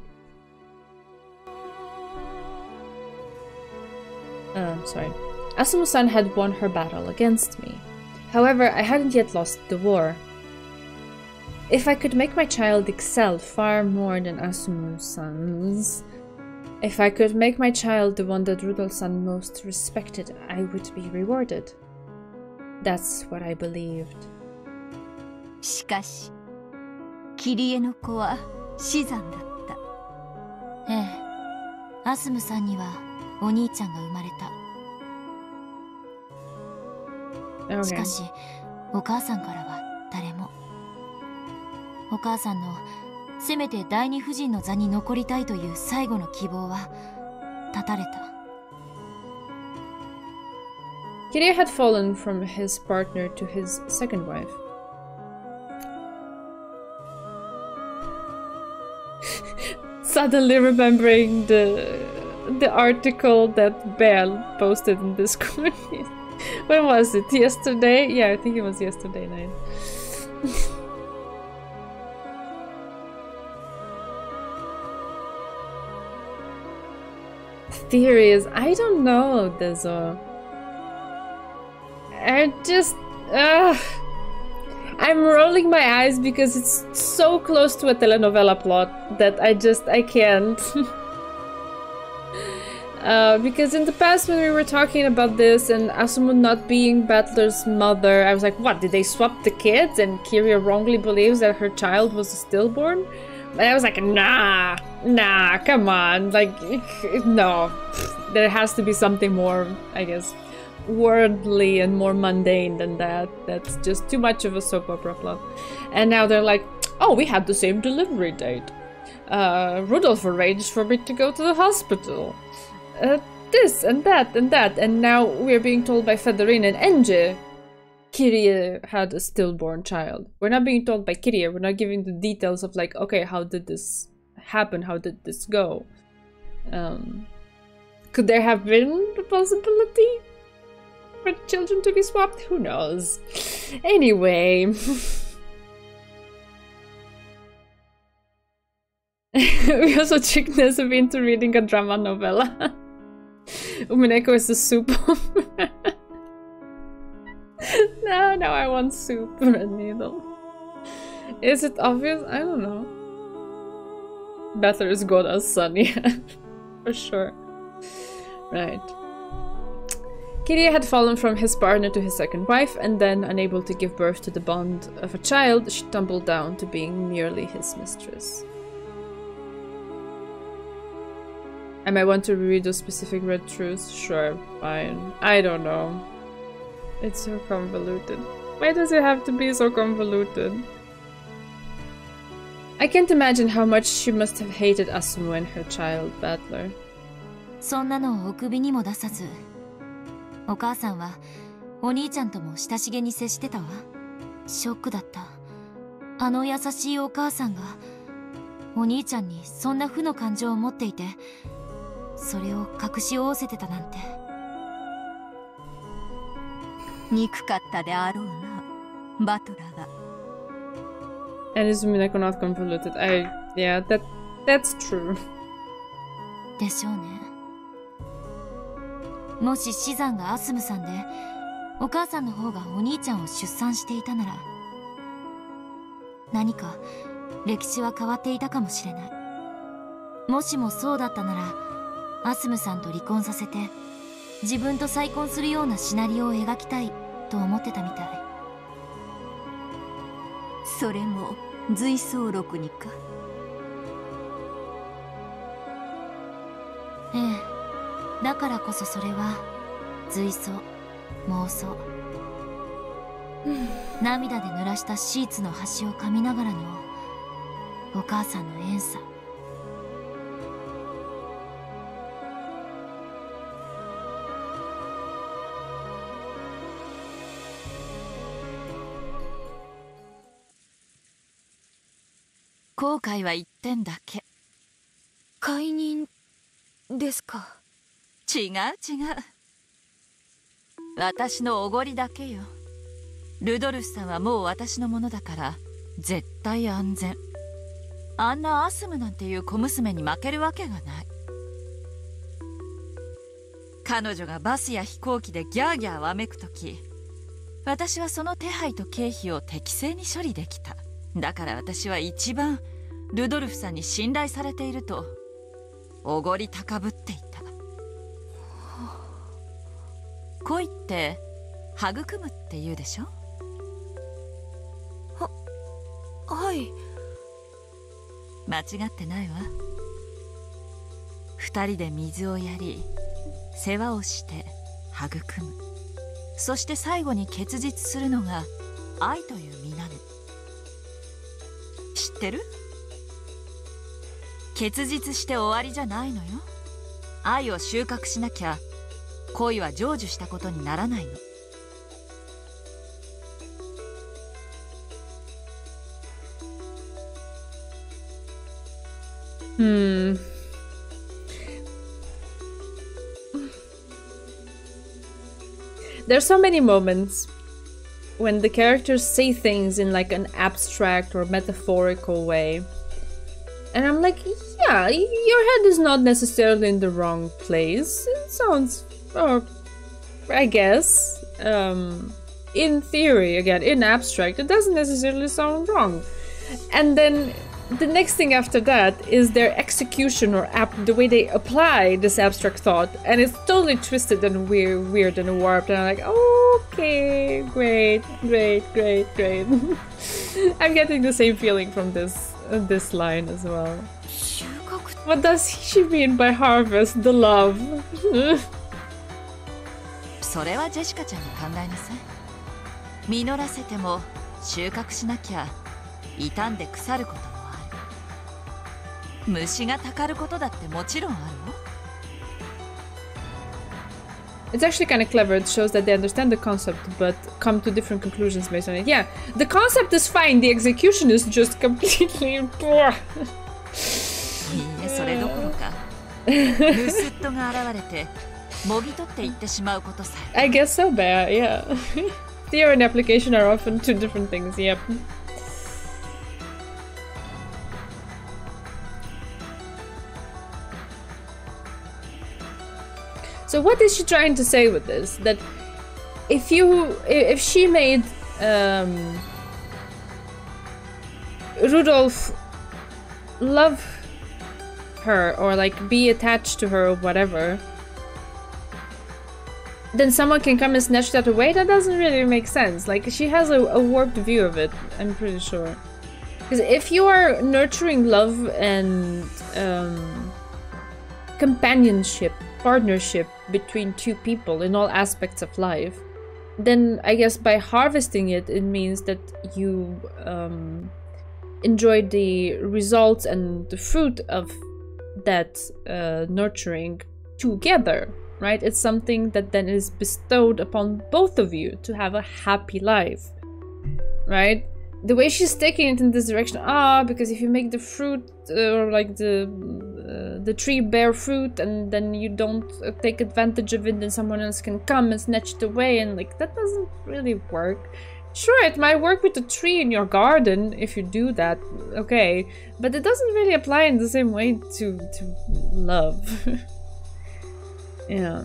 Sorry. Asumu-san had won her battle against me. However, I hadn't yet lost the war. If I could make my child excel far more than Asumu-san's, if I could make my child the one that Rudolph-san most respected, I would be rewarded. That's what I believed. しかしキリエの子は死産だった。ええ、アスムさんにはお兄ちゃんが生まれた。Okay. しかしお母さんからは誰も。お母さんのせめて第二夫人の座に残りたいという最後の希望は絶たれた。Kiria had fallen from his partner to his second wife. Suddenly remembering the article that Belle posted in Discord. When was it? Yesterday? Yeah, I think it was yesterday night. Theories. I don't know, Dezo. I just... I'm rolling my eyes because it's so close to a telenovela plot that I can't. Because in the past when we were talking about this and Asumu not being Battler's mother, I was like, what, did they swap the kids? And Kiria wrongly believes that her child was a stillborn? And I was like, nah, come on, like, no. There has to be something more, I guess, worldly and more mundane than that. That's just too much of a soap opera plot. And now they're like, oh, we had the same delivery date. Rudolph arranged for me to go to the hospital. This and that and that. And now we're being told by Federine and Enge Kirie had a stillborn child. We're not being told by Kirie. We're not giving the details of like, okay, how did this happen? How did this go? Could there have been the possibility for children to be swapped? Who knows? Anyway. We also tricked Nezubi into reading a drama novella. Umineko is the soup. Now I want soup, Red Needle. Is it obvious? I don't know. Better is good as Sunny. For sure. Right. Kirie had fallen from his partner to his second wife, and then, unable to give birth to the bond of a child, she tumbled down to being merely his mistress. I might want to read those specific red truths. Sure, fine. I don't know. It's so convoluted. Why does it have to be so convoluted? I can't imagine how much she must have hated Asumu and her child, Battler. そんなのをお首にも出さず、お母さんはお兄ちゃんとも親しげに接してたわ。ショックだった。あの優しいお母さんがお兄ちゃんにそんな負の感情を持っていて、それを隠しおおせてたなんて。憎かったであろうな、バトラーが。And is Umineko not convoluted? Yeah, that's true. でしょうね。もし死産がアスムさんで、お母さんの方がお兄ちゃんを出産していたなら、何か歴史は変わっていたかもしれない。もしもそうだったなら、アスムさんと離婚させて自分と再婚するようなシナリオを描きたいと思ってたみたい。それも随想録にか。ええ、だからこそそれは随想、妄想。涙で濡らしたシーツの端を噛みながらのお母さんの怨嗟。後悔は一点だけ。解任ですか？違う違う。私のおごりだけよ。ルドルフさんはもう私のものだから絶対安全。あんなアスムなんていう小娘に負けるわけがない。彼女がバスや飛行機でギャーギャーわめくとき、私はその手配と経費を適正に処理できた。だから私は一番ルドルフさんに信頼されているとおごり高ぶっていた。恋って育むって言うでしょ。はい。間違ってないわ。二人で水をやり、世話をして育む、そして最後に結実するのが愛という実なの。知ってる？結実して終わりじゃないのよ。愛を収穫しなきゃ恋は成就したことにならないの。There's so many moments when the characters say things in like an abstract or metaphorical way. And I'm like, yeah, your head is not necessarily in the wrong place. It sounds, I guess, in theory, again, in abstract, it doesn't necessarily sound wrong. And then the next thing after that is their execution or the way they apply this abstract thought, and it's totally twisted and weird and warped, and I'm like, okay, great. I'm getting the same feeling from this line as well. What does she mean by harvest the love? それはジェシカちゃんが考えなさい。実らせても収穫しなきゃ傷んで腐ることもある。虫がたかることだってもちろんあるわ。It's actually kind of clever. It shows that they understand the concept but come to different conclusions based on it. Yeah, the concept is fine, the execution is just completely... いいえ、それどころかヌスットが現れてもぎ取っていってしまうことさえ。I guess so, Bea, yeah. Theory and application are often two different things, yep. So what is she trying to say with this? That if she made Rudolph love her or like be attached to her or whatever, then someone can come and snatch that away? That doesn't really make sense. Like, she has a warped view of it, I'm pretty sure. Because if you are nurturing love and companionship, partnership between two people in all aspects of life, then I guess by harvesting it, it means that you enjoy the results and the fruit of that nurturing together, right? It's something that then is bestowed upon both of you to have a happy life, right? The way she's taking it in this direction, because if you make the fruit or like the tree bear fruit and then you don't take advantage of it, then someone else can come and snatch it away, and like that doesn't really work. Sure, it might work with the tree in your garden if you do that, okay, but it doesn't really apply in the same way to love. Yeah.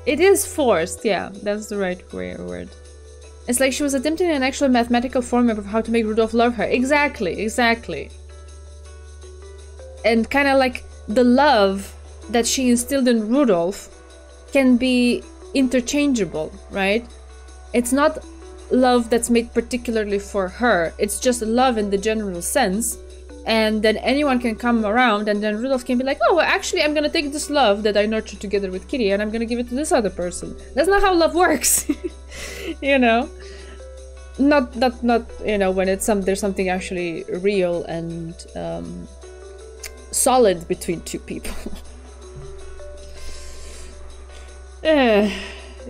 It is forced, yeah, that's the right word. It's like she was attempting an actual mathematical formula of how to make Rudolph love her. Exactly. And kind of like the love that she instilled in Rudolph can be interchangeable, right? It's not love that's made particularly for her. It's just love in the general sense. And then anyone can come around and then Rudolph can be like, oh, well, actually, I'm gonna take this love that I nurtured together with Kitty and I'm gonna give it to this other person. That's not how love works. You know? Not you know, when it's there's something actually real and solid between two people.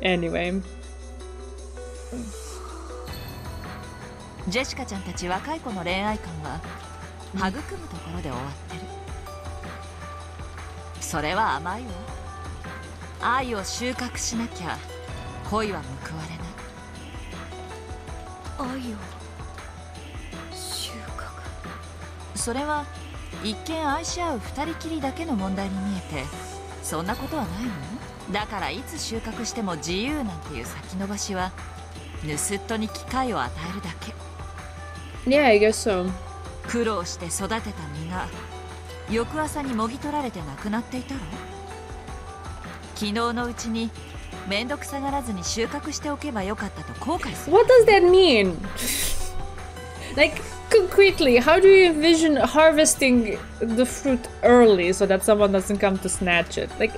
Anyway. ジェシカちゃんたち若い子の恋愛観は育むところで終わってる。それは甘いわ。愛を収穫しなきゃ恋は報われない。愛を収穫。それは一見愛し合う二人きりだけの問題に見えて、そんなことはないの？だからいつ収穫しても自由なんていう先延ばしは盗っ人に機会を与えるだけ。Yeah, I guess so. 苦労して育てた実が翌朝にもぎ取られてなくなっていたろ。昨日のうちにめんどくさがらずに収穫しておけばよかったと後悔する。 What does that mean? Like, concretely, how do you envision harvesting the fruit early so that someone doesn't come to snatch it? Like,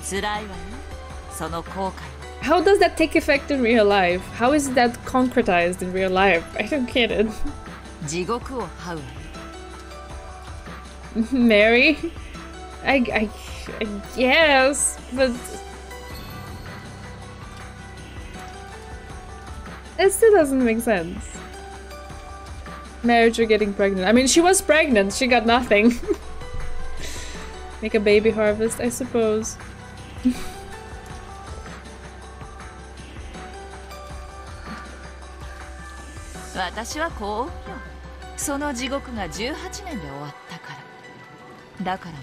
辛いわよ、その後悔。 how does that take effect in real life? How is that concretized in real life? I don't get it. 地獄を這うわよ。 Mary? I guess, but it still doesn't make sense. Marriage or getting pregnant. I mean, she was pregnant, she got nothing. Make a baby harvest, I suppose. 私はこう思うよ。その地獄が18年で終わったから。だからもう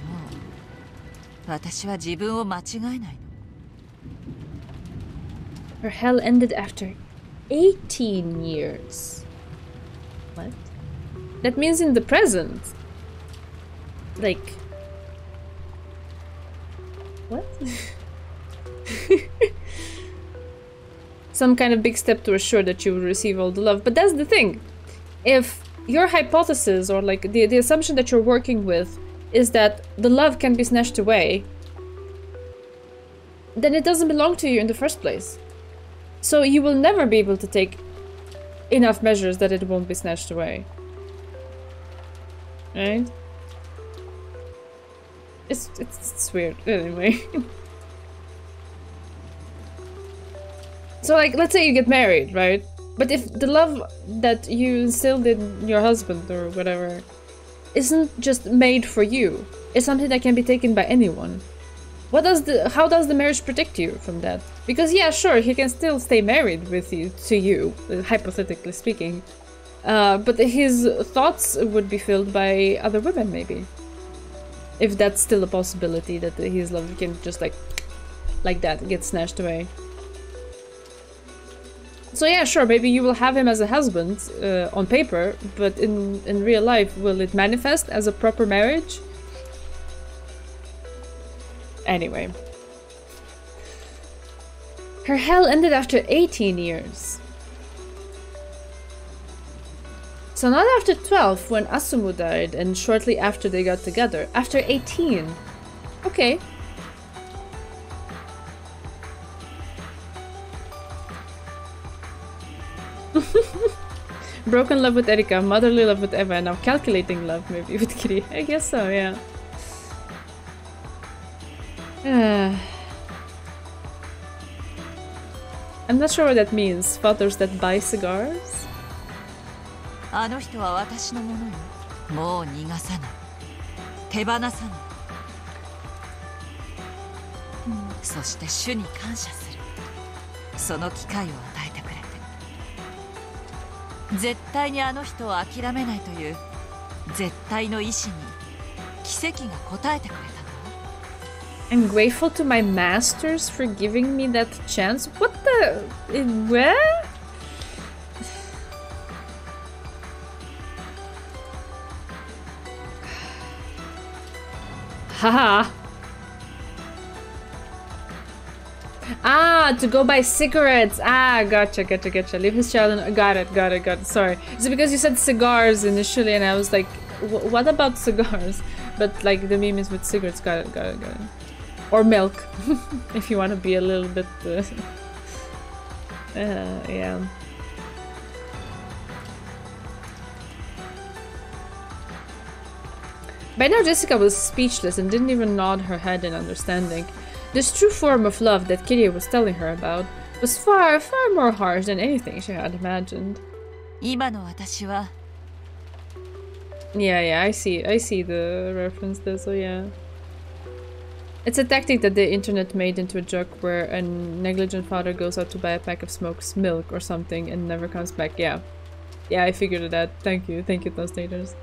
私は自分を間違えないの。 Her hell ended after 18 years. What? That means in the present. Like... What? Some kind of big step to assure that you will receive all the love. But that's the thing. If your hypothesis, or like the assumption that you're working with, is that the love can be snatched away, then it doesn't belong to you in the first place. So you will never be able to take enough measures that it won't be snatched away. Right? It's weird. Anyway. So, like, let's say you get married, right? But if the love that you instilled in your husband or whatever isn't just made for you, it's something that can be taken by anyone. How does the marriage protect you from that? Because yeah, sure, he can still stay married with you, to you, hypothetically speaking. But his thoughts would be filled by other women, maybe. If that's still a possibility, that his love can just like that, get snatched away. So yeah, sure, maybe you will have him as a husband on paper, but in real life, will it manifest as a proper marriage? Anyway. Her hell ended after 18 years. So not after 12 when Asumu died and shortly after they got together. After 18. Okay. Broken love with Erika, motherly love with Eva, and now calculating love maybe with Kiri. I guess so, yeah. I'm not sure what that means. Fathers that buy cigars? あの人は私のものよ。もう逃がさない。手放さない。そして主に感謝する。その機会を与えてくれて。絶対にあの人を諦めないという絶対の意志に奇跡が応えてくれたの。 I'm grateful to my masters for giving me that chance. What the... Where? Haha. Ah, to go buy cigarettes. Ah, gotcha. Leave his child and... Got it. Sorry. Is it because you said cigars initially and I was like, what about cigars? But like the meme is with cigarettes. Got it. Or milk, if you want to be a little bit... yeah. By now Jessica was speechless and didn't even nod her head in understanding. This true form of love that Kiria was telling her about was far more harsh than anything she had imagined. 今の私は Yeah, I see the reference there, so yeah. It's a tactic that the internet made into a joke where a negligent father goes out to buy a pack of smoked milk or something and never comes back. Yeah, I figured it out. Thank you, translator's.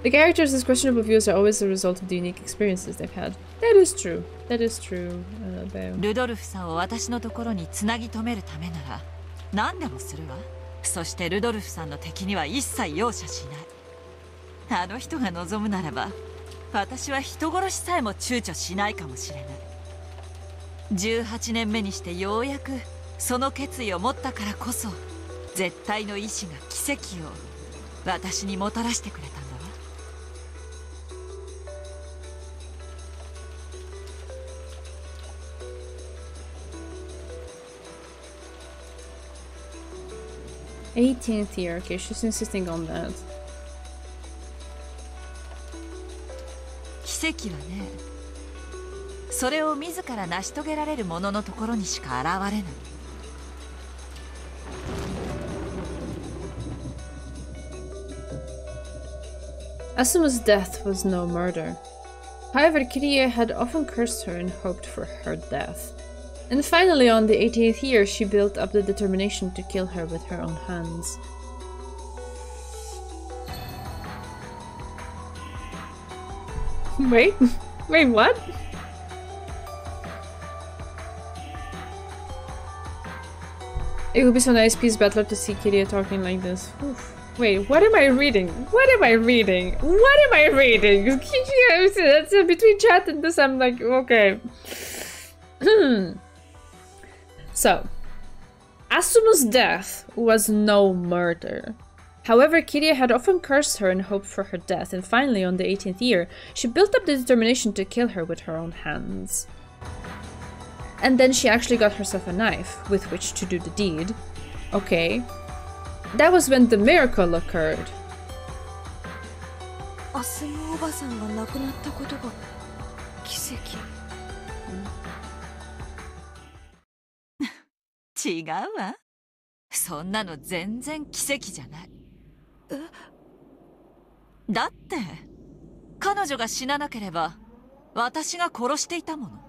The characters' questionable views are always a result of the unique experiences they've had. That is true. Bam. ルドルフさんを私のところにつなぎ止めるためなら何でもするわ。そしてルドルフさんの敵には一切容赦しない。あの人が望むならば私は人殺しさえも躊躇しないかもしれない。18年目にしてようやくその決意を持ったからこそ、絶対の意志が奇跡を私にもたらしてくれたんだわ。18th year. Okay, she's insisting on that. 奇跡はね、それを自ら成し遂げられる者のところにしか現れない。Asuma's death was no murder. However, Kirie had often cursed her and hoped for her death. And finally, on the 18th year, she built up the determination to kill her with her own hands. Wait, wait, what? It would be so nice, Peace Battler, to see Kirie talking like this. Oof. Wait, what am I reading? What am I reading? What am I reading? Between chat and this, I'm like, okay. So, Asuma's death was no murder. However, Kirie had often cursed her and hoped for her death, and finally, on the 18th year, she built up the determination to kill her with her own hands. And then she actually got herself a knife with which to do the deed. Okay. That was when the miracle occurred. アスムおばさんが亡くなったことが奇跡。違うわ。そんなの全然奇跡じゃない。だって彼女が死ななければ私が殺していたもの。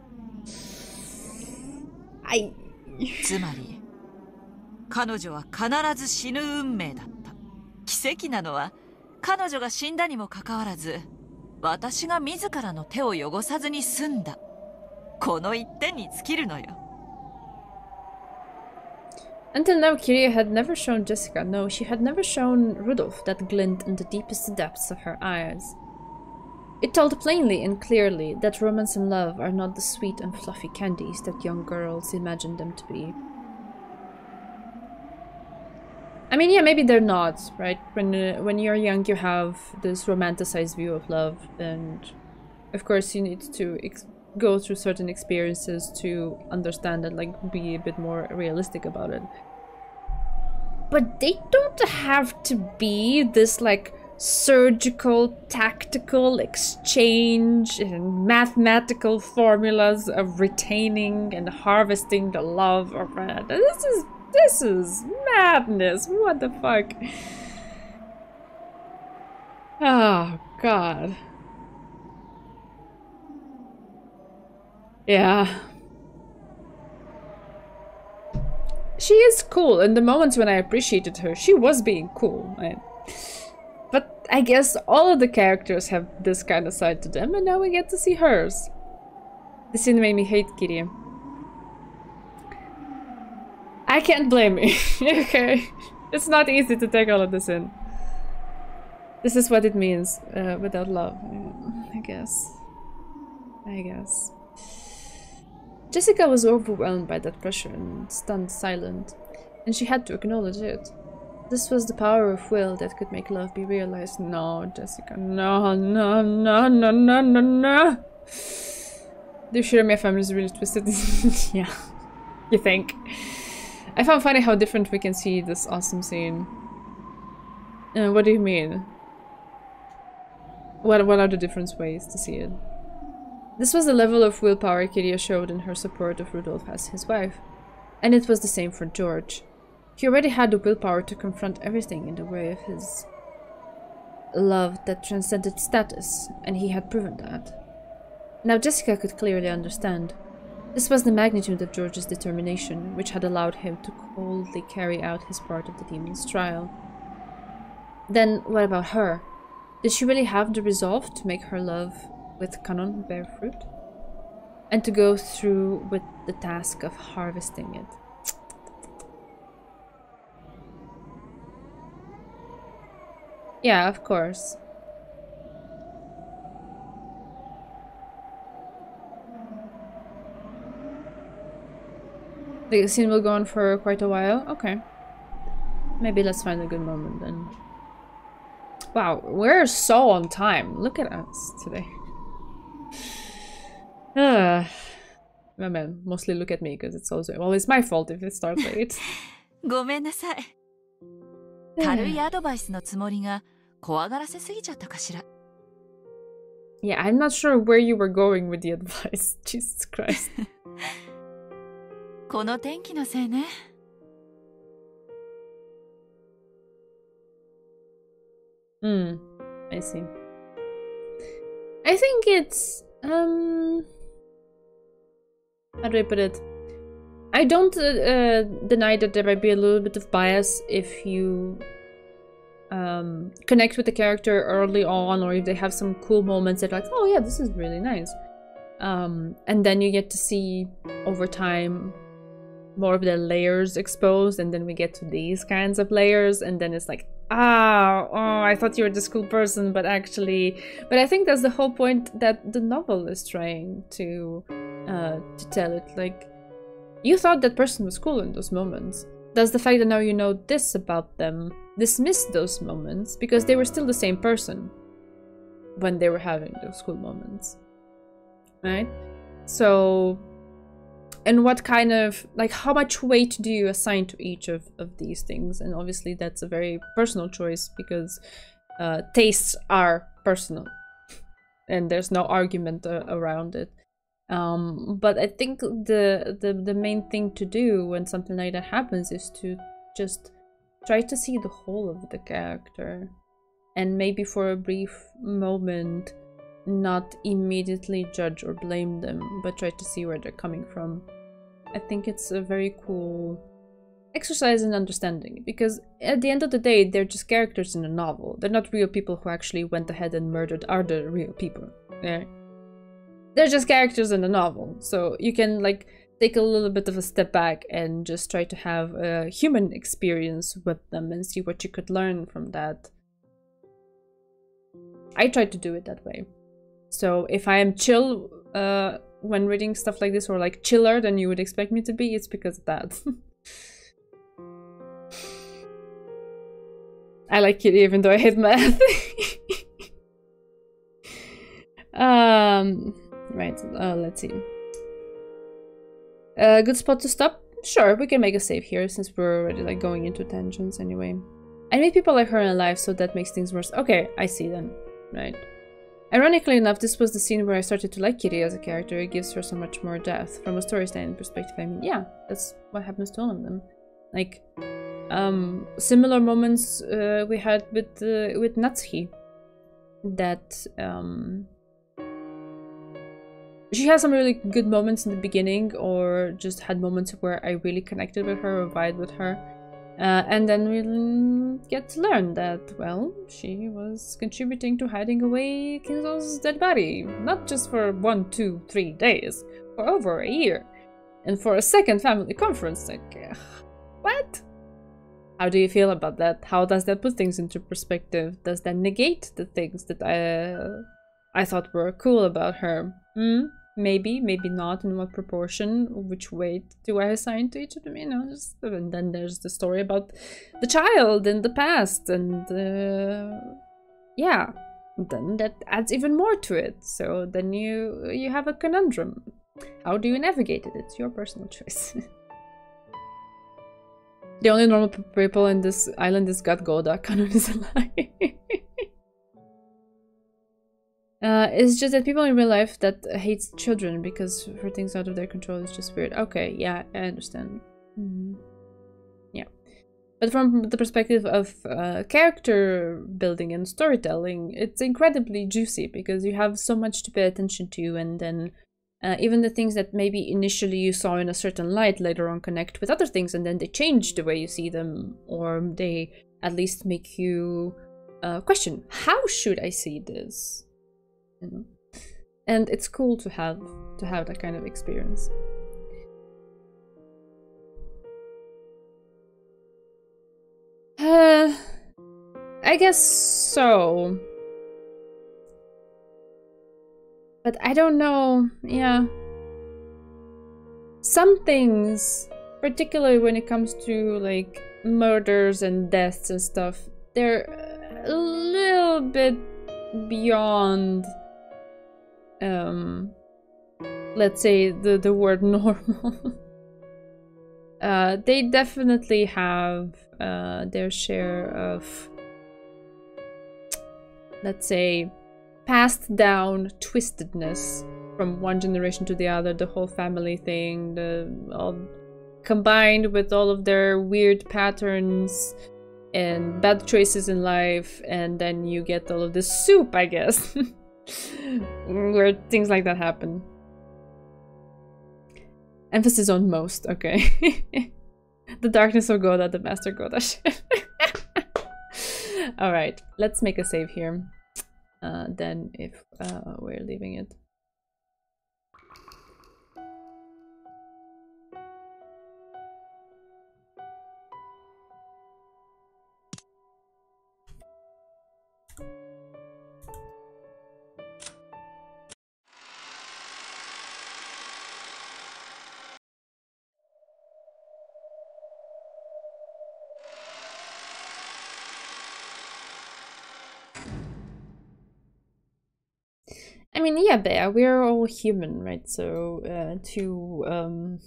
つまり彼女は必ず死ぬ運命だった。奇跡なのは彼女が死んだにもかかわらず私が自らの手を汚さずに済んだ。この一点に尽きるのよ。Until now, Kirie had never shown Jessica, no, she had never shown Rudolph that glint in the deepest depths of her eyes. It told plainly and clearly that romance and love are not the sweet and fluffy candies that young girls imagine them to be. I mean, yeah, maybe they're not, right? When you're young, you have this romanticized view of love, and of course you need to go through certain experiences to understand and like be a bit more realistic about it. But they don't have to be this like surgical, tactical exchange and mathematical formulas of retaining and harvesting the love of red. This is madness. What the fuck? Oh god. Yeah. She is cool. In the moments when I appreciated her, she was being cool. Right? But I guess all of the characters have this kind of side to them, and now we get to see hers. This scene made me hate Kirie. I can't blame me. Okay. It's not easy to take all of this in. This is what it means without love, I guess. Jessica was overwhelmed by that pressure and stunned silent, and she had to acknowledge it. This was the power of will that could make love be realized. No, Jessica, no. The Shiromiya family is really twisted. Yeah, you think? I found funny how different we can see this awesome scene. What do you mean? What are the different ways to see it? This was the level of willpower Kirie showed in her support of Rudolph as his wife. And it was the same for George. He already had the willpower to confront everything in the way of his love that transcended status, and he had proven that. Now Jessica could clearly understand. This was the magnitude of George's determination, which had allowed him to coldly carry out his part of the demon's trial. Then, what about her? Did she really have the resolve to make her love with Kanon bear fruit? And to go through with the task of harvesting it? Yeah, of course. The scene will go on for quite a while. Okay. Maybe let's find a good moment then. Wow, we're so on time. Look at us today. My man, mostly look at me because it's also well, it's my fault if it starts late. ごめんなさい。軽いアドバイスのつもりが怖がらせすぎちゃったかしら。Yeah, I'm not sure where you were going with the advice. Jesus Christ. この天気のせいね。I see. I think it's how do I put it? I don't deny that there might be a little bit of bias if you connect with the character early on, or if they have some cool moments that like, oh yeah, this is really nice. And then you get to see over time more of the layers exposed, and then we get to these kinds of layers, and then it's like, I thought you were this cool person, but actually, but I think that's the whole point that the novel is trying to tell it. Like, you thought that person was cool in those moments. Does the fact that now you know this about them dismiss those moments because they were still the same person when they were having those cool moments, right? So, and what kind of, like, how much weight do you assign to each of these things? And obviously that's a very personal choice because tastes are personal and there's no argument around it. But I think the main thing to do when something like that happens is to just try to see the whole of the character, and maybe for a brief moment not immediately judge or blame them, but try to see where they're coming from. I think it's a very cool exercise in understanding, because at the end of the day, they're just characters in a novel. They're not real people who actually went ahead and murdered other real people. Yeah. They're just characters in a novel, so you can like take a little bit of a step back and just try to have a human experience with them and see what you could learn from that. I try to do it that way. So if I am chill when reading stuff like this, or like chiller than you would expect me to be, it's because of that. I like it even though I hate math. Right, let's see. Good spot to stop? Sure, we can make a save here since we're already like going into tangents anyway. I meet people like her in life, so that makes things worse. Okay, I see then. Right. Ironically enough, this was the scene where I started to like Kiri as a character. It gives her so much more depth. From a storytelling perspective, I mean, yeah, that's what happens to all of them. Like, similar moments we had with Natsuki. That, she has some really good moments in the beginning, or just had moments where I really connected with her or vibed with her. And then we'll get to learn that, well, she was contributing to hiding away Kinzo's dead body. Not just for 1, 2, 3 days, for over a year. And for a second family conference, like, what? How do you feel about that? How does that put things into perspective? Does that negate the things that I thought were cool about her? Maybe, maybe not. In what proportion? Which weight do I assign to each of them? You know, just, and then there's the story about the child in the past, and yeah, then that adds even more to it. So then you have a conundrum. How do you navigate it? It's your personal choice. The only normal people in this island is God Goda. Canon is a lie. It's just that people in real life that hates children because for things out of their control is just weird. Okay, yeah, I understand. Yeah. But from the perspective of character building and storytelling, it's incredibly juicy because you have so much to pay attention to, and then even the things that maybe initially you saw in a certain light later on connect with other things, and then they change the way you see them, or they at least make you question, how should I see this? You know? And it's cool to have that kind of experience. I guess so. But I don't know, yeah. Some things, particularly when it comes to like murders and deaths and stuff, they're a little bit beyond, let's say the word normal. They definitely have their share of, let's say, passed down twistedness from one generation to the other, the whole family thing, all combined with all of their weird patterns and bad choices in life, and then you get all of this soup, I guess, where things like that happen. Emphasis on most, okay. The darkness of Goda, the master Goda shit. Alright, let's make a save here. Then if we're leaving it. I mean, yeah, Bea, we're all human, right? So to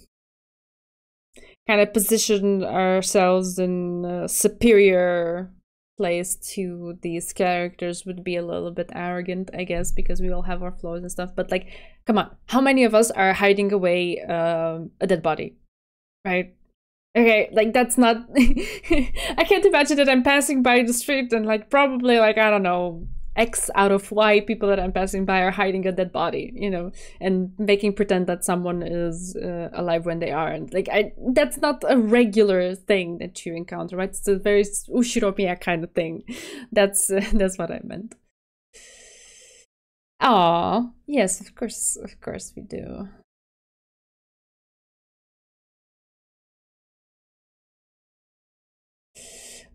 kind of position ourselves in a superior place to these characters would be a little bit arrogant, I guess, because we all have our flaws and stuff. But like, come on, how many of us are hiding away a dead body, right? Okay, like that's not. I can't imagine that I'm passing by the street and like probably like, I don't know, X out of Y people that I'm passing by are hiding a dead body, you know, and making pretend that someone is alive when they aren't. Like, that's not a regular thing that you encounter, right? It's a very Ushiromiya kind of thing. That's what I meant. Aw, yes, of course we do.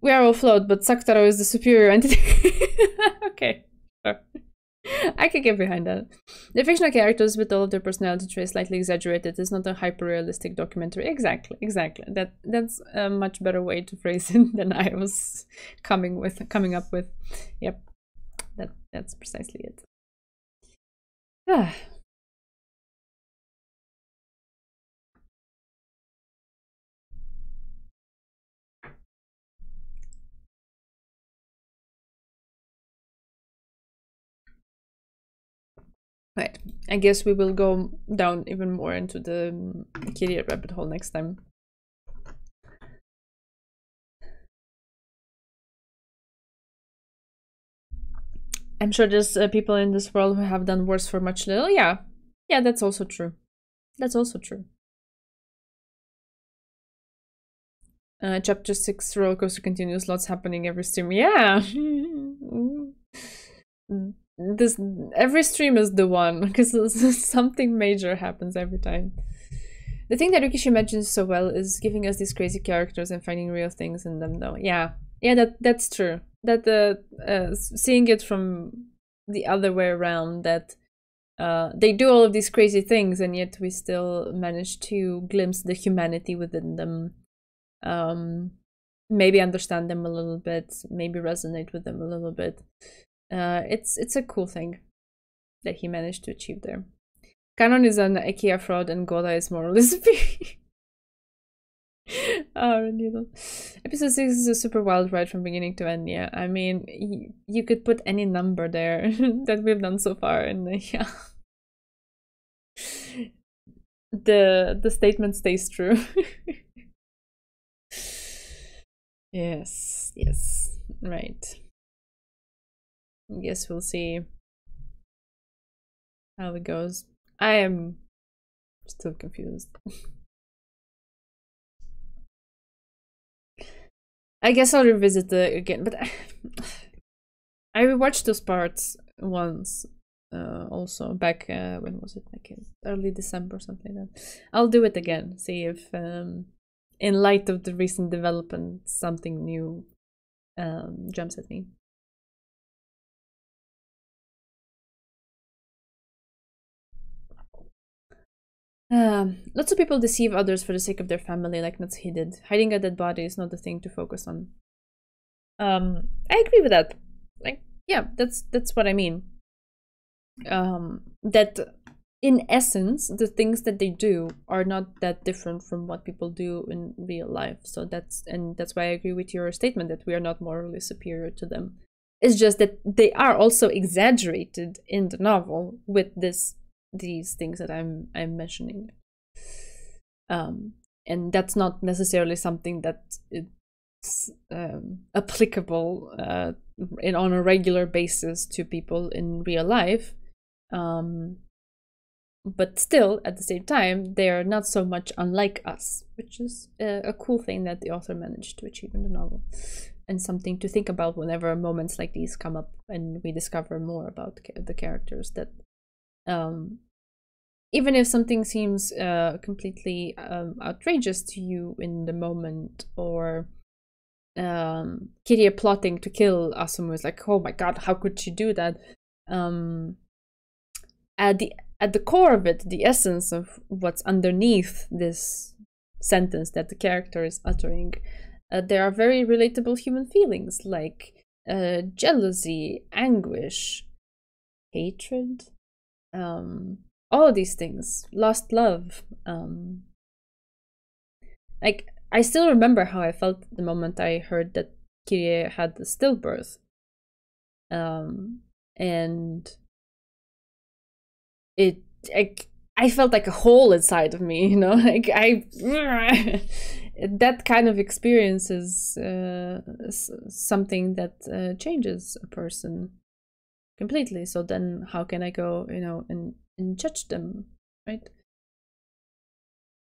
We are all flawed, but Sakutaro is the superior entity. Okay, sure. I can get behind that. The fictional characters with all of their personality traits slightly exaggerated is not a hyper-realistic documentary. Exactly. That's a much better way to phrase it than I was coming up with. Yep, that's precisely it. Ah. Right, I guess we will go down even more into the Kiria rabbit hole next time. I'm sure there's people in this world who have done worse for much little. Yeah, that's also true. That's also true. Chapter 6 roller coaster continues, lots happening every stream. Yeah. This every stream is the one because something major happens every time. The thing that Rikishi mentions so well is giving us these crazy characters and finding real things in them, though. Yeah, that's true. That seeing it from the other way around, that they do all of these crazy things and yet we still manage to glimpse the humanity within them. Maybe understand them a little bit, maybe resonate with them a little bit. It's a cool thing that he managed to achieve there. Canon is an IKEA fraud and Goda is more Elizabeth. Oh, needle. Episode 6 is a super wild ride from beginning to end. Yeah, I mean, you could put any number there that we've done so far, and yeah, the statement stays true. Yes, right. Guess we'll see how it goes. I am still confused. I guess I'll revisit it again, but I rewatched those parts once also back when was it, like early December or something like that. I'll do it again, see if in light of the recent development something new jumps at me. Lots of people deceive others for the sake of their family, like Natsuhi did. Hiding a dead body is not the thing to focus on. I agree with that. Like, yeah, that's what I mean. That in essence, the things that they do are not that different from what people do in real life. So that's why I agree with your statement that we are not morally superior to them. It's just that they are also exaggerated in the novel with these things that I'm mentioning. And that's not necessarily something that is applicable on a regular basis to people in real life. But still, at the same time, they are not so much unlike us, which is a cool thing that the author managed to achieve in the novel. And something to think about whenever moments like these come up and we discover more about the characters. That even if something seems completely outrageous to you in the moment, or Kirie plotting to kill Asumu is like, oh my god, how could she do that? At the core of it, the essence of what's underneath this sentence that the character is uttering, there are very relatable human feelings like jealousy, anguish, hatred, all of these things, lost love. Like, I still remember how I felt the moment I heard that Kirie had the stillbirth. And I felt like a hole inside of me, you know, like that kind of experience is something that changes a person completely. So then how can I go, you know, and judge them, right?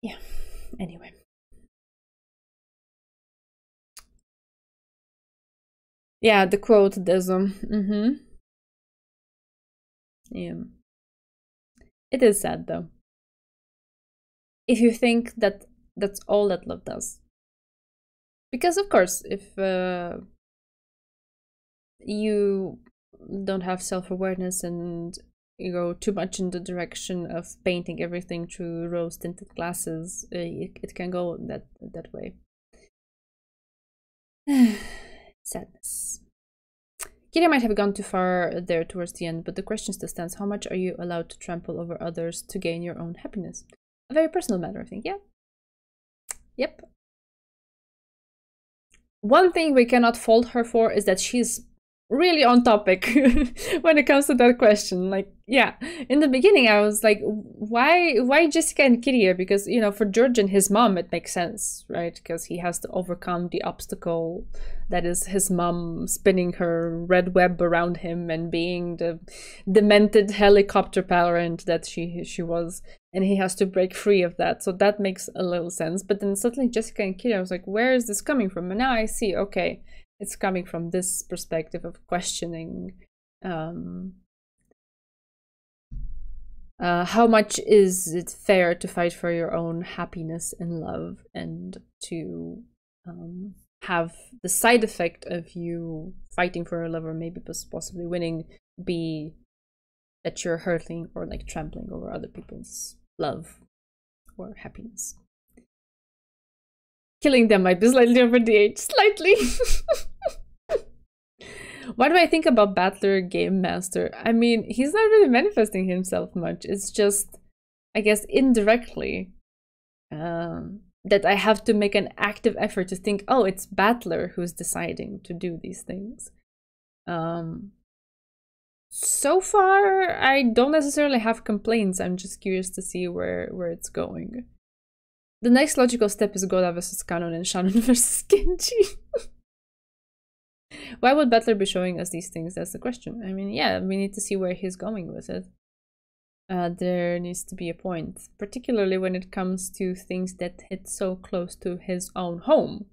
Yeah, anyway. Yeah, the quote, there's yeah. It is sad though. If you think that that's all that love does. Because of course, if you don't have self-awareness and you go too much in the direction of painting everything through rose-tinted glasses, it can go that way. Sadness. Kirie might have gone too far there towards the end, but the question still stands: how much are you allowed to trample over others to gain your own happiness? A very personal matter, I think. Yeah. Yep. One thing we cannot fault her for is that she's really on topic when it comes to that question. Like, yeah, in the beginning I was like, why Jessica and Kirie? Because, you know, for George and his mom it makes sense, right? Because he has to overcome the obstacle that is his mom spinning her red web around him and being the demented helicopter parent that she was, and he has to break free of that. So that makes a little sense. But then suddenly Jessica and Kirie, I was like, where is this coming from? And now I see, okay, it's coming from this perspective of questioning how much is it fair to fight for your own happiness and love, and to have the side effect of you fighting for a lover, maybe possibly winning, be that you're hurting or like trampling over other people's love or happiness. Killing them might be slightly over the age. Slightly. What do I think about Battler Game Master? I mean, he's not really manifesting himself much. It's just, I guess, indirectly that I have to make an active effort to think, oh, it's Battler who's deciding to do these things. So far, I don't necessarily have complaints. I'm just curious to see where it's going. The next logical step is Goda versus Kanon and Shannon versus Genji. Why would Battler be showing us these things? That's the question. I mean, yeah, we need to see where he's going with it. There needs to be a point, particularly when it comes to things that hit so close to his own home.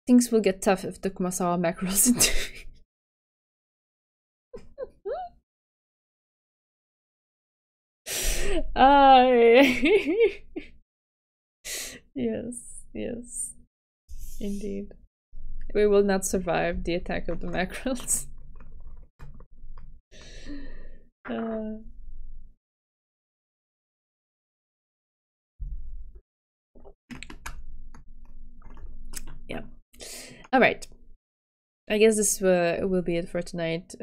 Things will get tough if the Kumasawa macros into yes, indeed. We will not survive the attack of the mackerels. Uh, yeah. All right. I guess this will be it for tonight.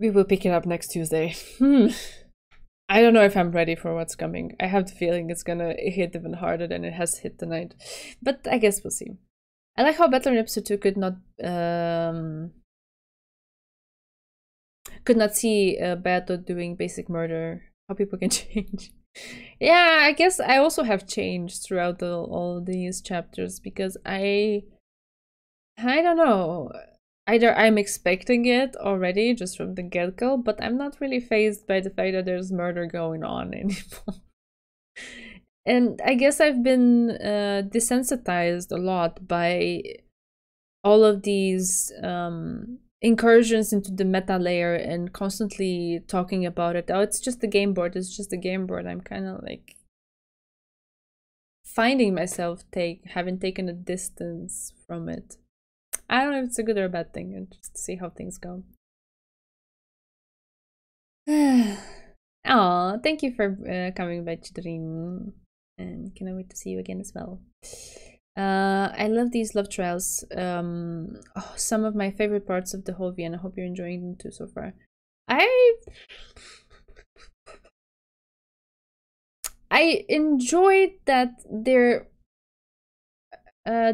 We will pick it up next Tuesday. I don't know if I'm ready for what's coming. I have the feeling it's gonna hit even harder than it has hit tonight. But I guess we'll see. I like how Battler in episode 2 could not see Beato doing basic murder. How people can change. Yeah, I guess I also have changed throughout all these chapters because I don't know. Either I'm expecting it already just from the get-go, but I'm not really fazed by the fact that there's murder going on anymore. And I guess I've been desensitized a lot by all of these incursions into the meta layer and constantly talking about it. Oh, it's just a game board, it's just a game board. I'm kind of like finding myself having taken a distance from it. I don't know if it's a good or a bad thing, and just see how things go. Aw, thank you for coming by, Chidrin. And cannot wait to see you again as well. I love these love trials. Some of my favorite parts of the whole VN. I hope you're enjoying them too so far. I enjoyed that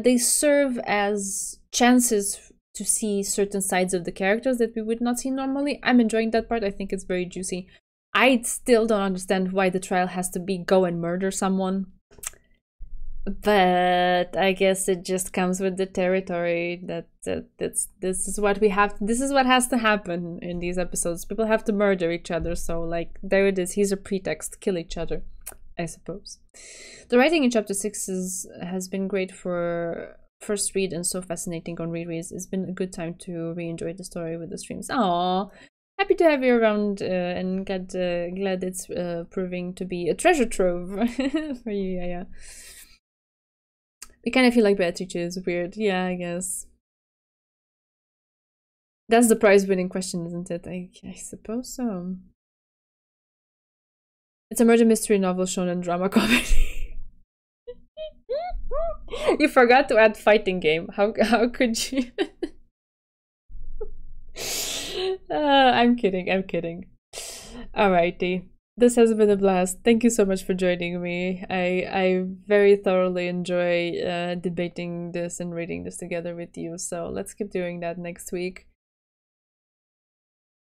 they serve as chances to see certain sides of the characters that we would not see normally. I'm enjoying that part. I think it's very juicy. I still don't understand why the trial has to be go and murder someone. But I guess it just comes with the territory that this is what we have. This is what has to happen in these episodes. People have to murder each other. So like there it is. Here's a pretext to kill each other, I suppose. The writing in chapter 6 has been great for first read and so fascinating on rereads. It's been a good time to re-enjoy the story with the streams. Aww, happy to have you around and glad it's proving to be a treasure trove for you. Yeah. We kind of feel like Beatrice is weird. Yeah, I guess. That's the prize-winning question, isn't it? I suppose so. It's a murder mystery novel shonen drama comedy. You forgot to add fighting game. How could you? I'm kidding. Alrighty. This has been a blast. Thank you so much for joining me. I very thoroughly enjoy debating this and reading this together with you. So let's keep doing that next week.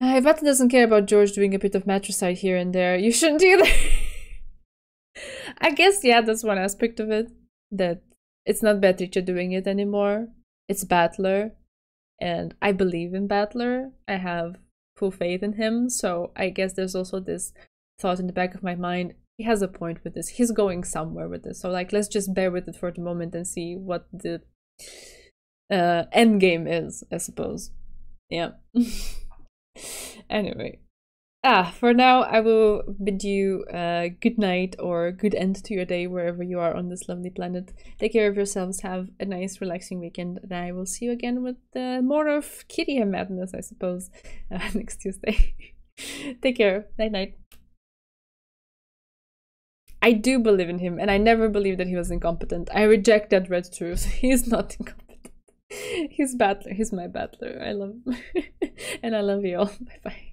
Ivata doesn't care about George doing a bit of matricide here and there. You shouldn't either. I guess, yeah, that's one aspect of it. That it's not Beatrice doing it anymore. It's Battler. And I believe in Battler. I have full faith in him. So I guess there's also this thought in the back of my mind. He has a point with this. He's going somewhere with this. So like, let's just bear with it for the moment and see what the end game is, I suppose. Yeah. Anyway, for now I will bid you good night or good end to your day wherever you are on this lovely planet. Take care of yourselves, have a nice relaxing weekend, and I will see you again with more of Kiria madness, I suppose, next Tuesday. Take care. Night. I do believe in him, and I never believed that he was incompetent. I reject that red truth. He's not incompetent. He's Battler. He's my Battler. I love him. And I love you all. Bye bye.